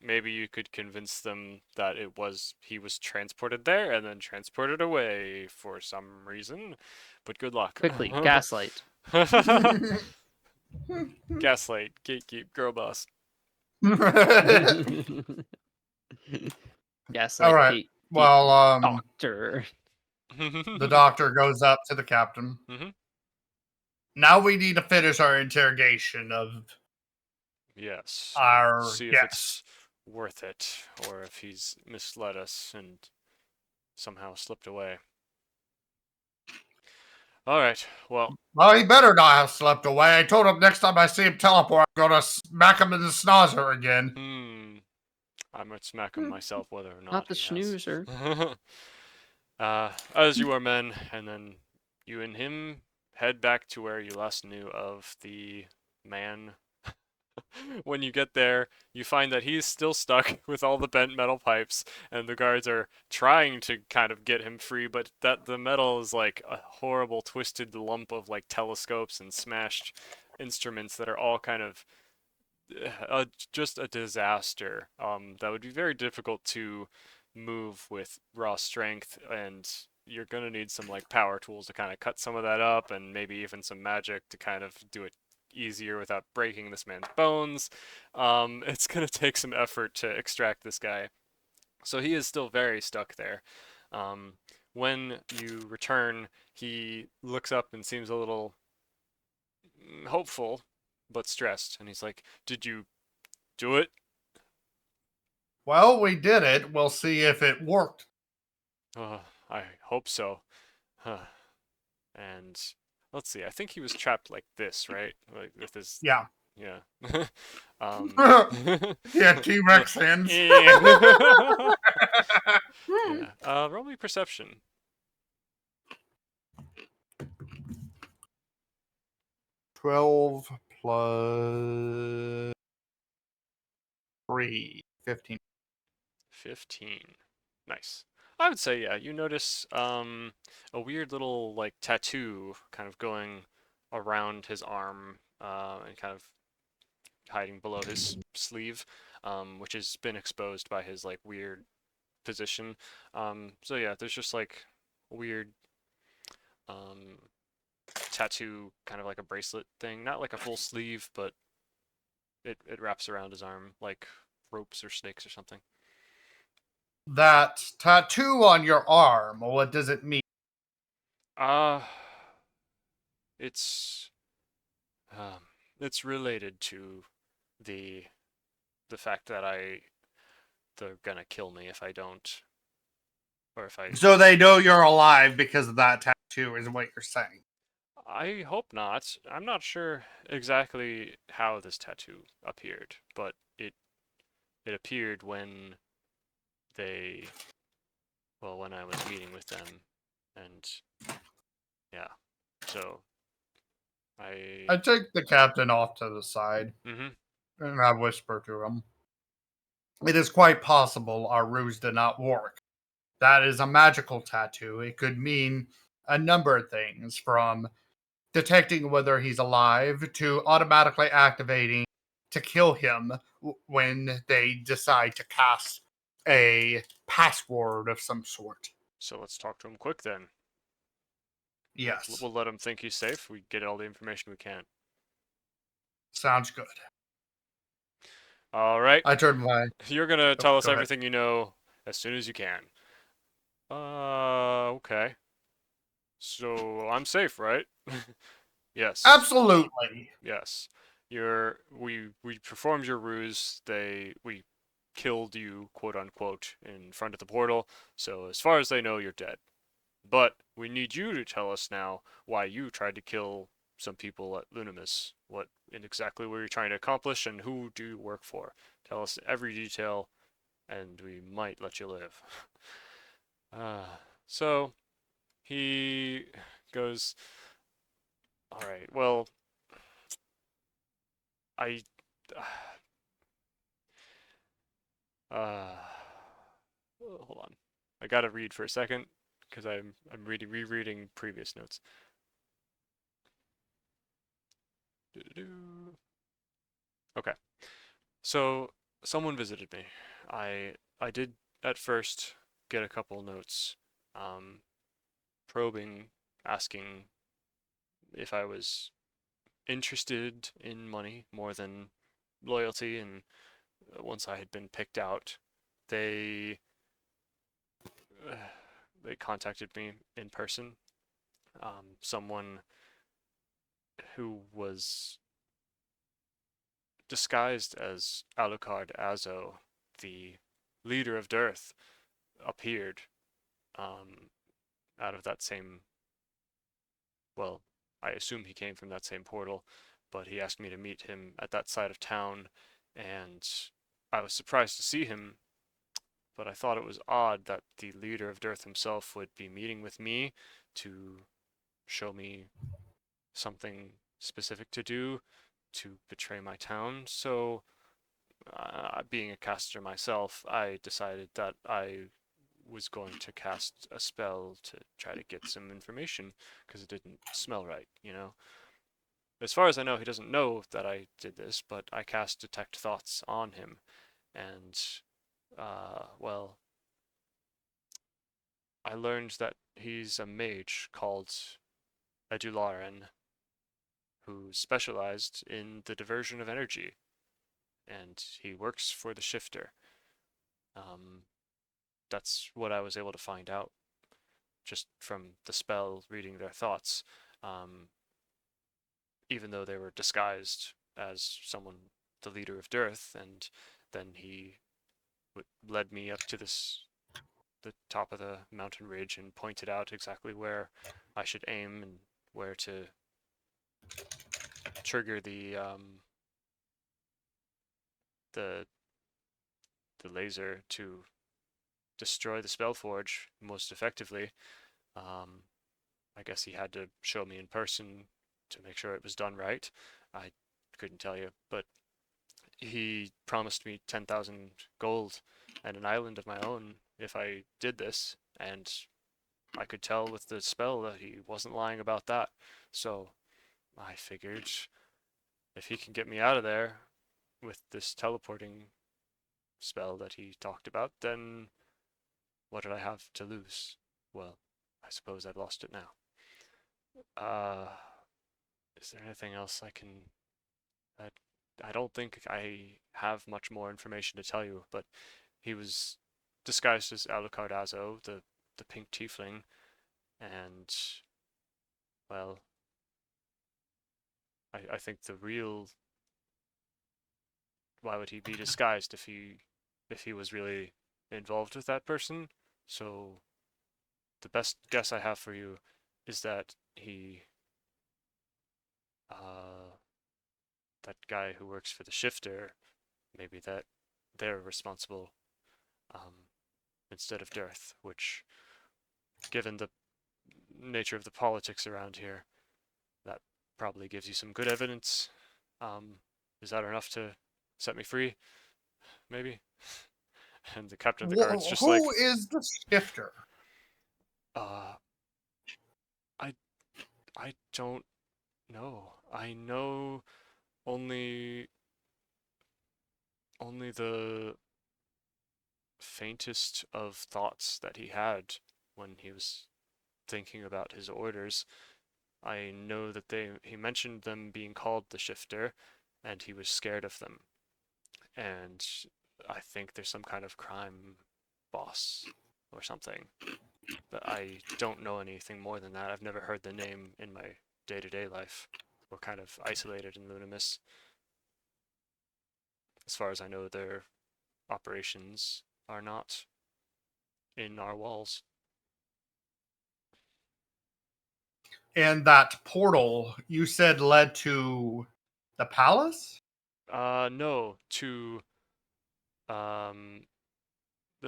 maybe you could convince them that he was transported there and then transported away for some reason. But good luck. Quickly, gaslight. Gaslight, gatekeep, girl boss. Gaslight. All right. Kate, Well, doctor. the doctor goes up to the captain. Mhm. Now we need to finish our interrogation of Yes. our See if guest. it's worth it, or if he's misled us and somehow slipped away. All right. Well, Well, he better not have slept away. I told him next time I see him teleport, I'm gonna smack him in the snozzer again. I might smack him myself whether or not. Not the he has. snoozer. As you are men, and then you and him head back to where you last knew of the man. When you get there, you find that he's still stuck with all the bent metal pipes, and the guards are trying to kind of get him free, but that the metal is like a horrible twisted lump of like telescopes and smashed instruments that are all kind of just a disaster. That would be very difficult to move with raw strength, and you're gonna need some like power tools to kind of cut some of that up, and maybe even some magic to kind of do it easier without breaking this man's bones. It's gonna take some effort to extract this guy. So he is still very stuck there. Um, when you return, he looks up and seems a little hopeful, but stressed. And he's like, "Did you do it?" Well, we did it. We'll see if it worked. I hope so. Huh. And let's see. I think he was trapped like this, right? Like with his Yeah. yeah. um. Yeah, T-Rex hands. Yeah. Yeah. Roll me perception. 12 plus 3, 15. 15. Nice. I would say, yeah, you notice a weird little like tattoo kind of going around his arm and kind of hiding below his sleeve, which has been exposed by his like weird position. So yeah, there's just like a weird um, tattoo, kind of like a bracelet thing, not like a full sleeve, but it wraps around his arm like ropes or snakes or something. That tattoo on your arm, what does it mean? Uh, it's it's related to the the fact that they're gonna kill me if I don't, or if I So they know you're alive because of that tattoo, is what you're saying. I hope not. I'm not sure exactly how this tattoo appeared, but it appeared when they well when I was meeting with them, and yeah, so I I take the captain off to the side mm-hmm. and I whisper to him. It is quite possible our ruse did not work. That is a magical tattoo. It could mean a number of things, from detecting whether he's alive to automatically activating to kill him when they decide to cast a password of some sort. So let's talk to him quick then. Yes, We'll let him think he's safe. We get all the information we can. sounds good. All right. I turn my. You're gonna Oh, tell us go ahead. everything you know as soon as you can. Okay. So I'm safe, right? Yes. Absolutely. Yes. We performed your ruse. We killed you, quote unquote, in front of the portal. So as far as they know, you're dead. But we need you to tell us now why you tried to kill some people at Lunimus. What and exactly what you're trying to accomplish, and who do you work for? Tell us every detail, and we might let you live. So he goes, all right, well, I, uh, hold on. I gotta read for a second because I'm rereading previous notes. Doo-doo-doo. Okay. So someone visited me. I did at first get a couple notes, probing, asking if I was interested in money more than loyalty, and once I had been picked out, they they contacted me in person. Someone who was disguised as Alucard Azo, the leader of Dearth, appeared um, out of that same. Well, I assume he came from that same portal, but he asked me to meet him at that side of town, and I was surprised to see him, but I thought it was odd that the leader of Dearth himself would be meeting with me to show me something specific to do to betray my town. So, being a caster myself, I decided that I was going to cast a spell to try to get some information because it didn't smell right, you know? as far as I know, he doesn't know that I did this, but I cast Detect Thoughts on him, and well, I learned that he's a mage called Edularen, who specialized in the diversion of energy, and he works for the Shifter. That's what I was able to find out just from the spell reading their thoughts. Even though they were disguised as someone, the leader of Dearth, and then he led me up to the top of the mountain ridge and pointed out exactly where I should aim and where to trigger the the laser to destroy the Spellforge most effectively. I guess he had to show me in person to make sure it was done right. I couldn't tell you, but he promised me 10,000 gold and an island of my own if I did this, and I could tell with the spell that he wasn't lying about that. So I figured if he can get me out of there with this teleporting spell that he talked about, then what did I have to lose? Well, I suppose I've lost it now. Is there anything else I can... I don't think I have much more information to tell you, but he was disguised as Alucard Azo, the pink tiefling, and, well, I think the real... Why would he be disguised if he was really involved with that person? So the best guess I have for you is that that guy who works for the Shifter, maybe that they're responsible instead of Dearth, which, given the nature of the politics around here, that probably gives you some good evidence. Is that enough to set me free? Maybe? And the captain of the guard's just like, Who is the Shifter? I I don't know. I know only the faintest of thoughts that he had when he was thinking about his orders. I know that he mentioned them being called the Shifter, and he was scared of them. And I think there's some kind of crime boss or something. But I don't know anything more than that. I've never heard the name in my day-to-day life. We're kind of isolated in Lunimus. As far as I know, their operations are not in our walls. And that portal you said led to the palace? No, to the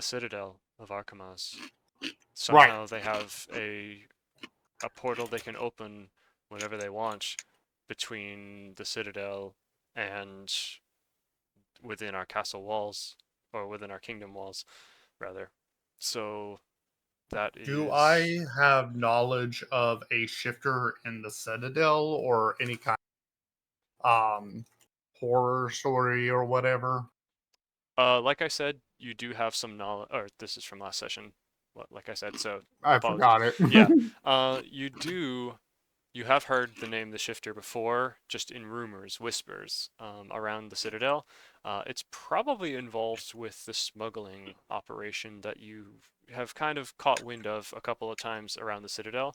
Citadel of Arkamas. Somehow they have a portal they can open whenever they want between the Citadel and within our castle walls, or within our kingdom walls, rather. So that Do is... I have knowledge of a Shifter in the Citadel or any kind of horror story or whatever? Like I said, you do have some knowledge, or this is from last session, like I said, so I apologies. forgot it. Yeah. You have heard the name the Shifter before, just in rumors, whispers, around the Citadel. It's probably involved with the smuggling operation that you have kind of caught wind of a couple of times around the Citadel,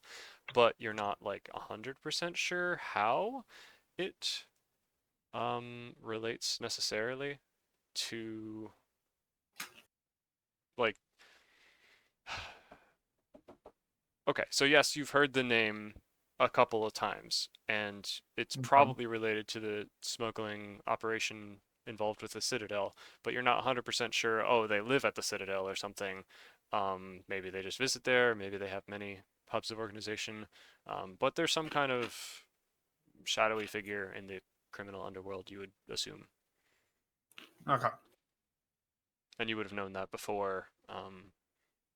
but you're not like 100% sure how it relates necessarily to, like... Okay, so yes, you've heard the name a couple of times, and it's probably related to the smuggling operation involved with the Citadel, but you're not 100% sure, oh, they live at the Citadel or something. Maybe they just visit there, maybe they have many hubs of organization, but there's some kind of shadowy figure in the criminal underworld, you would assume. Okay. And you would have known that before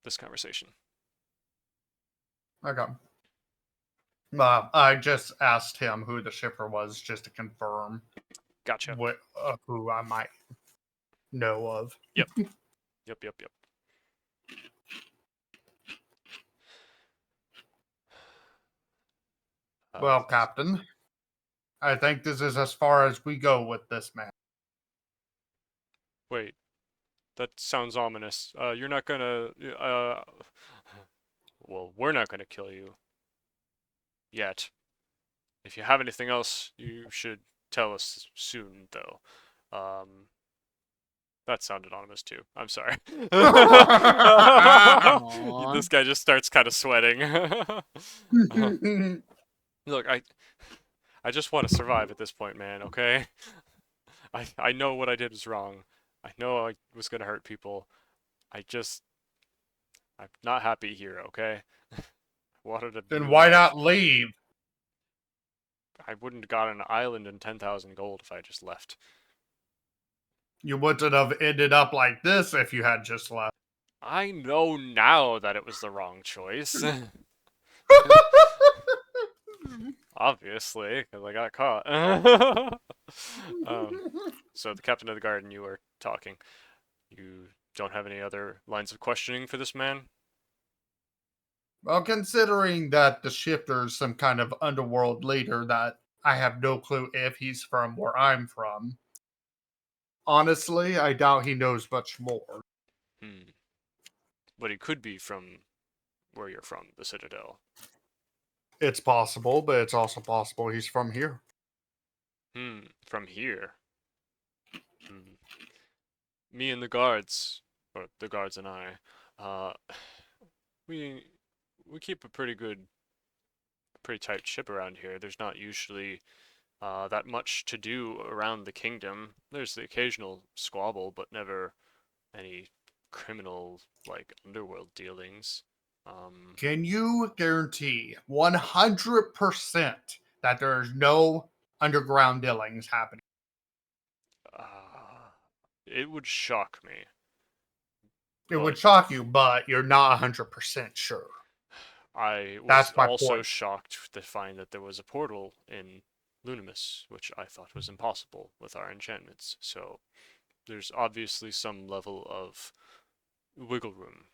this conversation. Okay. I just asked him who the shipper was just to confirm Gotcha. who I might know of. Yep. Well, Captain, I think this is as far as we go with this man. Wait, that sounds ominous. You're not gonna. Well, we're not gonna kill you. Yet. If you have anything else, you should tell us soon, though. That sounded ominous too. I'm sorry. Aw. This guy just starts kind of sweating. Look, I just want to survive at this point, man, okay? I know what I did was wrong. I know I was gonna hurt people. I'm not happy here, okay? Wanted to Then be why alive. not leave? I wouldn't have got an island and 10,000 gold if I just left. You wouldn't have ended up like this if you had just left. I know now that it was the wrong choice. Obviously, because I got caught. So the captain of the guard and you are talking. You don't have any other lines of questioning for this man? Well, considering that the shifter is some kind of underworld leader that I have no clue if he's from where I'm from, honestly, I doubt he knows much more. But he could be from where you're from, the Citadel. It's possible, but it's also possible he's from here. From here. Me and the guards, or the guards and I, we keep a pretty tight ship around here. There's not usually that much to do around the kingdom. There's the occasional squabble, but never any criminal, like, underworld dealings. Can you guarantee 100% that there's no underground dealings happening? It would shock me. It would shock you, but you're not 100% sure. I was That's my also point. shocked to find that there was a portal in Lunimus, which I thought was impossible with our enchantments. So there's obviously some level of wiggle room,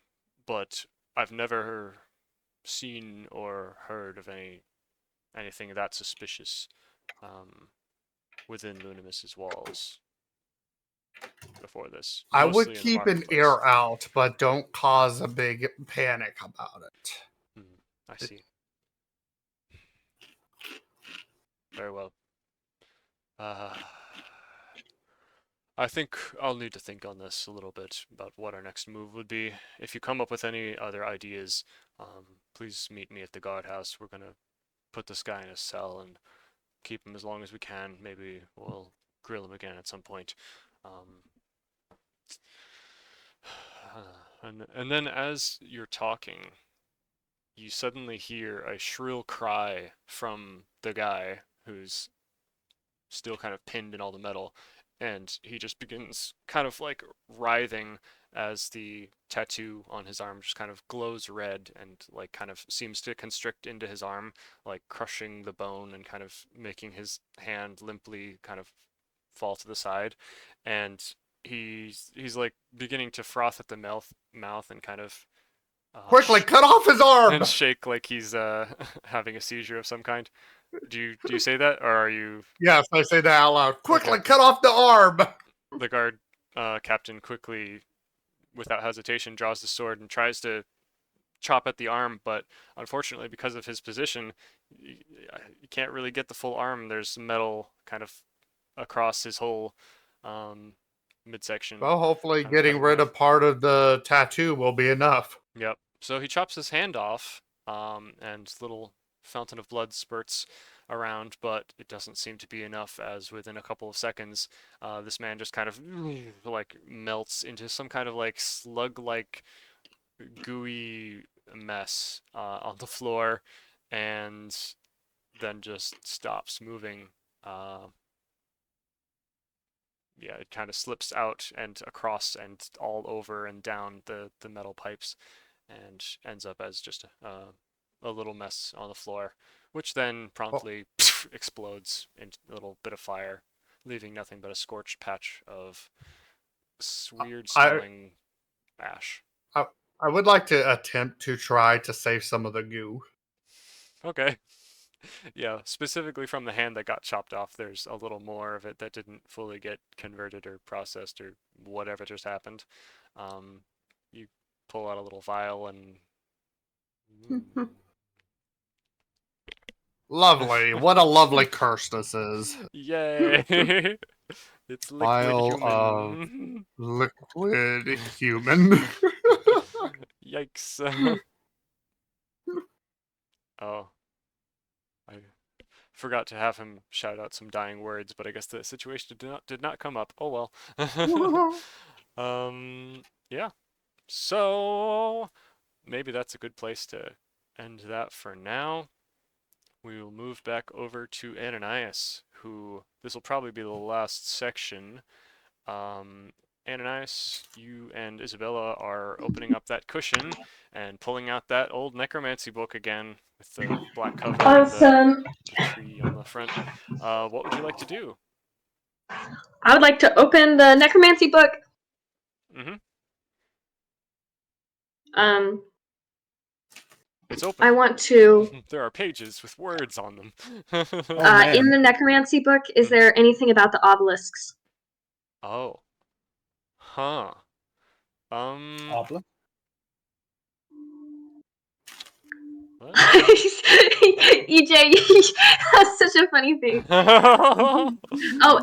but I've never seen or heard of anything that suspicious within Lunimus's walls before this. I Mostly would in the keep an marketplace. ear out, but don't cause a big panic about it. I see. Very well. I think I'll need to think on this a little bit about what our next move would be. If you come up with any other ideas, please meet me at the guardhouse. We're gonna put this guy in a cell and keep him as long as we can. Maybe we'll grill him again at some point. And then as you're talking, you suddenly hear a shrill cry from the guy who's still kind of pinned in all the metal, and he just begins kind of like writhing as the tattoo on his arm just kind of glows red and like kind of seems to constrict into his arm, like crushing the bone and kind of making his hand limply kind of fall to the side. And he's like beginning to froth at the mouth and kind of Quickly, cut off his arm! and shake like he's having a seizure of some kind. Do you say that, or are you? Yes, I say that out loud. Quickly, Okay. cut off the arm! The guard captain quickly, without hesitation, draws the sword and tries to chop at the arm, but unfortunately, because of his position, you can't really get the full arm. There's metal kind of across his whole midsection. Well, hopefully, I'm getting cutting rid off. of part of the tattoo will be enough. Yep. So he chops his hand off, and little fountain of blood spurts around, but it doesn't seem to be enough, as within a couple of seconds, this man just kind of like melts into some kind of like slug-like gooey mess on the floor, and then just stops moving. Yeah, it kind of slips out and across and all over and down the metal pipes, and ends up as just a little mess on the floor which then promptly explodes into a little bit of fire, leaving nothing but a scorched patch of weird smelling ash. I would like to attempt to try to save some of the goo. Okay. Yeah, specifically from the hand that got chopped off, there's a little more of it that didn't fully get converted or processed or whatever just happened. You pull out a little vial and. Lovely. What a lovely curse this is. Yay! It's liquid Vial of human. liquid human. Yikes. Oh. I forgot to have him shout out some dying words, but I guess the situation did not come up. Oh well. Yeah. So maybe that's a good place to end that for now. We will move back over to Ananias, who this will probably be the last section. Ananias, you and Isabella are opening up that cushion and pulling out that old necromancy book again with the black cover and Awesome. the tree on the front. What would you like to do? I would like to open the necromancy book. Mm-hmm. It's open. I want to. There are pages with words on them. man. In the necromancy book, is there anything about the obelisks? Oh. Huh. Obla? What? EJ, that's such a funny thing. Oh,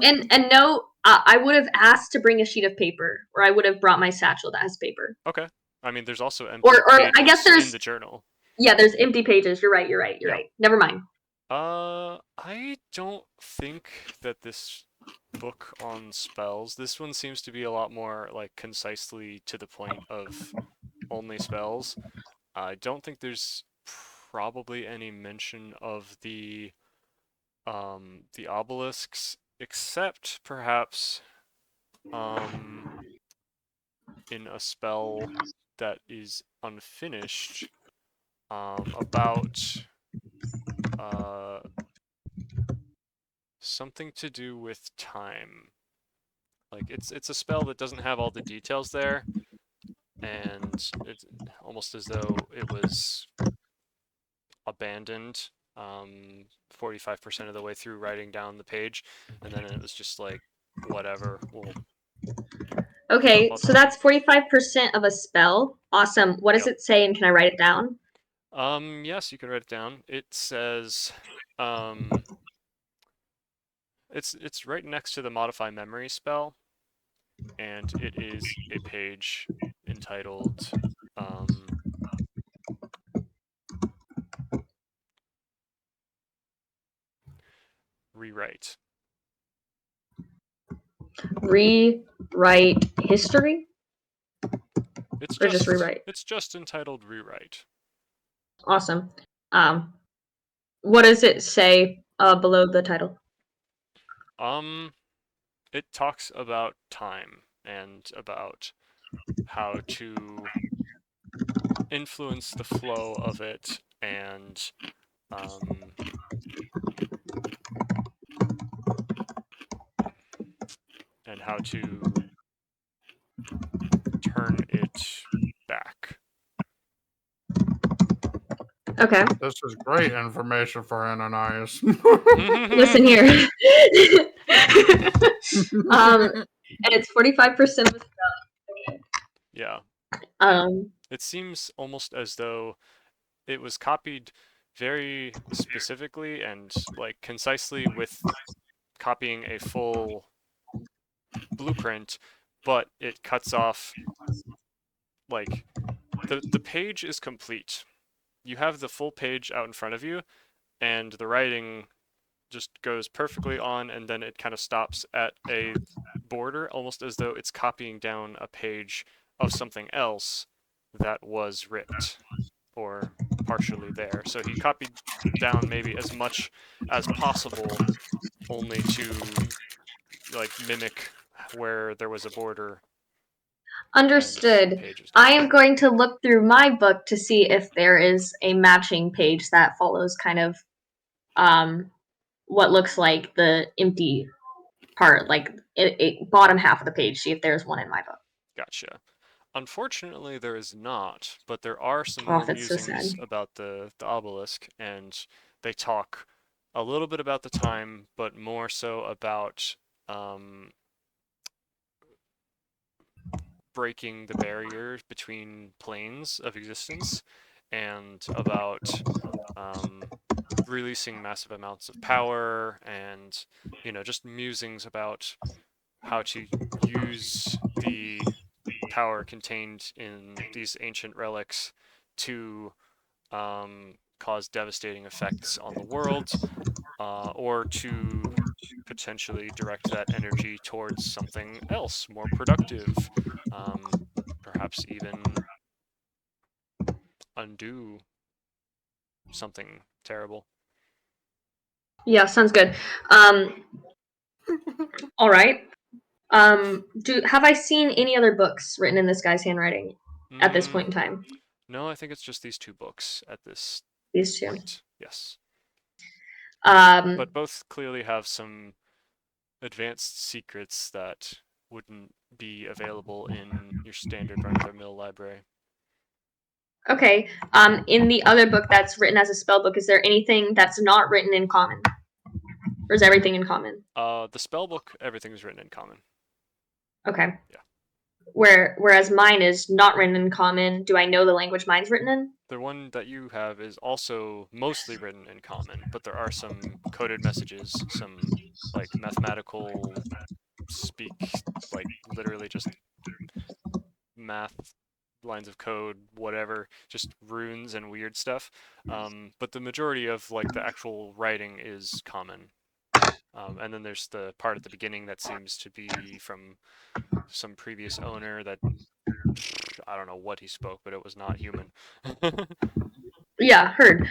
and no, I would have asked to bring a sheet of paper, or I would have brought my satchel that has paper. Okay. I mean, there's also empty Or pages I guess there's in the journal. Yeah, there's empty pages. You're right. Yeah. Never mind. I don't think that this book on spells, this one seems to be a lot more like concisely to the point of only spells. I don't think there's probably any mention of the obelisks, except perhaps in a spell that is unfinished about something to do with time. Like it's a spell that doesn't have all the details there, and it's almost as though it was abandoned 45% of the way through writing down the page, and then it was just like, whatever. Okay, About so that. that's 45% of a spell. Awesome. What does Yep. it say, and can I write it down? Yes, you can write it down. It says, it's right next to the modify memory spell, and it is a page entitled, Rewrite. Rewrite history? It's Or just rewrite? It's just entitled Rewrite. Awesome. What does it say below the title? It talks about time and about how to influence the flow of it, and how to turn it back. Okay. This is great information for Ananias. Listen here. And it's 45% of a spell. Yeah. It seems almost as though it was copied very specifically and like concisely with copying a full blueprint, but it cuts off, like, the page is complete. You have the full page out in front of you, and the writing just goes perfectly on, and then it kind of stops at a border, almost as though it's copying down a page of something else that was ripped or partially there. So he copied down maybe as much as possible, only to like mimic where there was a border. Understood. I am going to look through my book to see if there is a matching page that follows kind of what looks like the empty part, like bottom half of the page. See if there's one in my book. Gotcha. Unfortunately, there is not, but there are some Oh, more that's so musings sad. about the obelisk, and they talk a little bit about the time, but more so about breaking the barrier between planes of existence, and about releasing massive amounts of power, and just musings about how to use the power contained in these ancient relics to cause devastating effects on the world, or to potentially direct that energy towards something else more productive, perhaps even undo something terrible. Yeah, sounds good. All right. Have I seen any other books written in this guy's handwriting at this point in time? No, I think it's just these two books at this These two. point. Yes. Um, But both clearly have some advanced secrets that wouldn't be available in your standard run-of-the-mill library. okay. In the other book that's written as a spell book, is there anything that's not written in common, or is everything in common? The spell book, everything's written in common. Okay. Yeah. Whereas mine is not written in common. Do I know the language mine's written in? The one that you have is also mostly written in common, but there are some coded messages, some like mathematical speak, like literally just math lines of code, whatever, just runes and weird stuff. But the majority of like the actual writing is common. And then there's the part at the beginning that seems to be from some previous owner that I don't know what he spoke, but it was not human. Yeah, heard.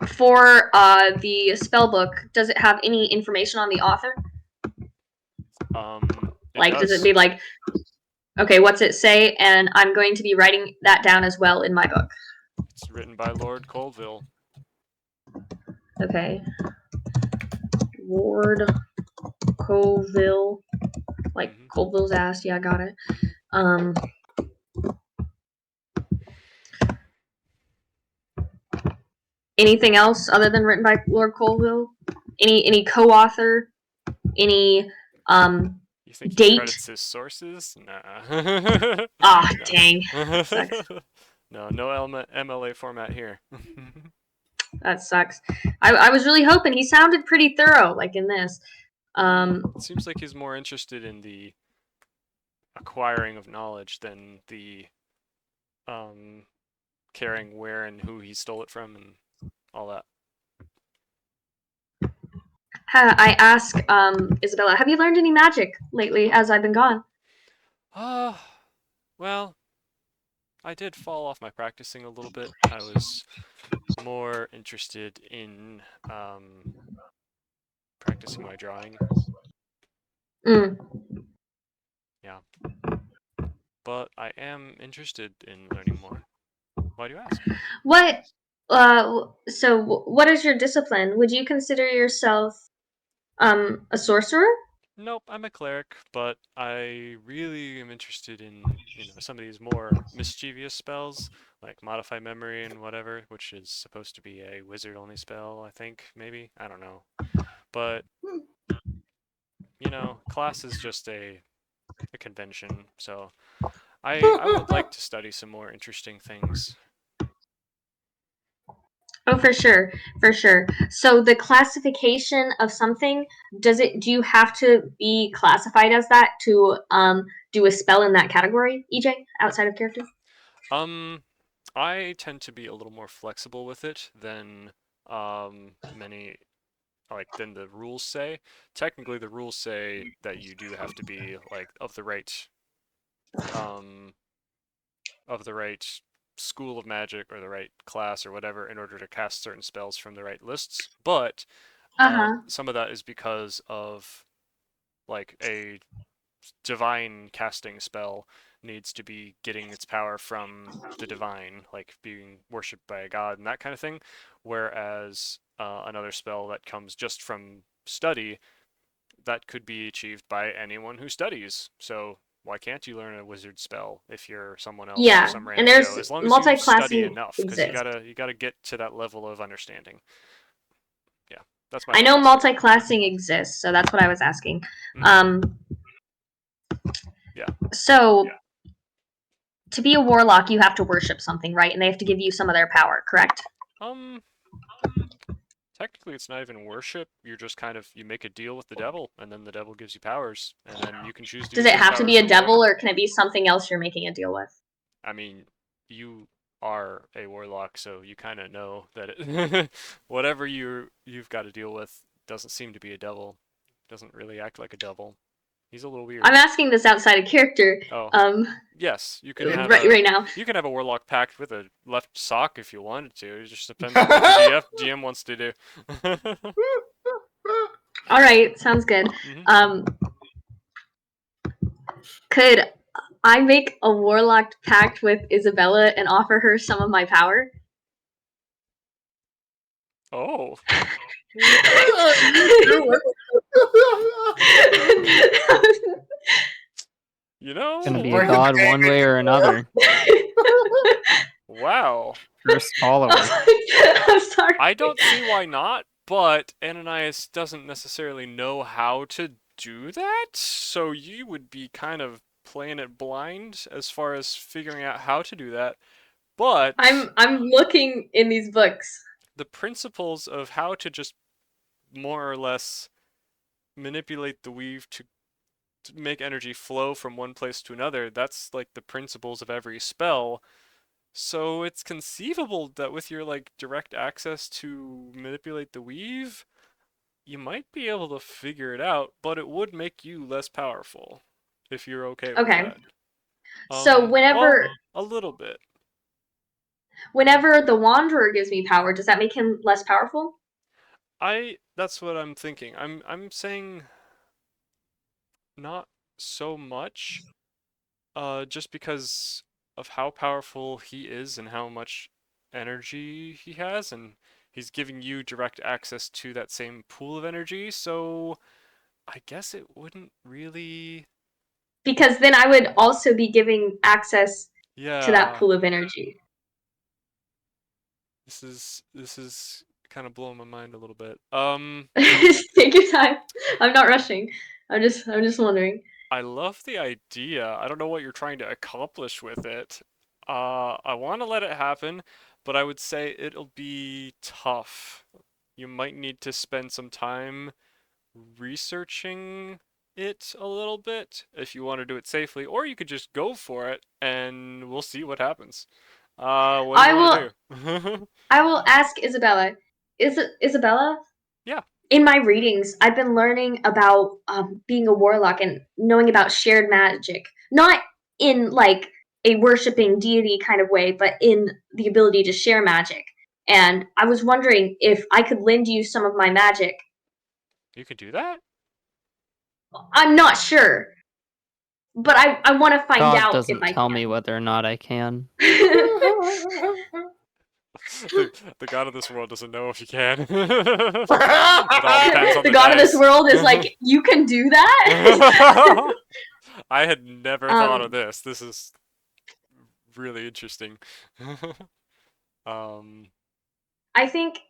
For the spell book, does it have any information on the author? It Like, does it does. be like, okay, what's it say? And I'm going to be writing that down as well in my book. It's written by Lord Colville. Okay. Lord Colville. Like Colville's ass. Yeah, I got it. Anything else other than written by Lord Colville? Any co-author? Any You think he date? credits his sources? Nah. Ah, No. dang. Sucks. No MLA format here. That sucks. I was really hoping he sounded pretty thorough, like in this. It seems like he's more interested in the acquiring of knowledge than the caring where and who he stole it from and all that. I ask Isabella, have you learned any magic lately as I've been gone? Well, I did fall off my practicing a little bit. I was more interested in practicing my drawing. Mm. Yeah. But I am interested in learning more. Why do you ask? What? What is your discipline? Would you consider yourself a sorcerer? Nope, I'm a cleric, but I really am interested in, some of these more mischievous spells, like Modify Memory and whatever, which is supposed to be a wizard-only spell, I think, maybe? I don't know. But, class is just a convention, so I would like to study some more interesting things. Oh, for sure, for sure. So the classification of something, do you have to be classified as that to do a spell in that category, EJ, outside of character? I tend to be a little more flexible with it than many than the rules say. Technically, the rules say that you do have to be like of the right school of magic or the right class or whatever in order to cast certain spells from the right lists. But Uh-huh. some of that is because of like a divine casting spell needs to be getting its power from the divine, like being worshipped by a god and that kind of thing. Whereas another spell that comes just from study, that could be achieved by anyone who studies. So why can't you learn a wizard spell if you're someone else, Yeah, some and random Joe? there's As long as you study multi-classing enough, because you exists. gotta get to that level of understanding. Yeah, that's my I know thoughts. multi-classing exists, so that's what I was asking. Mhm. Yeah. So to be a warlock, you have to worship something, right? And they have to give you some of their power, correct? Um, Technically, it's not even worship. You're just kind of you make a deal with the devil, and then the devil gives you powers, and then you can choose to Does use it those have to powers be a for whatever. devil, or can it be something else you're making a deal with? I mean, you are a warlock, so you kind of know that it whatever you've got to deal with doesn't seem to be a devil. Doesn't really act like a devil. He's a little weird. I'm asking this outside of character. Oh, yes, you can have Right now. you can have a warlock pact with a left sock if you wanted to. It just depends on what the GM wants to do. All right, sounds good. Mhm. Could I make a warlock pact with Isabella and offer her some of my power? Oh, you Gonna be know, a god one way or another. wow. First follower. I'm sorry. I don't see why not, but Ananias doesn't necessarily know how to do that, so you would be kind of playing it blind as far as figuring out how to do that. But I'm looking in these books. the principles of how to just more or less manipulate the weave to make energy flow from one place to another, that's like the principles of every spell. So it's conceivable that with your like direct access to manipulate the weave, you might be able to figure it out, but it would make you less powerful if you're okay with Okay. that. So Well, a little bit. whenever the Wanderer gives me power, does that make him less powerful? That's what I'm thinking. I'm saying not so much, just because of how powerful he is and how much energy he has, and he's giving you direct access to that same pool of energy, so I guess it wouldn't really. Because then I would also be giving access to that Yeah, pool of energy. this is kind of blowing my mind a little bit. Take your time. I'm not rushing. I'm just wondering. I love the idea. I don't know what you're trying to accomplish with it. I want to let it happen, but I would say it'll be tough. You might need to spend some time researching it a little bit if you want to do it safely, or you could just go for it and we'll see what happens. What do I you will want to do? I will ask Isabella. Isabella? Yeah. In my readings, I've been learning about being a warlock and knowing about shared magic. Not in like a worshipping deity kind of way, but in the ability to share magic. And I was wondering if I could lend you some of my magic. You could do that? I'm not sure, but I want to find God out if doesn't I tell me whether or not I can. can. The god of this world doesn't know if you can. It all depends on The the god of this dice. world is like, you can do that? I had never thought of Um, this. This is really interesting. um, I think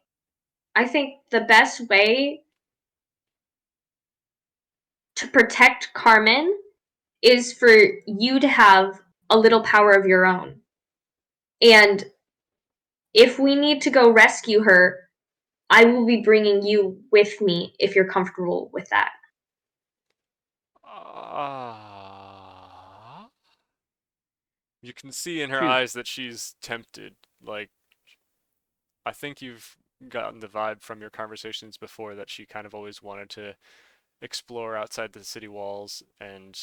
I think the best way to protect Carmen is for you to have a little power of your own. And if we need to go rescue her, I will be bringing you with me if you're comfortable with that. uh, you can see in her Shoot. eyes that she's tempted. Like, I think you've gotten the vibe from your conversations before that she kind of always wanted to explore outside the city walls and,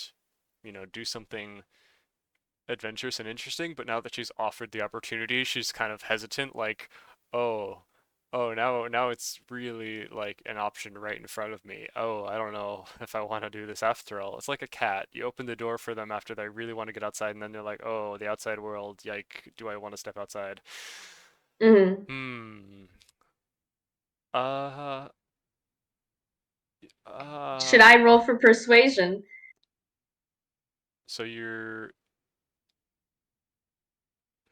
do something adventurous and interesting, but now that she's offered the opportunity, she's kind of hesitant, like, oh, Oh, now it's really like an option right in front of me. Oh, I don't know if I want to do this after all. It's like a cat. You open the door for them after they really want to get outside, and then they're like, "Oh, the outside world. Yike, do I want to step outside?" Mhm. Hmm. Uh, Should uh, I roll for persuasion? so you're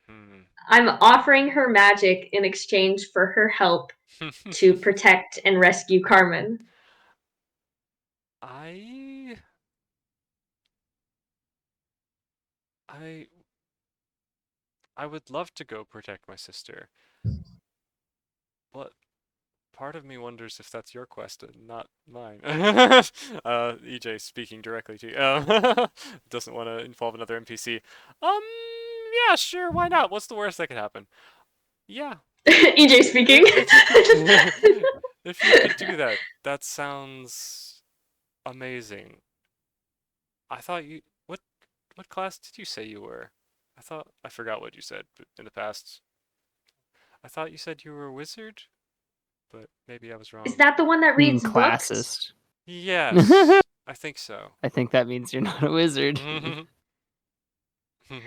hmm. I'm offering her magic in exchange for her help to protect and rescue Carmen. I I I would love to go protect my sister, but part of me wonders if that's your quest and not mine. EJ speaking directly to you. Doesn't want to involve another NPC. Yeah, sure, why not? What's the worst that could happen? Yeah, EJ speaking. if you could, if you could do that, that sounds amazing. I thought you, what class did you say you were? I forgot what you said in the past. I thought you said you were a wizard, but maybe I was Is wrong. that the one that reads books? Classist. Yes, I think so. I think that means you're not a wizard.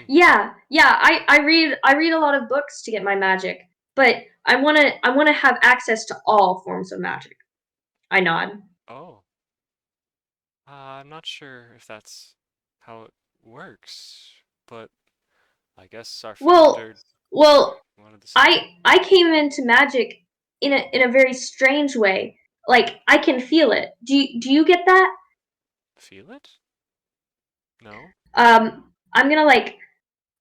Yeah, I read a lot of books to get my magic, but I wanna have access to all forms of magic. I nod. Oh, I'm not sure if that's how it works, but I guess our Well, founder well, wanted the same. I came into magic in a very strange way. Like I can feel it. Do you get that? Feel it? No? I'm gonna like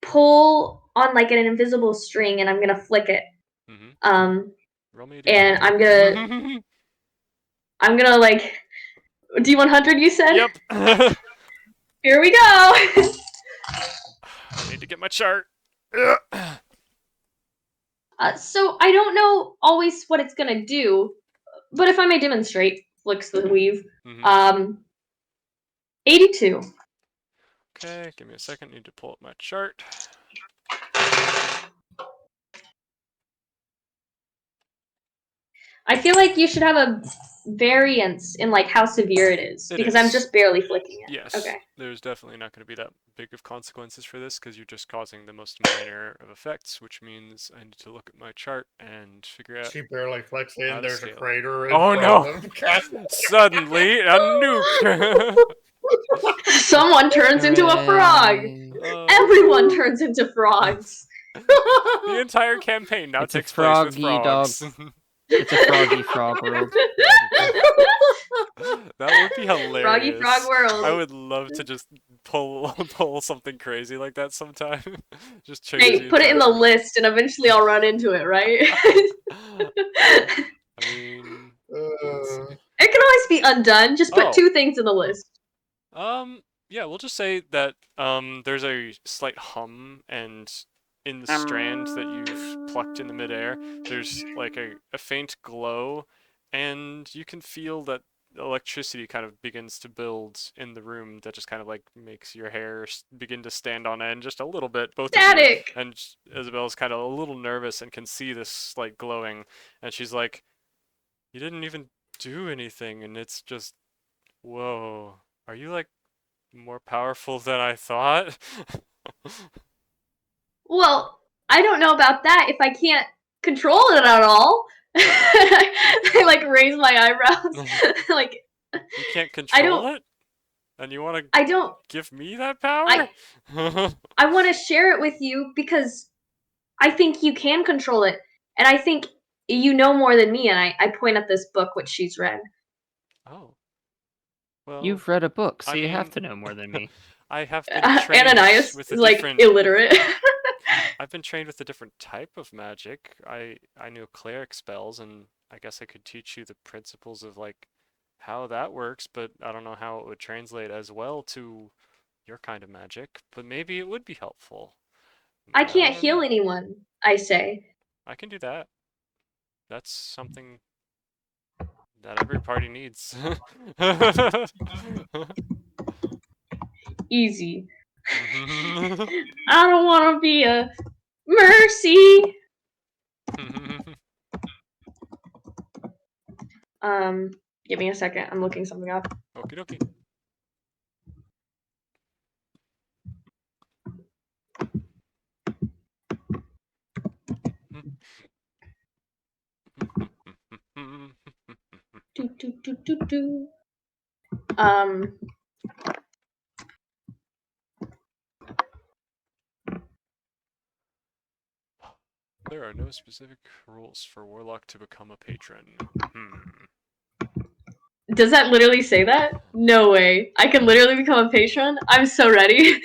pull on like an invisible string and I'm gonna flick it. Mm-hmm. Um, Roll me a and D100. I'm gonna like D100. You said. Yep. I Here we go. need to get my chart. So I don't know always what it's gonna do, but if I may demonstrate, flicks the weave. Mm-hmm. 82. Okay, give me a second. Need to pull up my chart. I feel like you should have a variance in like how severe it is It because I'm is. just barely flicking it. Yes, Okay. there's definitely not going to be that big of consequences for this because you're just causing the most minor of effects, which means I need to look at my chart and figure out. She barely flicks How in. to There's a scale it. crater in Oh front no! of him. Suddenly, a nuke! Someone turns into a frog. Hooray. Everyone turns into frogs. The entire campaign now It's a takes place with froggy dog. frogs. It's a froggy frog world. That would be hilarious. Froggy frog world. I would love to just pull something crazy like that sometime. Just change Hey, the put it in the entire- list and eventually I'll run into it, right? I mean, let's see. It can always be undone. Just put Oh. 2 things in the list. Yeah, we'll just say that there's a slight hum, and in the strand that you've plucked in the midair, there's like a faint glow, and you can feel that electricity kind of begins to build in the room that just kind of like makes your hair begin to stand on end just a little bit, both of you. Static. And Isabel's kind of a little nervous and can see this like glowing, and she's like, "You didn't even do anything," and it's just, whoa. Are you like more powerful than I thought? Well, I don't know about that if I can't control it at all. I like raise my eyebrows. Like You can't control it? And you want to I don't give me that power? I want to share it with you because I think you can control it. And I think you know more than me, and I point at this book which she's read. Oh. Well, You've read a book, so I you have mean- to know more than me. I have been trained Ananias with is a like different illiterate. I've been trained with a different type of magic. I knew cleric spells, and I guess I could teach you the principles of like how that works, but I don't know how it would translate as well to your kind of magic, but maybe it would be helpful. I can't don't heal know. anyone, I say. I can do that. That's something that every party needs. Easy. I don't want to be a mercy. Give me a second. I'm looking something up. Okie dokie. Do, do, do, do, do. Um, There are no specific rules for Warlock to become a patron. does that literally say that? No way. I can literally become a patron? I'm so ready.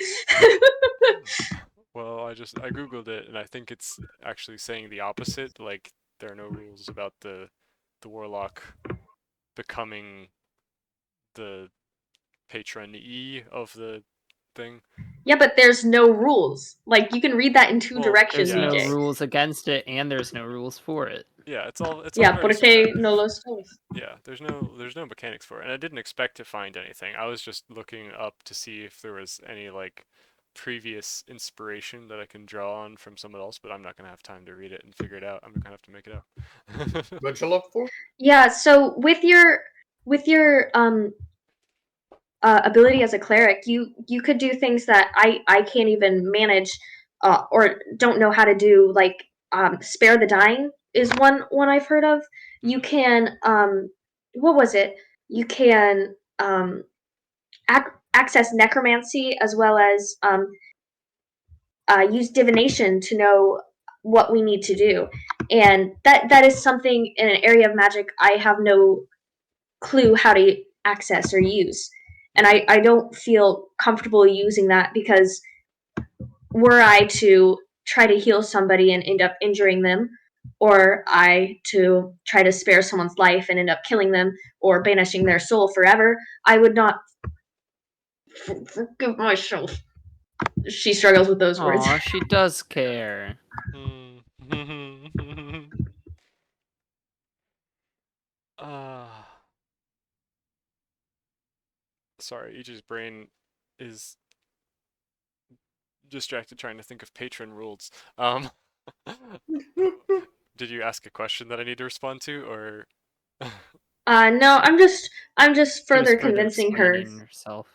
Well, I googled it, and I think it's actually saying the opposite. Like, there are no rules about the Warlock becoming the patron-e of the thing. Yeah, but there's no rules. Like, you can read that in two Well, directions, There's no BJ. rules against it, and there's no rules for it. Yeah, it's all Yeah, very porque subjective. no lo estoy. Yeah, there's no mechanics for it, and I didn't expect to find anything. I was just looking up to see if there was any like previous inspiration that I can draw on from someone else, but I'm not gonna have time to read it and figure it out. I'm gonna have to make it up. What'd you look for? Yeah, so with your ability as a cleric, you could do things that I can't even manage or don't know how to do, like spare the dying is one I've heard of. You can what was it? You can access necromancy as well as use divination to know what we need to do, and that is something in an area of magic I have no clue how to access or use, and I don't feel comfortable using that because were I to try to heal somebody and end up injuring them, or I to try to spare someone's life and end up killing them or banishing their soul forever, I would not forgive myself. She struggles with those words. Aw, she does care. Sorry, Ichi's brain is distracted trying to think of patron rules. Did you ask a question that I need to respond to, or? No, I'm just She was further convincing her. explaining herself.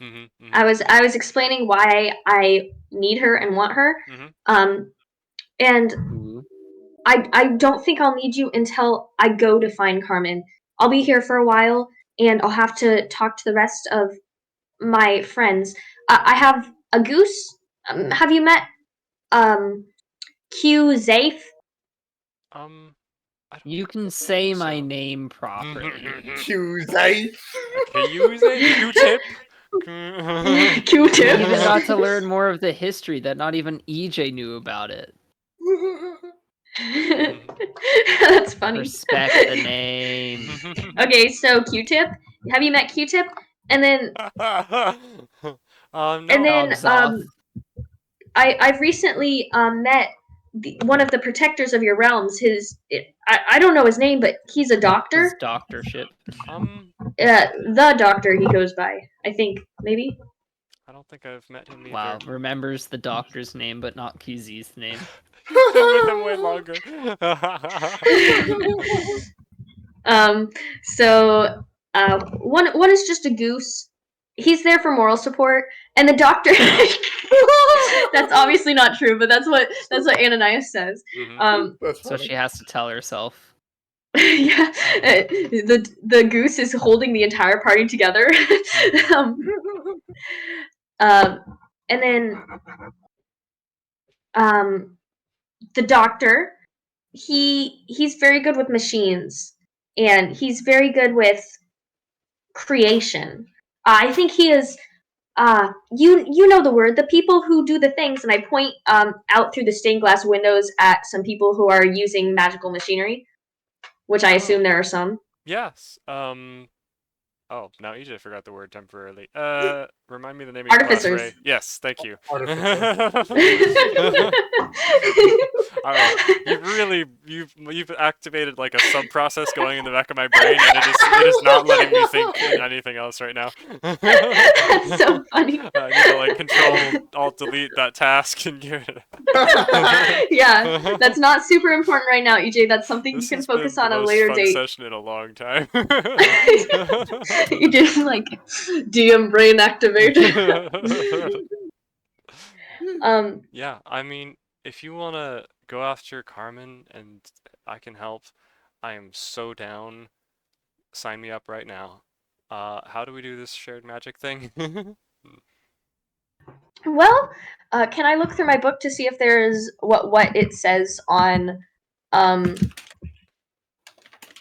I was explaining why I need her and want her. And Ooh. I don't think I'll need you until I go to find Carmen. I'll be here for a while, and I'll have to talk to the rest of my friends. I have a goose. Have you met Q Zafe? I don't You can think say my so. name properly. Tuesday. Okay, use a Q-tip. Q-tip. You even got to learn more of the history that not even EJ knew about it. That's funny. Respect the name. Okay, so Q-tip. Have you met Q-tip? And then No. and then Dogs off. I've recently met one of the protectors of your realms. I don't know his name, but he's a His doctor. doctorship. The doctor he goes by. I think maybe. I don't think I've met him either. Wow, remembers the doctor's name, but not QZ's name. He's been with him way longer. So one is just a goose. He's there for moral support, and the doctor. That's obviously not true, but that's what Ananias says. That's So funny. she has to tell herself. Yeah, the goose is holding the entire party together. And then the doctor, he's very good with machines, and he's very good with creation. I think he is. You know the word. The people who do the things, and I point out through the stained glass windows at some people who are using magical machinery, which I assume there are some. Yes. Oh, now EJ forgot the word temporarily. Remind me the name of Artificers. your class, Ray. Yes, thank you. You've activated like a sub process going in the back of my brain, and it is not letting me think anything else right now. That's so funny. I need to like Control Alt Delete that task and give it. Yeah, that's not super important right now, EJ. That's something you This can has focus been on the a most later fun date. session in a long time. You just like DM brain activate. Yeah, I mean, if you wanna go after Carmen and I can help, I am so down. Sign me up right now. How do we do this shared magic thing? Well, can I look through my book to see if there's what it says um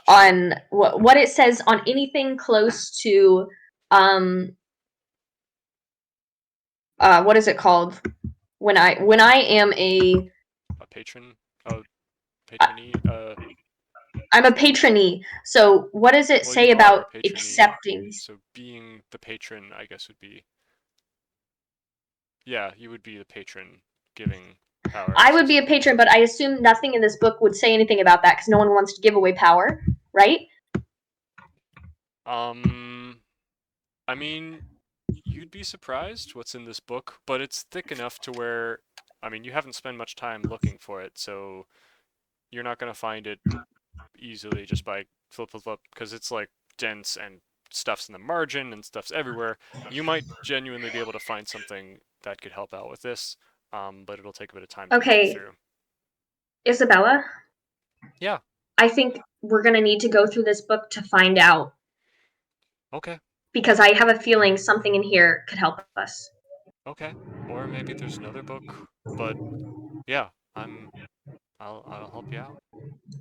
on what it says on anything close to um what is it called when I am A patron? Oh, patronee? I'm a patronee. So what does it Well, say you are a about patronee, accepting? so being the patron, I guess, would be. Yeah, you would be the patron giving power I to would be a someone. patron, but I assume nothing in this book would say anything about that because no one wants to give away power, right? I mean, you'd be surprised what's in this book, but it's thick enough to where, I mean, you haven't spent much time looking for it, so you're not gonna find it easily just by flip, flip, flip, because it's like dense and stuff's in the margin and stuff's everywhere. You might genuinely be able to find something that could help out with this, but it'll take a bit of time to read Okay, through. Isabella, Yeah, I think we're gonna need to go through this book to find out okay, because I have a feeling something in here could help us. okay. Or maybe there's another book, but yeah, I'll help you out.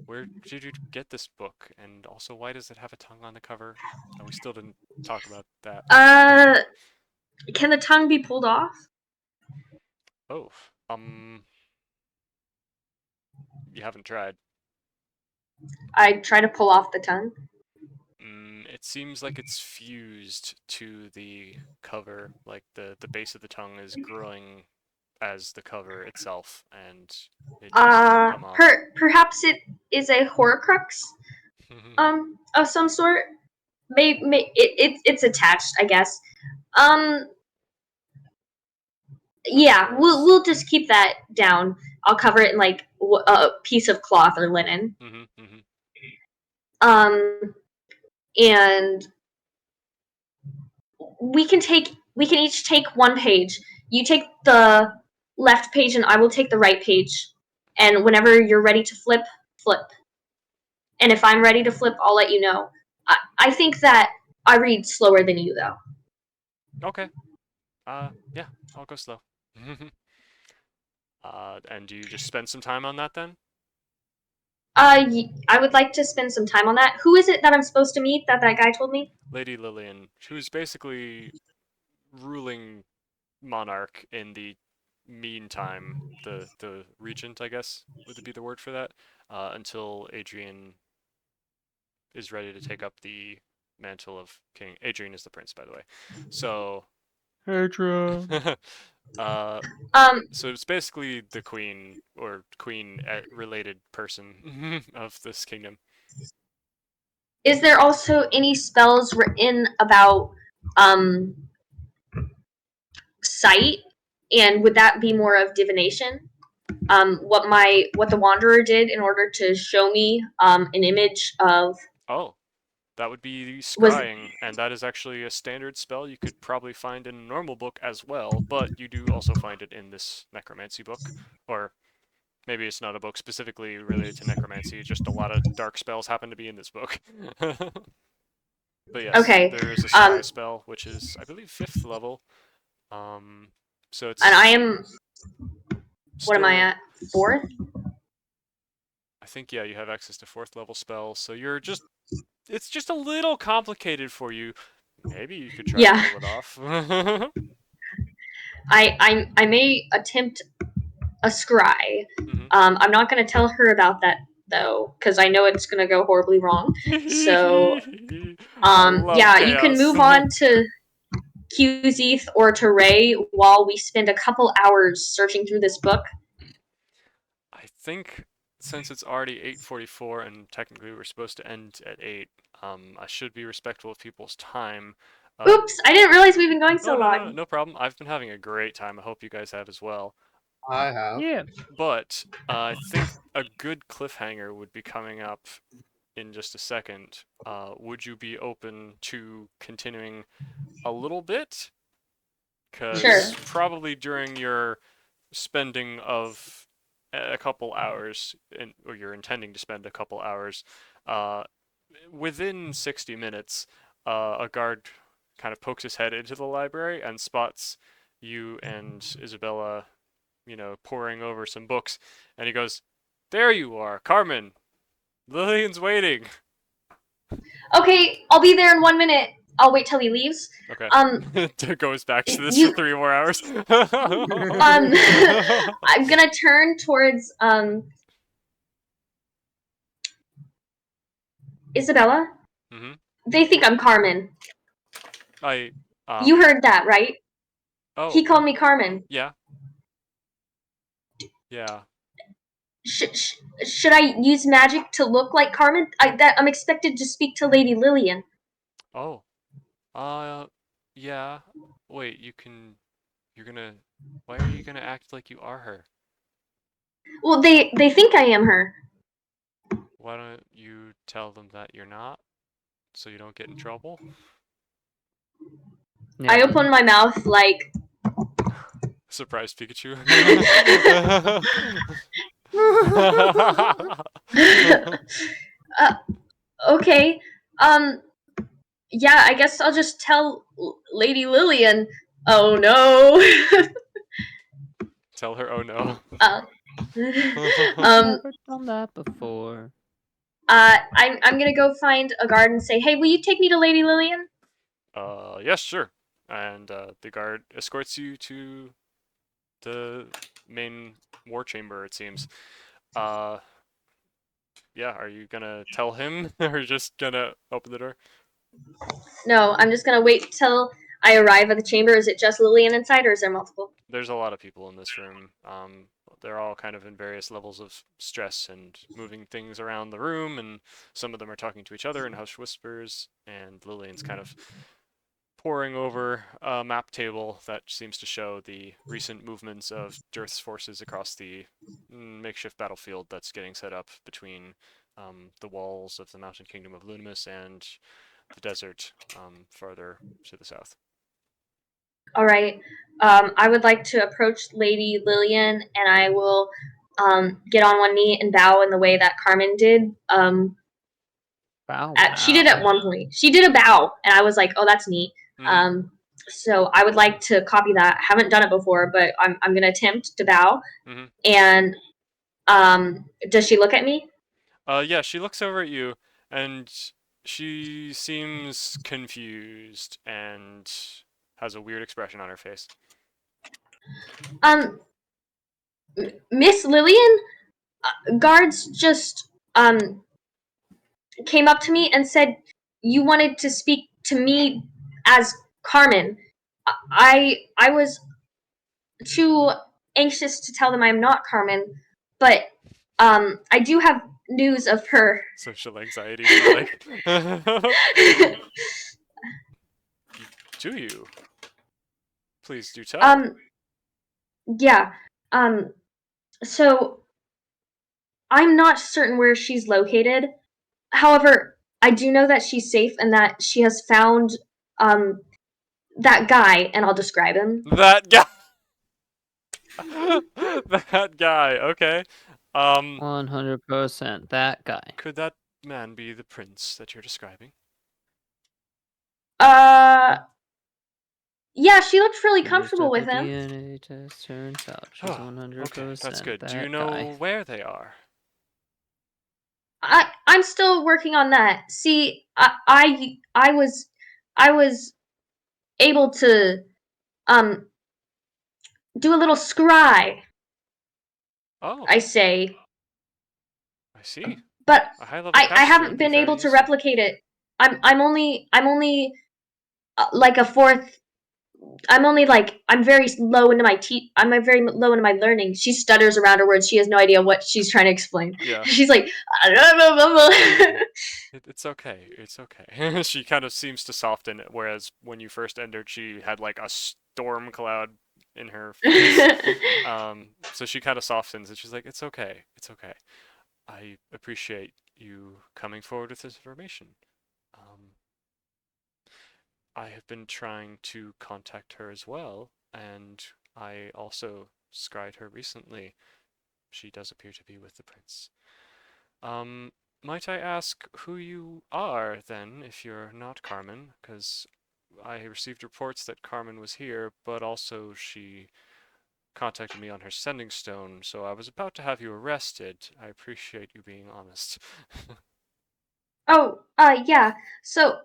Where did you get this book? And also, why does it have a tongue on the cover? Oh, we still didn't talk about that. Uh, can the tongue be pulled off? Oh, you haven't tried. I try to pull off the tongue. It seems like it's fused to the cover, like the base of the tongue is growing as the cover itself, and it just won't come off. Perhaps it is a Horcrux, of some sort. It's attached, I guess. Um, yeah, we'll just keep that down. I'll cover it in like a piece of cloth or linen. Um, and we can each take one page. You take the left page, and I will take the right page. And whenever you're ready to flip, flip. And if I'm ready to flip, I'll let you know. I think that I read slower than you, though. Okay. Yeah, I'll go slow. And do you just spend some time on that then? I would like to spend some time on that. Who is it that I'm supposed to meet? That guy told me. Lady Lillian, who's basically ruling monarch in the meantime, the regent, I guess, would be the word for that, until Adrian is ready to take up the mantle of king. Adrian is the prince, by the way. So, Adrian. so it's basically the queen or queen related person of this kingdom. Is there also any spells written about sight? And would that be more of divination? What the Wanderer did in order to show me an image of Oh, that would be was scrying, and that is actually a standard spell you could probably find in a normal book as well, but you do also find it in this necromancy book, or maybe it's not a book specifically related to necromancy, just a lot of dark spells happen to be in this book. But yes, okay. there is a scry spell, which is, I believe, 5th level. So it's. And I am. What am I still, at? 4th. I think yeah, you have access to 4th level spells, so you're just. It's just a little complicated for you. Maybe you could try to Yeah. pull it off. I may attempt a scry. Mhm. I'm not gonna tell her about that though, because I know it's gonna go horribly wrong. So I love yeah, you can chaos. move on to Qzeth or to Ray while we spend a couple hours searching through this book. I think since it's already 8:44 and technically we're supposed to end at 8, I should be respectful of people's time. Oops, I didn't realize we've been going so no, long. no problem. I've been having a great time. I hope you guys have as well. I have. Yeah. But I think a good cliffhanger would be coming up in just a second. Would you be open to continuing a little bit? Because Sure. probably during your spending of a couple hours, or you're intending to spend a couple hours, uh, within 60 minutes, a guard kind of pokes his head into the library and spots you and Isabella, poring over some books, and he goes, "There you are, Carmen. Lillian's waiting." Okay, I'll be there in 1 minute. I'll wait till he leaves. Okay. Um, Goes back to this you- for 3 more hours. I'm gonna turn towards Isabella. hmm They think I'm Carmen. I You heard that, right? Oh, He called me Carmen. yeah. Yeah. Should I use magic to look like Carmen? I'm expected to speak to Lady Lillian. Oh. Yeah. Wait, you're gonna why are you gonna act like you are her? Well, they think I am her. Why don't you tell them that you're not, so you don't get in trouble? Yeah. I open my mouth like. Surprise Pikachu. Okay. Yeah, I guess I'll just tell Lady Lillian. Oh no. Tell her, oh no. um, Never done that before. I'm gonna go find a guard and say, hey, will you take me to Lady Lillian? Yes, sure. And the guard escorts you to the main war chamber, it seems. Yeah, are you gonna tell him or just gonna open the door? No, I'm just gonna wait till I arrive at the chamber. Is it just Lillian inside, or is there multiple? There's a lot of people in this room. They're all kind of in various levels of stress and moving things around the room, and some of them are talking to each other in hushed whispers, and Lillian's kind of poring over a map table that seems to show the recent movements of Dirth's forces across the makeshift battlefield that's getting set up between the walls of the Mountain Kingdom of Lunimus and the desert farther to the south. All right. I would like to approach Lady Lillian, and I will get on one knee and bow in the way that Carmen did. Wow. She did at one point. She did a bow, and I was like, "Oh, that's neat." Mhm. So I would like to copy that. I haven't done it before, but I'm gonna attempt to bow. Mhm. And does she look at me? Yeah, she looks over at you, and she seems confused and has a weird expression on her face. Miss Lillian, guards just came up to me and said you wanted to speak to me as Carmen. I was too anxious to tell them I'm not Carmen, but I do have news of her. Social anxiety, like. Do you? Please do tell. Yeah. So I'm not certain where she's located. However, I do know that she's safe and that she has found that guy, and I'll describe him. That guy. That guy. Okay. 100% that guy. Could that man be the prince that you're describing? Yeah, she looked really Here's comfortable the with him. DNA test turns out she's 100% Okay, that's good. that Do you know guy. where they are? I'm still working on that. See, I was able to do a little scry, Oh, I say, I see. but A high-level I caster haven't would be been very able to useful. replicate it. I'm only like a fourth I'm only like I'm very low into my I'm very low into my learning. She stutters around her words. She has no idea what she's trying to explain. Yeah. She's like, It's okay. It's okay. She kind of seems to soften, whereas when you first entered, she had like a storm cloud in her face. So she kind of softens, and she's like, "It's okay. It's okay. I appreciate you coming forward with this information. Um, I have been trying to contact her as well, and I also scryed her recently. She does appear to be with the prince. Um, might I ask who you are then, if you're not Carmen? Because I received reports that Carmen was here, but also she contacted me on her sending stone, so I was about to have you arrested. I appreciate you being honest. oh, yeah. So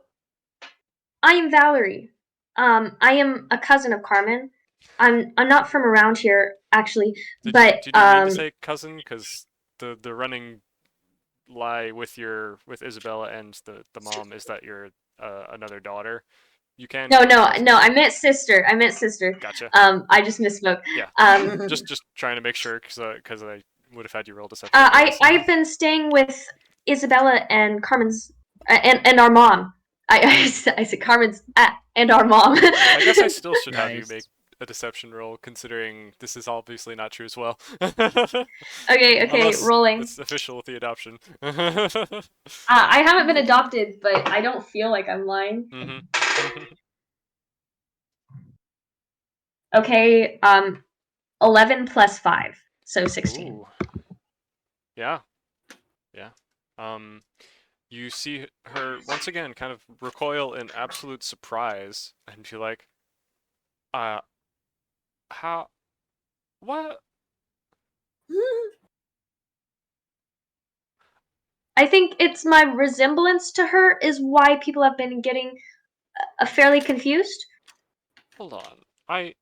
I am Valerie. I am a cousin of Carmen. I'm not from around here actually, but Did you mean to say cousin? Because the running lie with with Isabella and the mom is that you're another daughter. You can no, call me no, cousin. no. I meant sister. I meant sister. Gotcha. I just misspoke. Yeah. Um, Just trying to make sure because I would have had you roll deception. I've been staying with Isabella and Carmen's and our mom. I said Carmen's and our mom. I guess I still should have you Nice. make a deception roll, considering this is obviously not true as well. Okay, Unless rolling. it's official with the adoption. I haven't been adopted, but I don't feel like I'm lying. Mm-hmm. Okay, 11 plus 5, so 16. Ooh. Yeah. Yeah. You see her once again kind of recoil in absolute surprise and be like, uh, how, what? I think it's my resemblance to her is why people have been getting fairly confused. Hold on.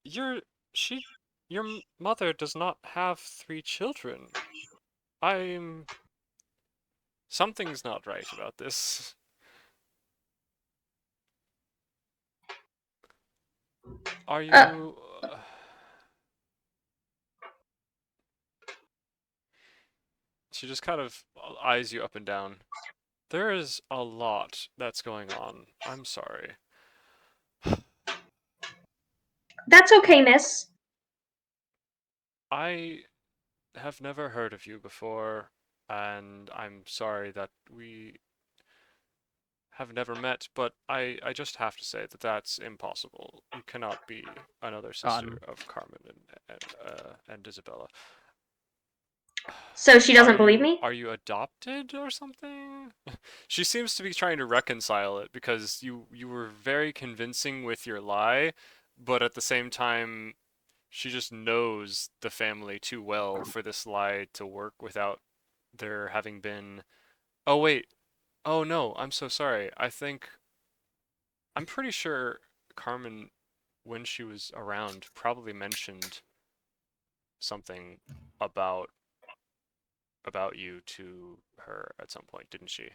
Your, she, your mother does not have 3 children. Something's not right about this. Are you, she just kind of eyes you up and down. There is a lot that's going on. I'm sorry. That's okay, miss. I have never heard of you before, and I'm sorry that we have never met, but I just have to say that that's impossible. You cannot be another sister of Carmen and Isabella. So she doesn't believe me? Are you adopted or something? She seems to be trying to reconcile it because you were very convincing with your lie, but at the same time she just knows the family too well for this lie to work without there having been. Oh wait. Oh no, I'm so sorry. I'm pretty sure Carmen, when she was around, probably mentioned something about you to her at some point, didn't she?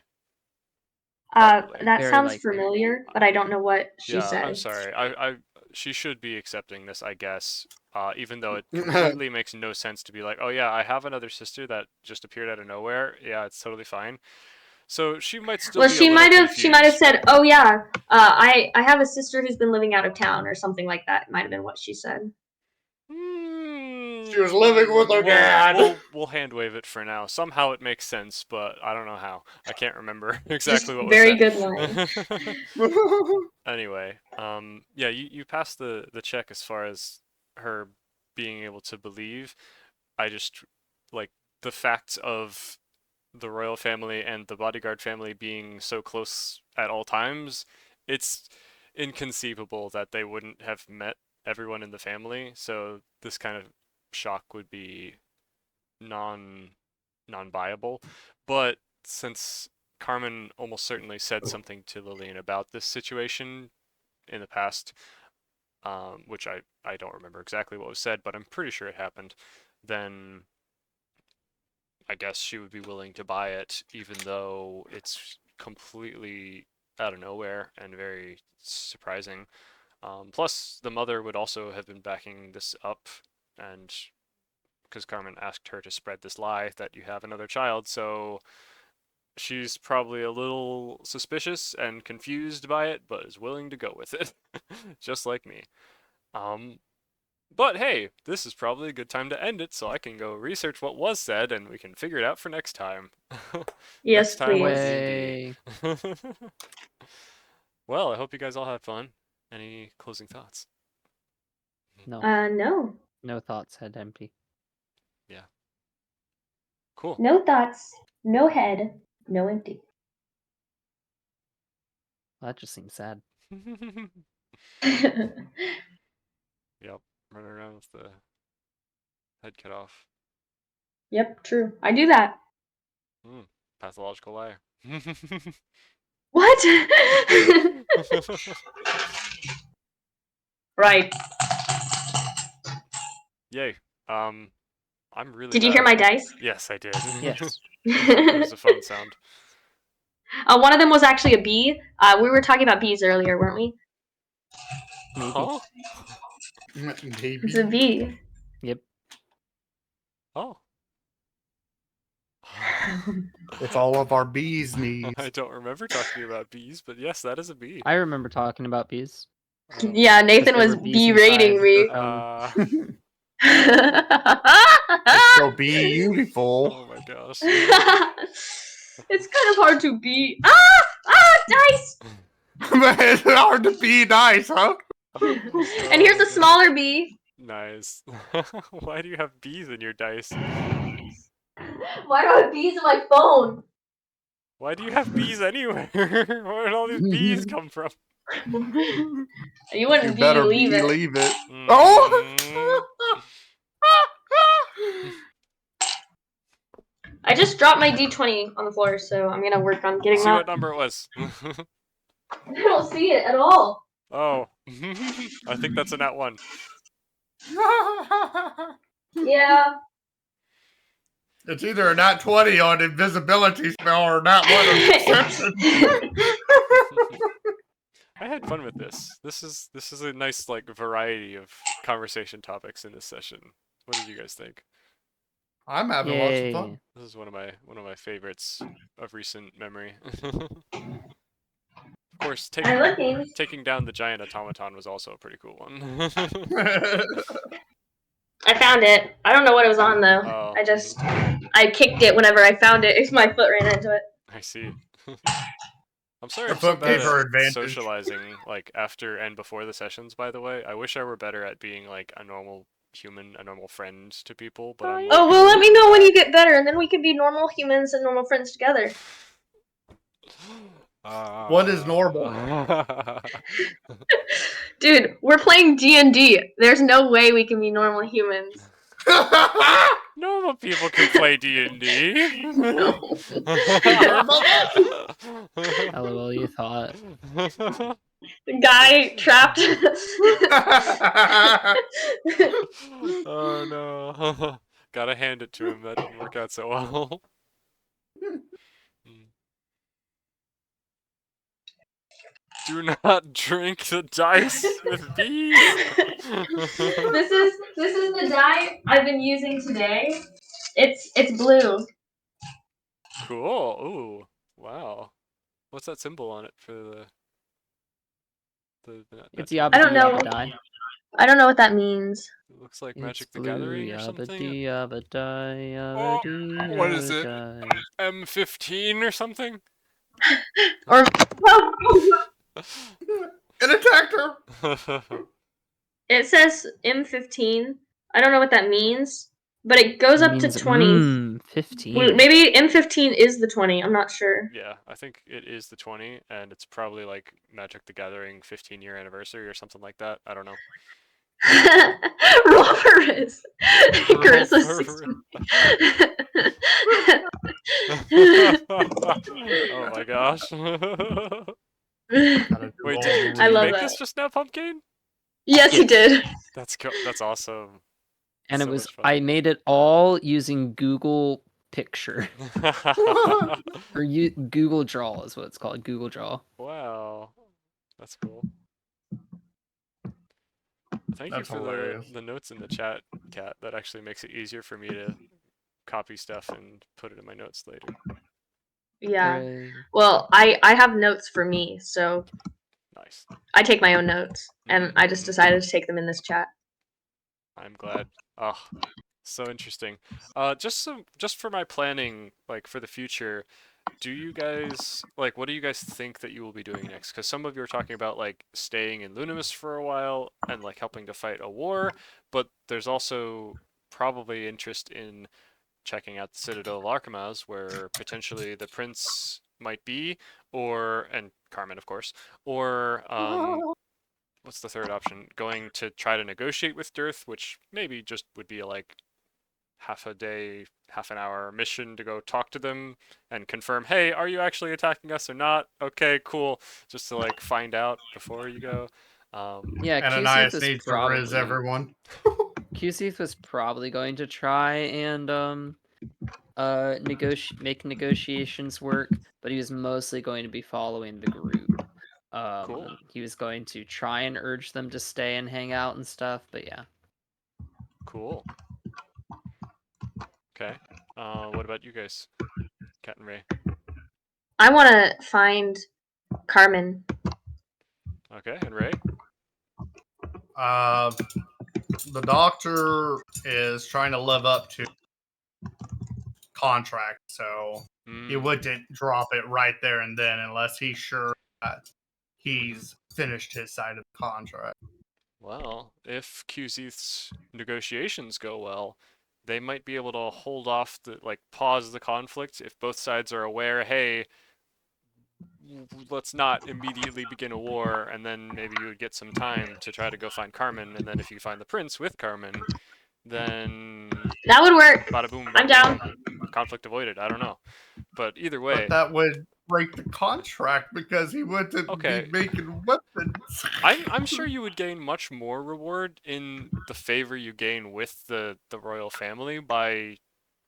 Probably. That Very sounds likely. familiar, but I don't know what she Yeah, I'm said. sorry. She should be accepting this, I guess. Even though it completely makes no sense to be like, oh yeah, I have another sister that just appeared out of nowhere. Yeah, it's totally fine. So she might still Well, be a little she might have confused. said, "Oh yeah, I have a sister who's been living out of town," or something like that. Might have been what she said. She was living with her dad. We'll hand wave it for now. Somehow it makes sense, but I don't know how. I can't remember exactly Just what was very said. good line. Anyway, yeah, you passed the check as far as her being able to believe. I just like the fact of the royal family and the bodyguard family being so close at all times. It's inconceivable that they wouldn't have met everyone in the family. So this kind of shock would be non non-viable. But since Carmen almost certainly said something to Lillian about this situation in the past, which I don't remember exactly what was said, but I'm pretty sure it happened, then I guess she would be willing to buy it, even though it's completely out of nowhere and very surprising. Plus, the mother would also have been backing this up, and because Carmen asked her to spread this lie that you have another child, so she's probably a little suspicious and confused by it, but is willing to go with it, just like me. But hey, this is probably a good time to end it, so I can go research what was said, and we can figure it out for next time. Yes, Next time on please. Way. D&D. Well, I hope you guys all had fun. Any closing thoughts? No, No. no thoughts, head empty. Cool. No thoughts, no head, no empty. Well, that just seems sad. Yep, running around with the head cut off. Yep, true. I do that. Pathological liar. What? Right. Yay. I'm really Did you hear my bad. dice? Yes, I did. Yes. It was a fun sound. One of them was actually a bee. We were talking about bees earlier, weren't we? Maybe. Huh? It's a bee. Yep. Oh. It's all of our bees' needs. I don't remember talking about bees, but yes, that is a bee. I remember talking about bees. Yeah, Nathan There was were bees bee inside rating me. the It's so beautiful. Oh my gosh. It's kind of hard to be. Dice! It's hard to be nice, huh? And here's a smaller bee. Nice. Why do you have bees in your dice? Why do I have bees in my phone? Why do you have bees anywhere? Where did all these bees come from? You You wouldn't better believe it. believe it. Mm. Oh! I just dropped my D20 on the floor, so I'm gonna work on getting See that. what number it was. I don't see it at all. Oh. I think that's a nat 1. Yeah. It's either a nat 20 on invisibility spell or nat 1 on deception. I had fun with this. This is a nice like variety of conversation topics in this session. What did you guys think? I'm having lots of Yay. fun. This is one of my favorites of recent memory. Of course, I love games. taking down the giant automaton was also a pretty cool one. I found it. I don't know what it was on though. Oh. I kicked it whenever I found it. My foot ran into it. I see. I'm sorry The I'm so foot bad gave her at advantage. socializing like after and before the sessions, by the way. I wish I were better at being like a normal human, a normal friend to people, but I'm Oh well, let me know when you get better, and then we can be normal humans and normal friends together. What is normal? Dude, we're playing D&D. There's no way we can be normal humans. Normal people can play D&D. No. LOL, you thought. The guy trapped. Oh no. Gotta hand it to him. That didn't work out so well. Do not drink the dice with bees. This is the die I've been using today. It's blue. Cool. Ooh. Wow. What's that symbol on it for the It's I don't know. Yabba-die. I don't know what that means. It looks like It's Magic the blue, Gathering or something. Yabba-dee, Oh, yabba-dee, what is it? yabba-die. M15 or something? Or It attacked her. it says M15. I don't know what that means, but it goes up to Means, 20. 15. Maybe M15 is the 20. I'm not sure. Yeah, I think it is the 20, and it's probably like Magic the Gathering 15-year anniversary or something like that. I don't know. Roll for Riz. Charisma Roll for 16. Oh my gosh. Wait, did I you love make that. this just now, Pumpkin? Yes, he did. That's awesome. And So it was much fun. I made it all using Google picture. Or you Google Draw is what it's called. Google Draw. Wow, that's cool. Thank you That's for hilarious. the notes in the chat, Kat. That actually makes it easier for me to copy stuff and put it in my notes later. Yeah. Hooray. Well, I have notes for me, so Nice. I take my own notes, and I just Mhm. decided to take them in this chat. I'm glad. Oh, so interesting. Just for my planning, like for the future, do you guys like what do you guys think that you will be doing next? Because some of you are talking about like staying in Lunimus for a while and like helping to fight a war, but there's also probably interest in checking out the Citadel of Arkamaz, where potentially the prince might be, or and Carmen, of course, or what's the third option? Going to try to negotiate with Dearth, which maybe just would be like half a day, half an hour mission to go talk to them and confirm, hey, are you actually attacking us or not? Okay, cool. Just to like find out before you go. Yeah, Ananias Q-Seath was needs to riz probably everyone. Q-Seath was probably going to try and make negotiations work, but he was mostly going to be following the group. Cool. He was going to try and urge them to stay and hang out and stuff, but yeah. Cool. Okay. What about you guys, Cat and Ray? I want to find Carmen. Okay, and Ray? Uh, the doctor is trying to live up to contract, so he Mm, wouldn't drop it right there and then unless he's sure that he's finished his side of the contract. well, if QZ's negotiations go well, they might be able to hold off the like pause the conflict if both sides are aware, hey, let's not immediately begin a war, and then maybe you would get some time to try to go find Carmen, and then if you find the prince with Carmen, then That would work. bada boom, I'm bada down. bing, conflict avoided. I don't know, but either But way, that would break the contract because he wouldn't okay. be making weapons. I'm sure you would gain much more reward in the favor you gain with the royal family by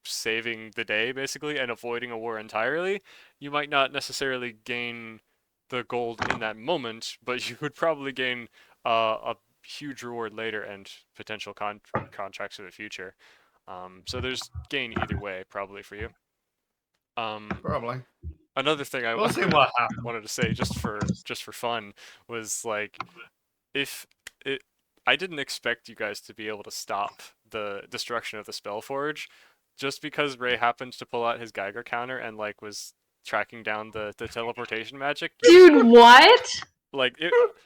saving the day basically and avoiding a war entirely. You might not necessarily gain the gold in that moment, but you would probably gain a huge reward later and potential contracts for the future. So there's gain either way probably for you. Probably. Another thing I We'll see what happens. wanted to say just for fun was like if it I didn't expect you guys to be able to stop the destruction of the Spellforge just because Ray happened to pull out his Geiger counter and like was tracking down the teleportation magic. Dude, what? Like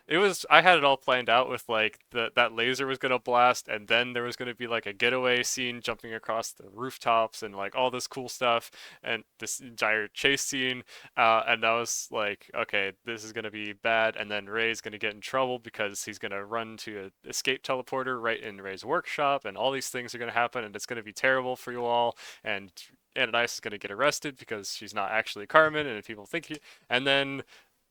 it was I had it all planned out with like that laser was gonna blast and then there was gonna be like a getaway scene jumping across the rooftops and like all this cool stuff and this entire chase scene and I was like, okay, this is gonna be bad, and then Ray's gonna get in trouble because he's gonna run to an escape teleporter right in Ray's workshop and all these things are gonna happen and it's gonna be terrible for you all, and Ananias is gonna get arrested because she's not actually Carmen and people think and then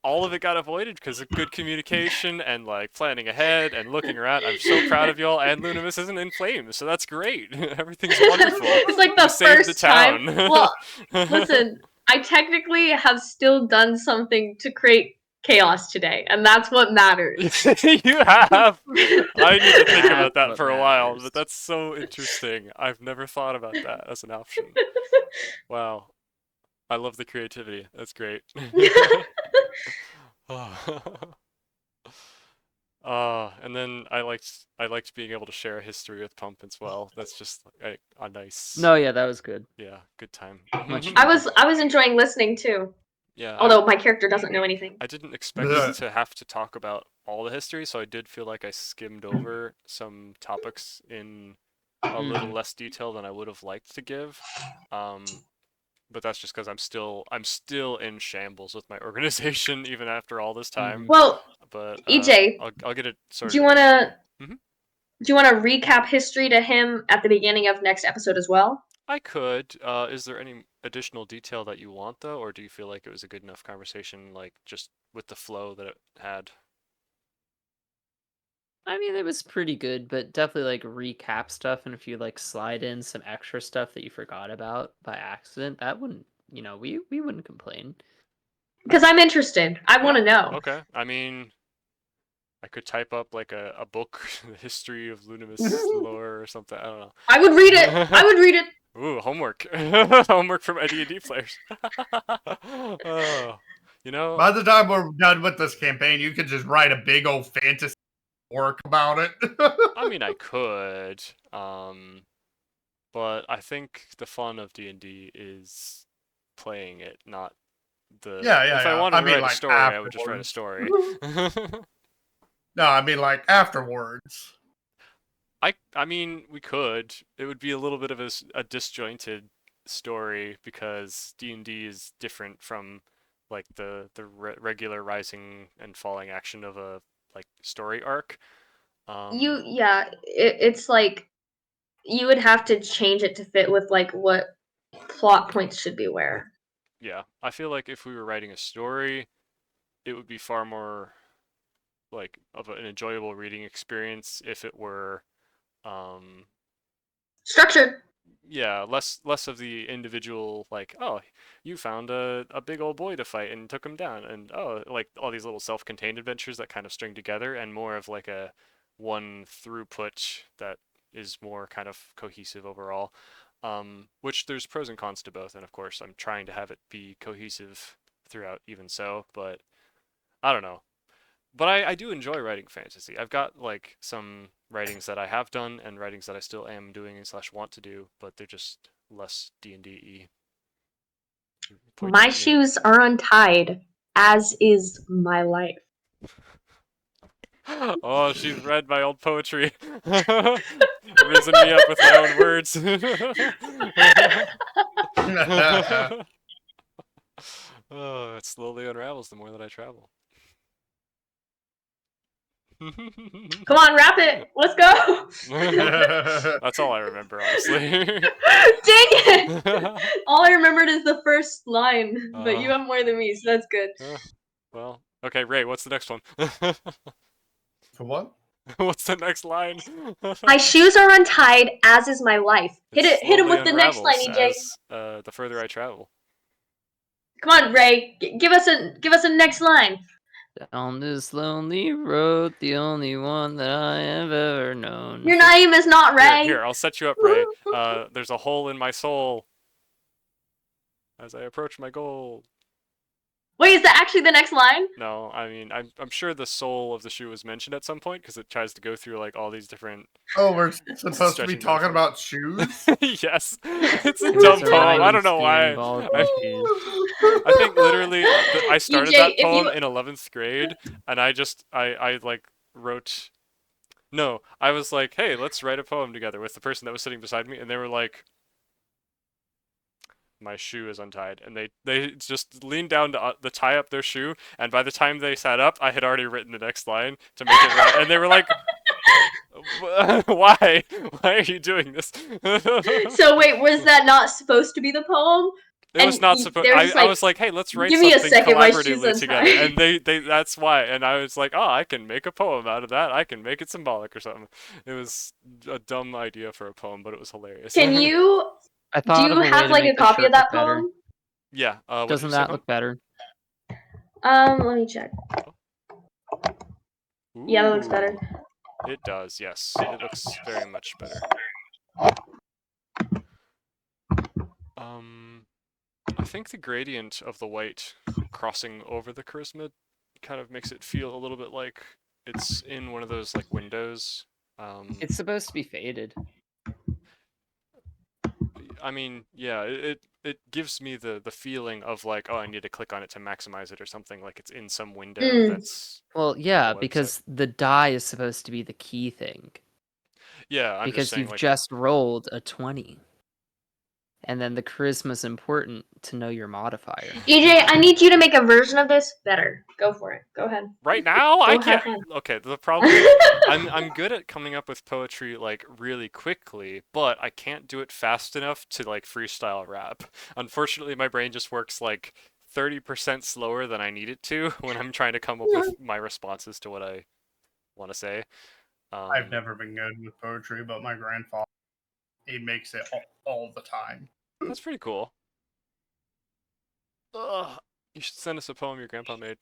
all of it got avoided because of good communication and like planning ahead and looking around. I'm so proud of y'all, and Lunimus isn't in flames, so that's great. Everything's wonderful. It's like the You saved the first time. town. Well, listen, I technically have still done something to create chaos today, and that's what matters. You have. I need to think about That's that what for a while, matters. but that's so interesting. I've never thought about that as an option. Wow. I love the creativity. That's great. And then I liked being able to share a history with Pump as well. That's just like a nice No, yeah, that was good. yeah, good time. Much I was enjoying listening too, Yeah, although my character doesn't know anything. I didn't expect Ugh. to have to talk about all the history, so I did feel like I skimmed over some topics in a little less detail than I would have liked to give. But that's just because I'm still in shambles with my organization even after all this time. Well, But EJ, I'll get it sorted. do you want to Mhm. do you want to recap history to him at the beginning of next episode as well? I could. Is there any additional detail that you want though, or do you feel like it was a good enough conversation, like just with the flow that it had? I mean, it was pretty good, but definitely like recap stuff, and if you like slide in some extra stuff that you forgot about by accident, that wouldn't, we wouldn't complain. Because I'm interested. I want to Yeah, know. Okay. I mean, I could type up like a book, the history of Lunimus lore or something. I don't know. I would read it. I would read it. Ooh, homework. Homework from AD&D players. Oh, By the time we're done with this campaign, you could just write a big old fantasy work about it. I mean, I could, but I think the fun of D&D is playing it, not the. Yeah, If I yeah. wanted I to mean, write a like, story, I would just write a afterwards. story. No, I mean like afterwards. I mean, we could. It would be a little bit of a disjointed story because D&D is different from like the regular rising and falling action of a like story arc. It's like you would have to change it to fit with like what plot points should be where. Yeah, I feel like if we were writing a story, it would be far more like of an enjoyable reading experience if it were um Structured. yeah, less of the individual like, oh, you found a big old boy to fight and took him down, and oh, like all these little self-contained adventures that kind of string together, and more of like a one throughput that is more kind of cohesive overall. Which there's pros and cons to both, and of course I'm trying to have it be cohesive throughout even so, but I don't know. But I do enjoy writing fantasy. I've got like some writings that I have done and writings that I still am doing and slash want to do, but they're just less D&D-y. Point My at me. shoes are untied, as is my life. Oh, she's read my old poetry. Risen me up with my own words. Oh, it slowly unravels the more that I travel. Come on, wrap it. Let's go. That's all I remember, honestly. Dang it! All I remembered is the first line, but you have more than me, so that's good. Well, okay, Ray, what's the next one? For what? What's the next line? My shoes are untied, as is my life. Hit It it. Hit him slowly with the next line, unravels EJ. as, the further I travel. Come on, Ray. Give us a next line. On this lonely road, the only one that I have ever known. Your name is not Ray. Here, I'll set you up, Ray. There's a hole in my soul as I approach my goal. Wait, is that actually the next line? No, I mean, I'm sure the soul of the shoe was mentioned at some point because it tries to go through like all these different. Oh, we're supposed to be Stretching talking metaphor. about shoes? Yes, it's a It was dumb a poem. I don't rhyme know scheme why. involved I, with shoes. I think literally I started EJ, that if poem you- in 11th grade, and I like wrote. No, I was like, hey, let's write a poem together with the person that was sitting beside me, and they were like, my shoe is untied, and they just leaned down to tie up their shoe, and by the time they sat up, I had already written the next line to make it right, and they were like, why are you doing this? So wait, was that not supposed to be the poem? It was And not supposed. they were just I like, was like, hey, let's write "Give me a something second, my shoe's collaboratively together, untied." and they that's why. And I was like, oh, I can make a poem out of that. I can make it symbolic or something. It was a dumb idea for a poem, but it was hilarious. Can you I do thought you of a way have to like make a the copy of shirt that look better. poem? Yeah. What did Doesn't you say, that Tom? look better? Let me check. Yeah, that looks better. Ooh, it does. Yes, it looks very much better. I think the gradient of the white crossing over the charisma kind of makes it feel a little bit like it's in one of those like windows. It's supposed to be faded. I mean, yeah, it gives me the feeling of like, oh, I need to click on it to maximize it or something, like it's in some window that's Well, yeah, website. because the die is supposed to be the key thing. yeah. I'm Because just saying you've like just rolled a 20. And then the charisma's important to know your modifier. EJ, I need you to make a version of this better. Go for it. Go ahead. right now I Go have can't. fun. Okay, the problem is I'm good at coming up with poetry like really quickly, but I can't do it fast enough to like freestyle rap. Unfortunately, my brain just works like 30% slower than I need it to when I'm trying to come up with my responses to what I want to say. I've never been good with poetry, but my grandfather, he makes it all the time. That's pretty cool. Ugh, you should send us a poem your grandpa made.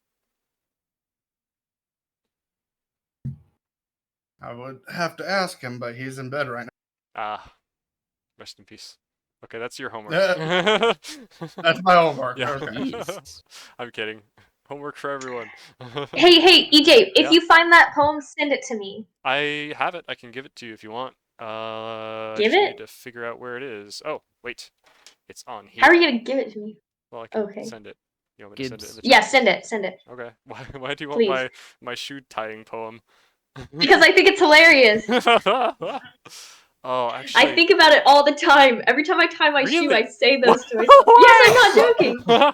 I would have to ask him, but he's in bed right now. Ah, rest in peace. Okay, that's your homework. That's my homework. Yeah. Okay. Jeez. I'm kidding. Homework for everyone. Hey, EJ, if Yeah. you find that poem, send it to me. I have it. I can give it to you if you want. I Give just it? need to figure out where it is. Oh, wait. It's on here. How are you gonna give it to me? Well, I can Okay. send it. You want me to send it in Gibbs. the Yeah, chat? send it. Okay. Why do you want Please. my shoe tying poem? Because I think it's hilarious. Oh, actually. I think about it all the time. Every time I tie my shoe, Really? I say those to myself. Yes, I'm not joking. I'm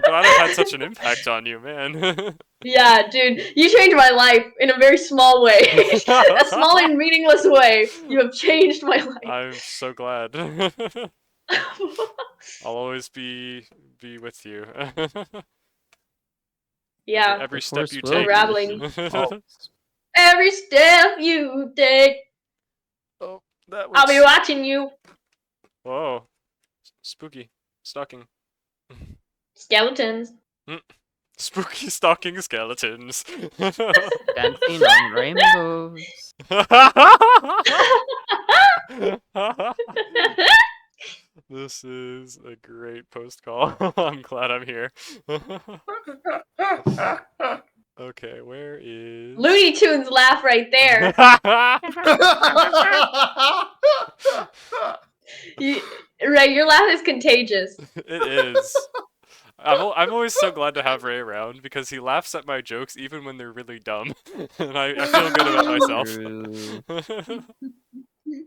glad I've had such an impact on you, man. Yeah, dude, you changed my life in a very small way. A small and meaningless way. You have changed my life. I'm so glad. I'll always be with you. Yeah, Every Of step course you will take. be. Unraveling. Oh. every step you take, Oh, that I'll be was. watching you. Whoa, spooky stocking. Skeletons. Spooky stocking skeletons. Dancing on rainbows. This is a great post call. I'm glad I'm here. Okay, where is Looney Tunes laugh right there. Ray, your laugh is contagious. It is. I'm always so glad to have Ray around because he laughs at my jokes even when they're really dumb, and I feel good about myself. True.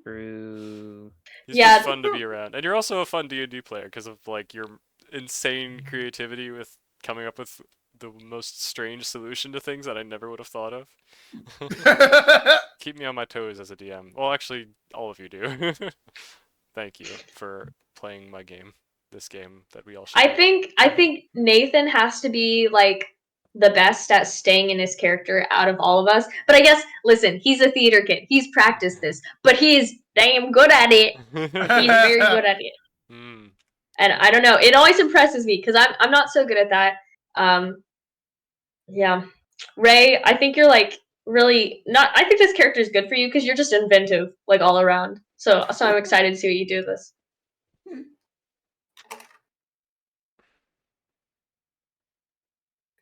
True. He's Yeah. just fun to be around, and you're also a fun D&D player because of like your insane creativity with coming up with the most strange solution to things that I never would have thought of. Keep me on my toes as a DM. Well, actually, all of you do. Thank you for playing my game. This game that we all share. I think Nathan has to be like the best at staying in his character out of all of us. But I guess listen, he's a theater kid. He's practiced this, but he's damn good at it. He's very good at it. Mm. And I don't know, it always impresses me because I'm not so good at that. Yeah, Ray, I think you're like really not. I think this character is good for you because you're just inventive, like all around. So I'm excited to see what you do with this.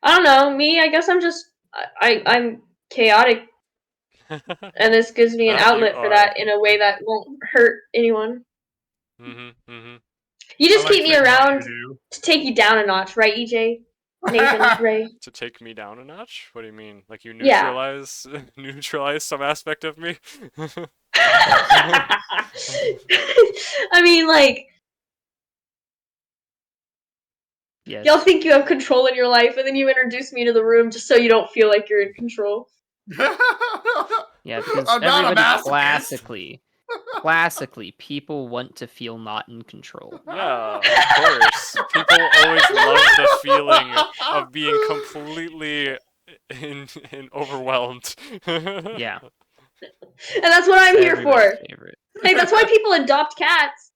I don't know. Me, I guess I'm just I'm chaotic, and this gives me an That you outlet for are. that in a way that won't hurt anyone. Mhm. You just I like keep me seeing what around you do. to take you down a notch, right, EJ? Nathan, Ray. To take me down a notch? What do you mean? Like you Yeah. neutralize neutralize some aspect of me? I mean, like, Yes. y'all think you have control in your life, and then you introduce me to the room just so you don't feel like you're in control. Yeah, because I'm not a everybody masochist. classically, people want to feel not in control. Yeah, of course. People always love the feeling of being completely in overwhelmed. Yeah. And that's what I'm here Everybody's for. favorite. Hey, that's why people adopt cats.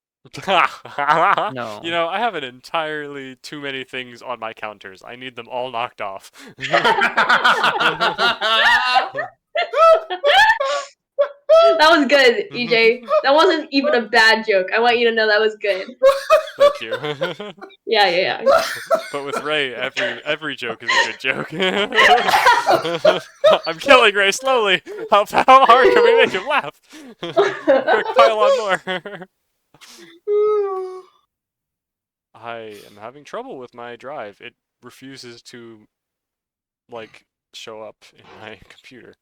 No. You know, I have an entirely too many things on my counters. I need them all knocked off. That was good, EJ. That wasn't even a bad joke. I want you to know that was good. Thank you. Yeah. But with Ray, every joke is a good joke. I'm killing Ray slowly. How hard can we make him laugh? Quick, pile on more. I am having trouble with my drive. It refuses to, like, show up in my computer.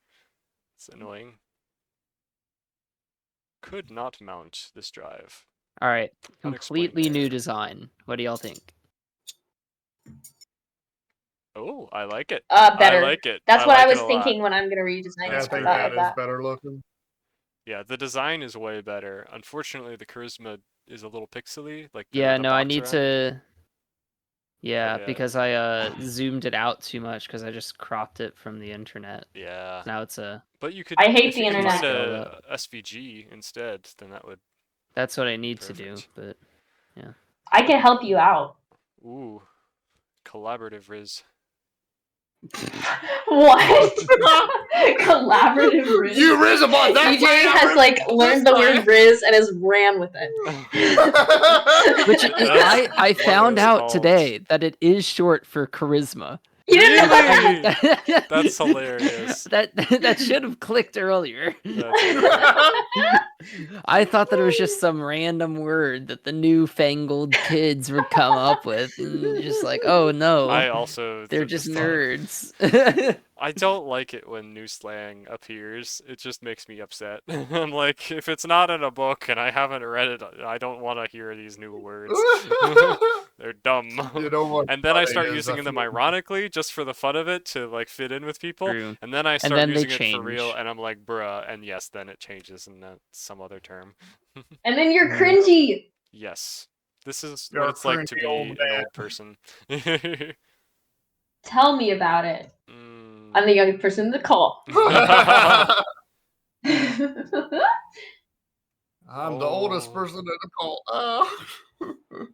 It's annoying. Could not mount this drive. All right. Unexplained. Completely new design. What do y'all think? Oh, I like it. Better. I like it. That's what like I it was a lot. thinking when I'm gonna redesign Yeah, I That's it. think great. I that thought of is that. better looking. Yeah, the design is way better. Unfortunately, the charisma is a little pixely. Like Yeah, the no, I box need around it. Yeah, yeah. because I zoomed it out too much because I just cropped it from the internet. Yeah. Now it's a. But you could. I hate if the you could internet. find Scaled a up. SVG instead, then that would. That's what I need to do, Perfect. but I can help you out. Ooh, collaborative Riz. What? Collaborative Riz. You Rizabot, that's DJ has like learned the word Riz and has ran with it. which That's I what found it's out called. today that it is short for charisma. You didn't know Really? That's hilarious. That should have clicked earlier. That's great. I thought that it was just some random word that the newfangled kids would come up with, and just like, oh no, I also. they're just thought of- nerds. I don't like it when new slang appears. It just makes me upset. I'm like, if it's not in a book and I haven't read it, I don't want to hear these new words. They're dumb. You know what? And then I funny start is using I them feel- ironically, just for the fun of it, to like fit in with people. True. And then I start then they using it for real, change. and I'm like, bruh. And yes, then it changes, and that's some other term. And then you're cringy. Yes, this is You're what a it's like to cringy be old an man. old person. Tell me about it. Mm. I'm the youngest person in the call. I'm the oldest Oh. person in the call.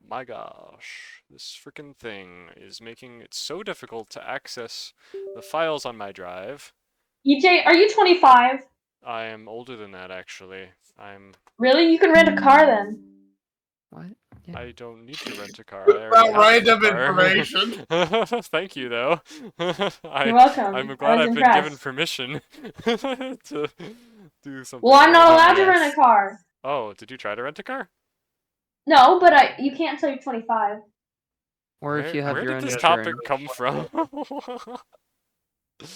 My gosh, this freaking thing is making it so difficult to access the files on my drive. EJ, are you 25? I am older than that, actually. Really? You can rent a car then. What? I don't need to rent a car. I About already have a random car. information. Thank you, though. You're welcome. I'm I glad was I've been given impressed. permission to do something. Well, I'm not more allowed than to rent this. a car. Oh, did you try to rent a car? No, but you can't until you're 25. Or if you have where your did own this insurance. topic come from?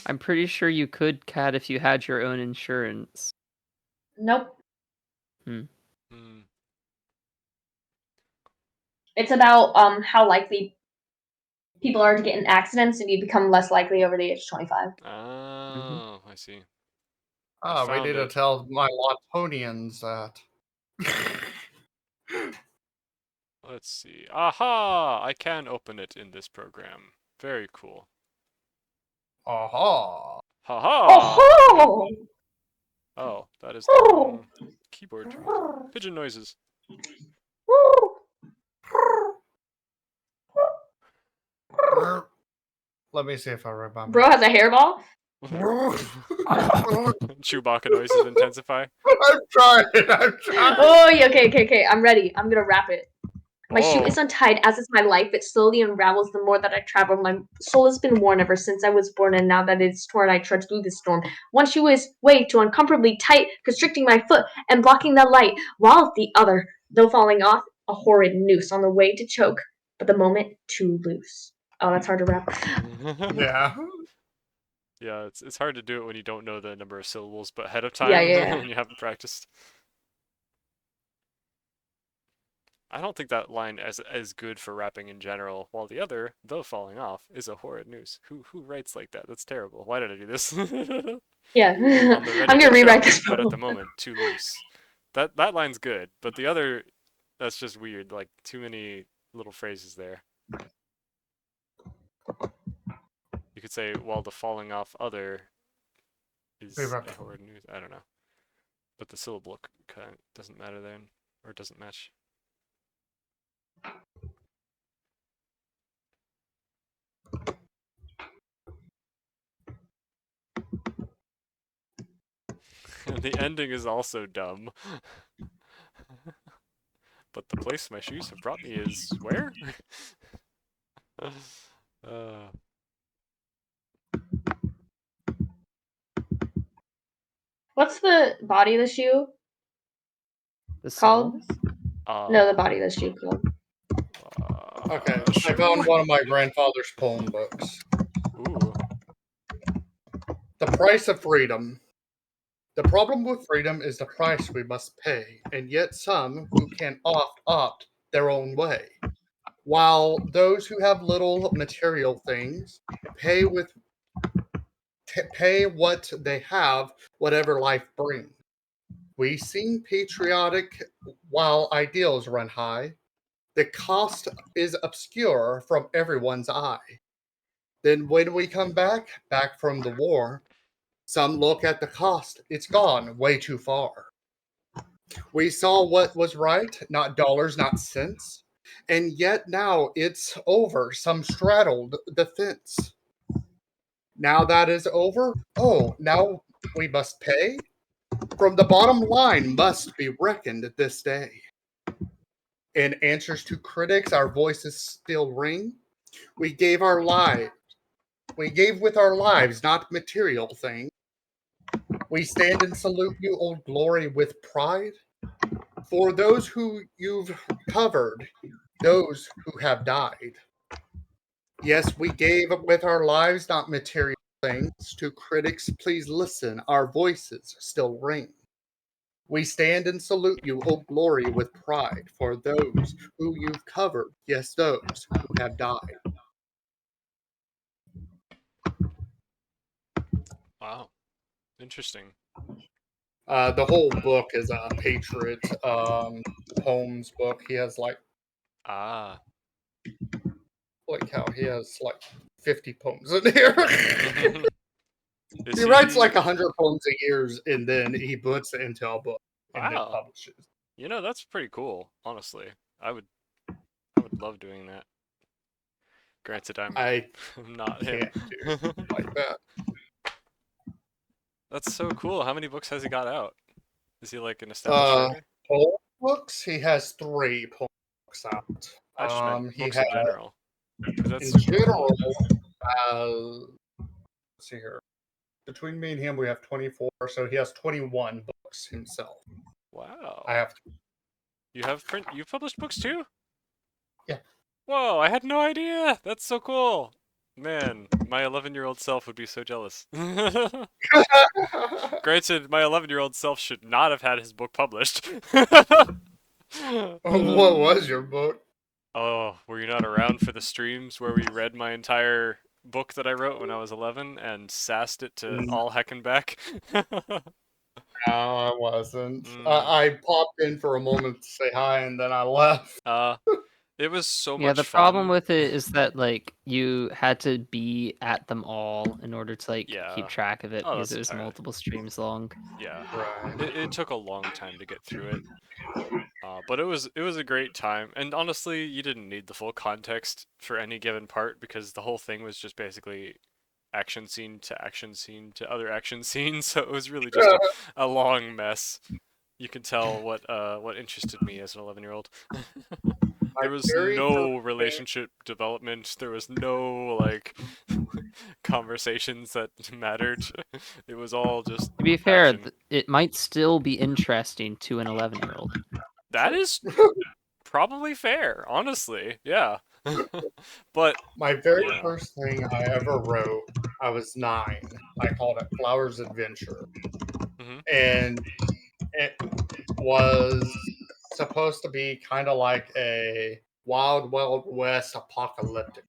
I'm pretty sure you could, Cat, if you had your own insurance. Nope. Hmm. It's about how likely people are to get in accidents, and you become less likely over the age of 25. Oh, I see. Oh, we found need to it. tell my Lawtonians that. Let's see. Aha! I can open it in this program. Very cool. Aha. Haha! Oh! Oh, that is Oh! the wrong keyboard. Pigeon noises. Let me see if I remember. Bro has a hairball? Chewbacca noises intensify. I'm trying. Oh, yeah, okay. I'm ready. I'm gonna wrap it. My shoe Oh. is untied, as is my life. It slowly unravels the more that I travel. My soul has been worn ever since I was born, and now that it's torn, I trudge through the storm. One shoe is way too uncomfortably tight, constricting my foot and blocking the light, while the other, though falling off, a horrid noose on the way to choke, but the moment too loose. Oh, that's hard to wrap. Yeah. Yeah, it's hard to do it when you don't know the number of syllables, but ahead of time Yeah. when you haven't practiced. I don't think that line is good for rapping in general, while the other, though falling off, is a horrid noose. Who writes like that? That's terrible. Why did I do this? Yeah. On the ready I'm to gonna rewrite choke, this. but at the moment, too loose. That line's good, but the other, that's just weird. Like, too many little phrases there. You could say, while the falling off other is a Rewrite. horrid noose. I don't know. But the syllable kind of doesn't matter then, or doesn't match. The ending is also dumb. But the place my shoes have brought me is where? What's the body of the shoe The called? song? No, the body of the shoe called. Okay, I found one of my grandfather's poem books. Ooh. The Price of Freedom. The problem with freedom is the price we must pay, and yet some who can opt their own way, while those who have little material things pay what they have, whatever life brings. We seem patriotic while ideals run high. The cost is obscure from everyone's eye. Then when we come back from the war, some look at the cost. It's gone way too far. We saw what was right, not dollars, not cents. And yet now it's over. Some straddled the fence. Now that is over. Oh, now we must pay? From the bottom line must be reckoned this day. In answers to critics, our voices still ring. We gave our lives. We gave with our lives, not material things. We stand and salute you, Old Glory, with pride. For those who you've covered, those who have died. Yes, we gave with our lives, not material things. To critics, please listen, our voices still ring. We stand and salute you, Old Glory, with pride. For those who you've covered, yes, those who have died. Wow. Interesting. The whole book is a Patriot Holmes book. He has Ah. how he has 50 poems in here. Is He writes 100 poems a year, and then he puts it into a book and then Wow. publishes. You know, that's pretty cool, honestly. I would love doing that. Granted, I'm I not him. can't do like that. That's so cool. How many books has he got out? Is he like an established writer? Poem books. He has 3 poem books out. I just meant He books has in general. 'Cause that's in super general. cool. Let's see here. Between me and him, we have 24. So he has 21 books himself. Wow. I have. You published books too? Yeah. Whoa, I had no idea. That's so cool. Man, my 11-year-old self would be so jealous. Granted, my 11-year-old self should not have had his book published. What was your book? Oh, were you not around for the streams where we read my entire book that I wrote when I was 11 and sassed it to all heck and back? No, I wasn't. Mm. I popped in for a moment to say hi, and then I left. It was so Yeah, much the fun. problem with it is that you had to be at them all in order to Yeah. keep track of it Oh, because that's it was entirely- multiple streams long. Yeah. Right. It took a long time to get through it. But it was a great time, and honestly, you didn't need the full context for any given part because the whole thing was just basically action scene to action scene to other action scene, so it was really just a long mess. You can tell what interested me as an 11-year-old. There was no relationship development. There was no conversations that mattered. It was all just. To be fair, action. it might still be interesting to an 11-year-old. That is probably fair, honestly. Yeah. But my very first thing I ever wrote, I was 9. I called it Flower's Adventure. Mhm. And it was supposed to be kind of like a Wild Wild West apocalyptic.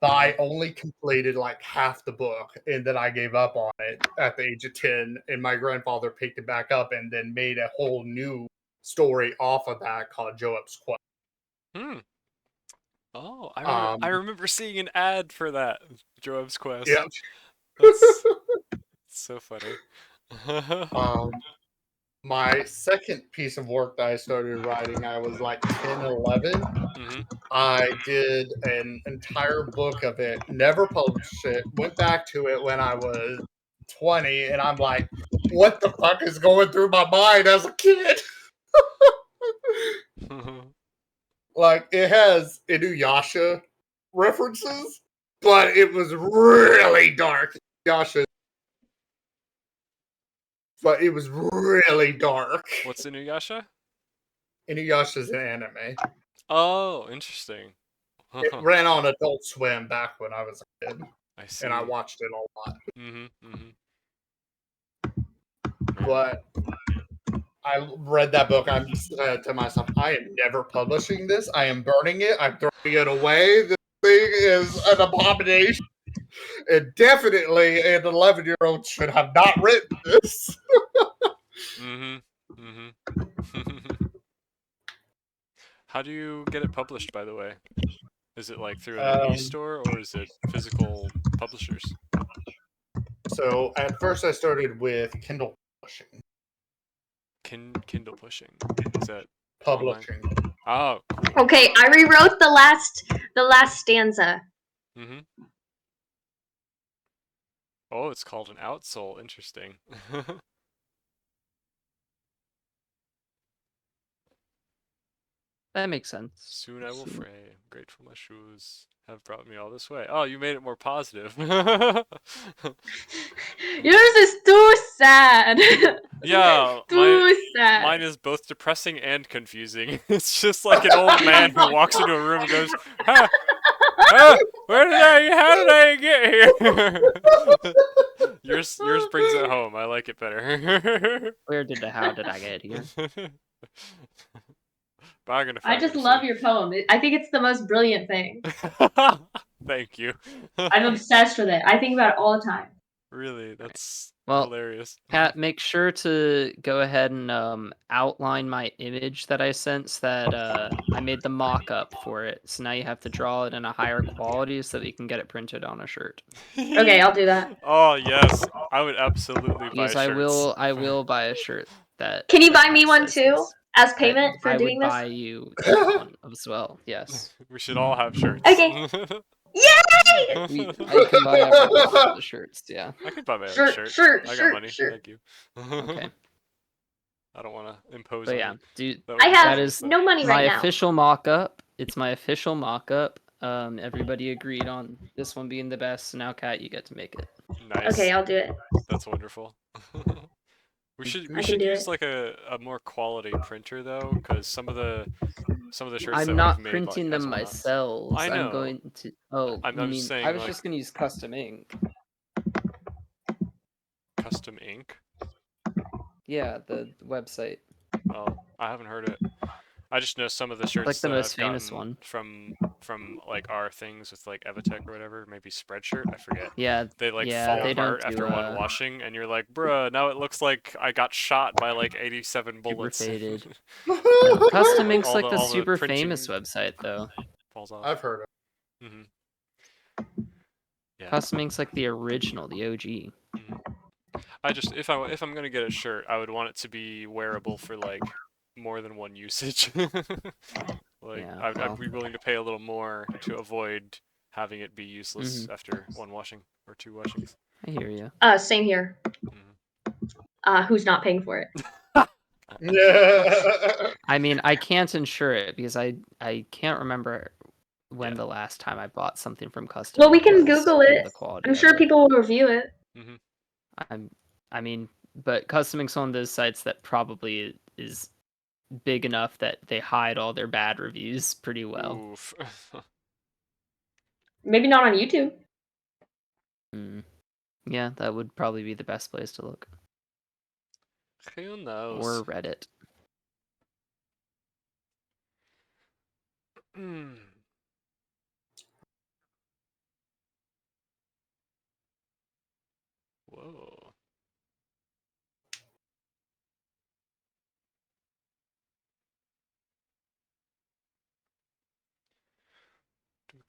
But I only completed half the book, and then I gave up on it at the age of 10, and my grandfather picked it back up and then made a whole new story off of that called Joab's Quest. Oh, I remember seeing an ad for that, Joab's Quest. Yeah. That's so funny. My second piece of work that I started writing, I was 10, 11. Mm-hmm. I did an entire book of it, never published it, went back to it when I was 20, and I'm like, what the fuck is going through my mind as a kid? It has Inuyasha references, but it was really dark. But it was really dark. What's Inuyasha? Inuyasha's an anime. Oh, interesting. It ran on Adult Swim back when I was a kid. I see. And I watched it a lot. Mm-hmm. But I read that book. I said to myself, I am never publishing this. I am burning it. I'm throwing it away. This thing is an abomination. And definitely an 11-year-old should have not written this. do you get it published, by the way? Is it like through an e-store or is it physical publishers? So at first I started with Kindle publishing. Kindle pushing. Is that Publishing. Oh, cool. Okay, I rewrote the last stanza. Mm-hmm. Oh, it's called an outsole. Interesting. That makes sense. Soon I will fray. Grateful my shoes have brought me all this way. Oh, you made it more positive. Yours is too sad. Yeah, Too sad. mine is both depressing and confusing. It's just like an old man who walks into a room and goes, "Huh, huh, how did I get here?" yours brings it home. I like it better. How did I get here? But I'm gonna I find just it love soon. your poem. I think it's the most brilliant thing. Thank you. I'm obsessed with it. I think about it all the time. Really, that's Well, hilarious. Pat, make sure to go ahead and outline my image that I sent. That I made the mock-up for it. So now you have to draw it in a higher quality so that you can get it printed on a shirt. Okay, I'll do that. Oh yes, I would absolutely buy Because shirts. I will buy a shirt that. Can you buy me one says too this. as payment for I doing would this? buy you one as well. Yes. We should all have shirts. Okay. Yay! I can buy everyone the shirts. Yeah. I could buy my own Shirt, shirt. I got shirt, money. shirt. Thank you. Okay. I don't want to impose But on yeah, you. dude, That I would- have that is no money my right now. official mock-up. It's my official mock-up. Everybody agreed on this one being the best. So now, Kat, you get to make it. Nice. Okay, I'll do it. That's wonderful. We I should can do use it. like a more quality printer though, because some of the shirts that I'm not we've made, printing like, them has one on. myself. I know. I'm going to. Oh, I'm you just mean saying, I was like- just gonna use custom ink. Custom ink. Yeah, the website. Oh, I haven't heard it. I just know some of the shirts Like the that most I've famous gotten one. from like our things with like Evitech or whatever, maybe Spreadshirt, I forget. Yeah, They like yeah, fall they apart don't after do, one washing, and you're like, bruh, now it looks like I got shot by like 87 bullets. faded. No, Custom Ink's All like the- the all the super printing- famous website though. Falls off. I've heard of Mm-hmm. Yeah. Custom Ink's like the original, the OG. I just if I'm gonna get a shirt, I would want it to be wearable for like more than one usage. Like Yeah, I'd well. be willing to pay a little more to avoid having it be useless Mm-hmm. after one washing or two washings. I hear you. Same here. Mhm. Who's not paying for it? Yeah. I mean, I can't insure it because I can't remember when Yeah. the last time I bought something from Custom. Well, we can Ink was Google and it. the quality I'm of sure it. people will review it. I mean, but Custom Ink's one of those sites that probably is big enough that they hide all their bad reviews pretty well. Oof. Maybe not on YouTube. Mm. Yeah, that would probably be the best place to look. Who knows? Or Reddit. Hmm. Whoa.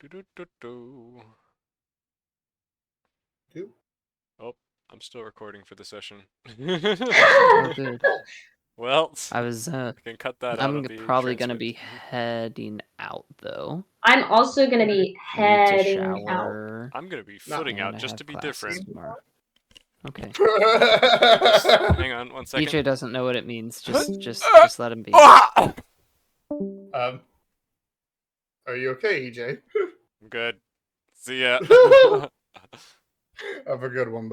Do. Do? Oh, I'm still recording for the session. Oh, good. Well, I was. I can cut that out. I'm of the probably gonna be transcript. heading out though. I'm also gonna be I need to heading out. shower. I'm gonna be No. footing and out I just have to be classes different. tomorrow. Okay. Hang on one second. EJ doesn't know what it means. Just let him be. Ah! Are you okay, EJ? I'm good. See ya. Have a good one.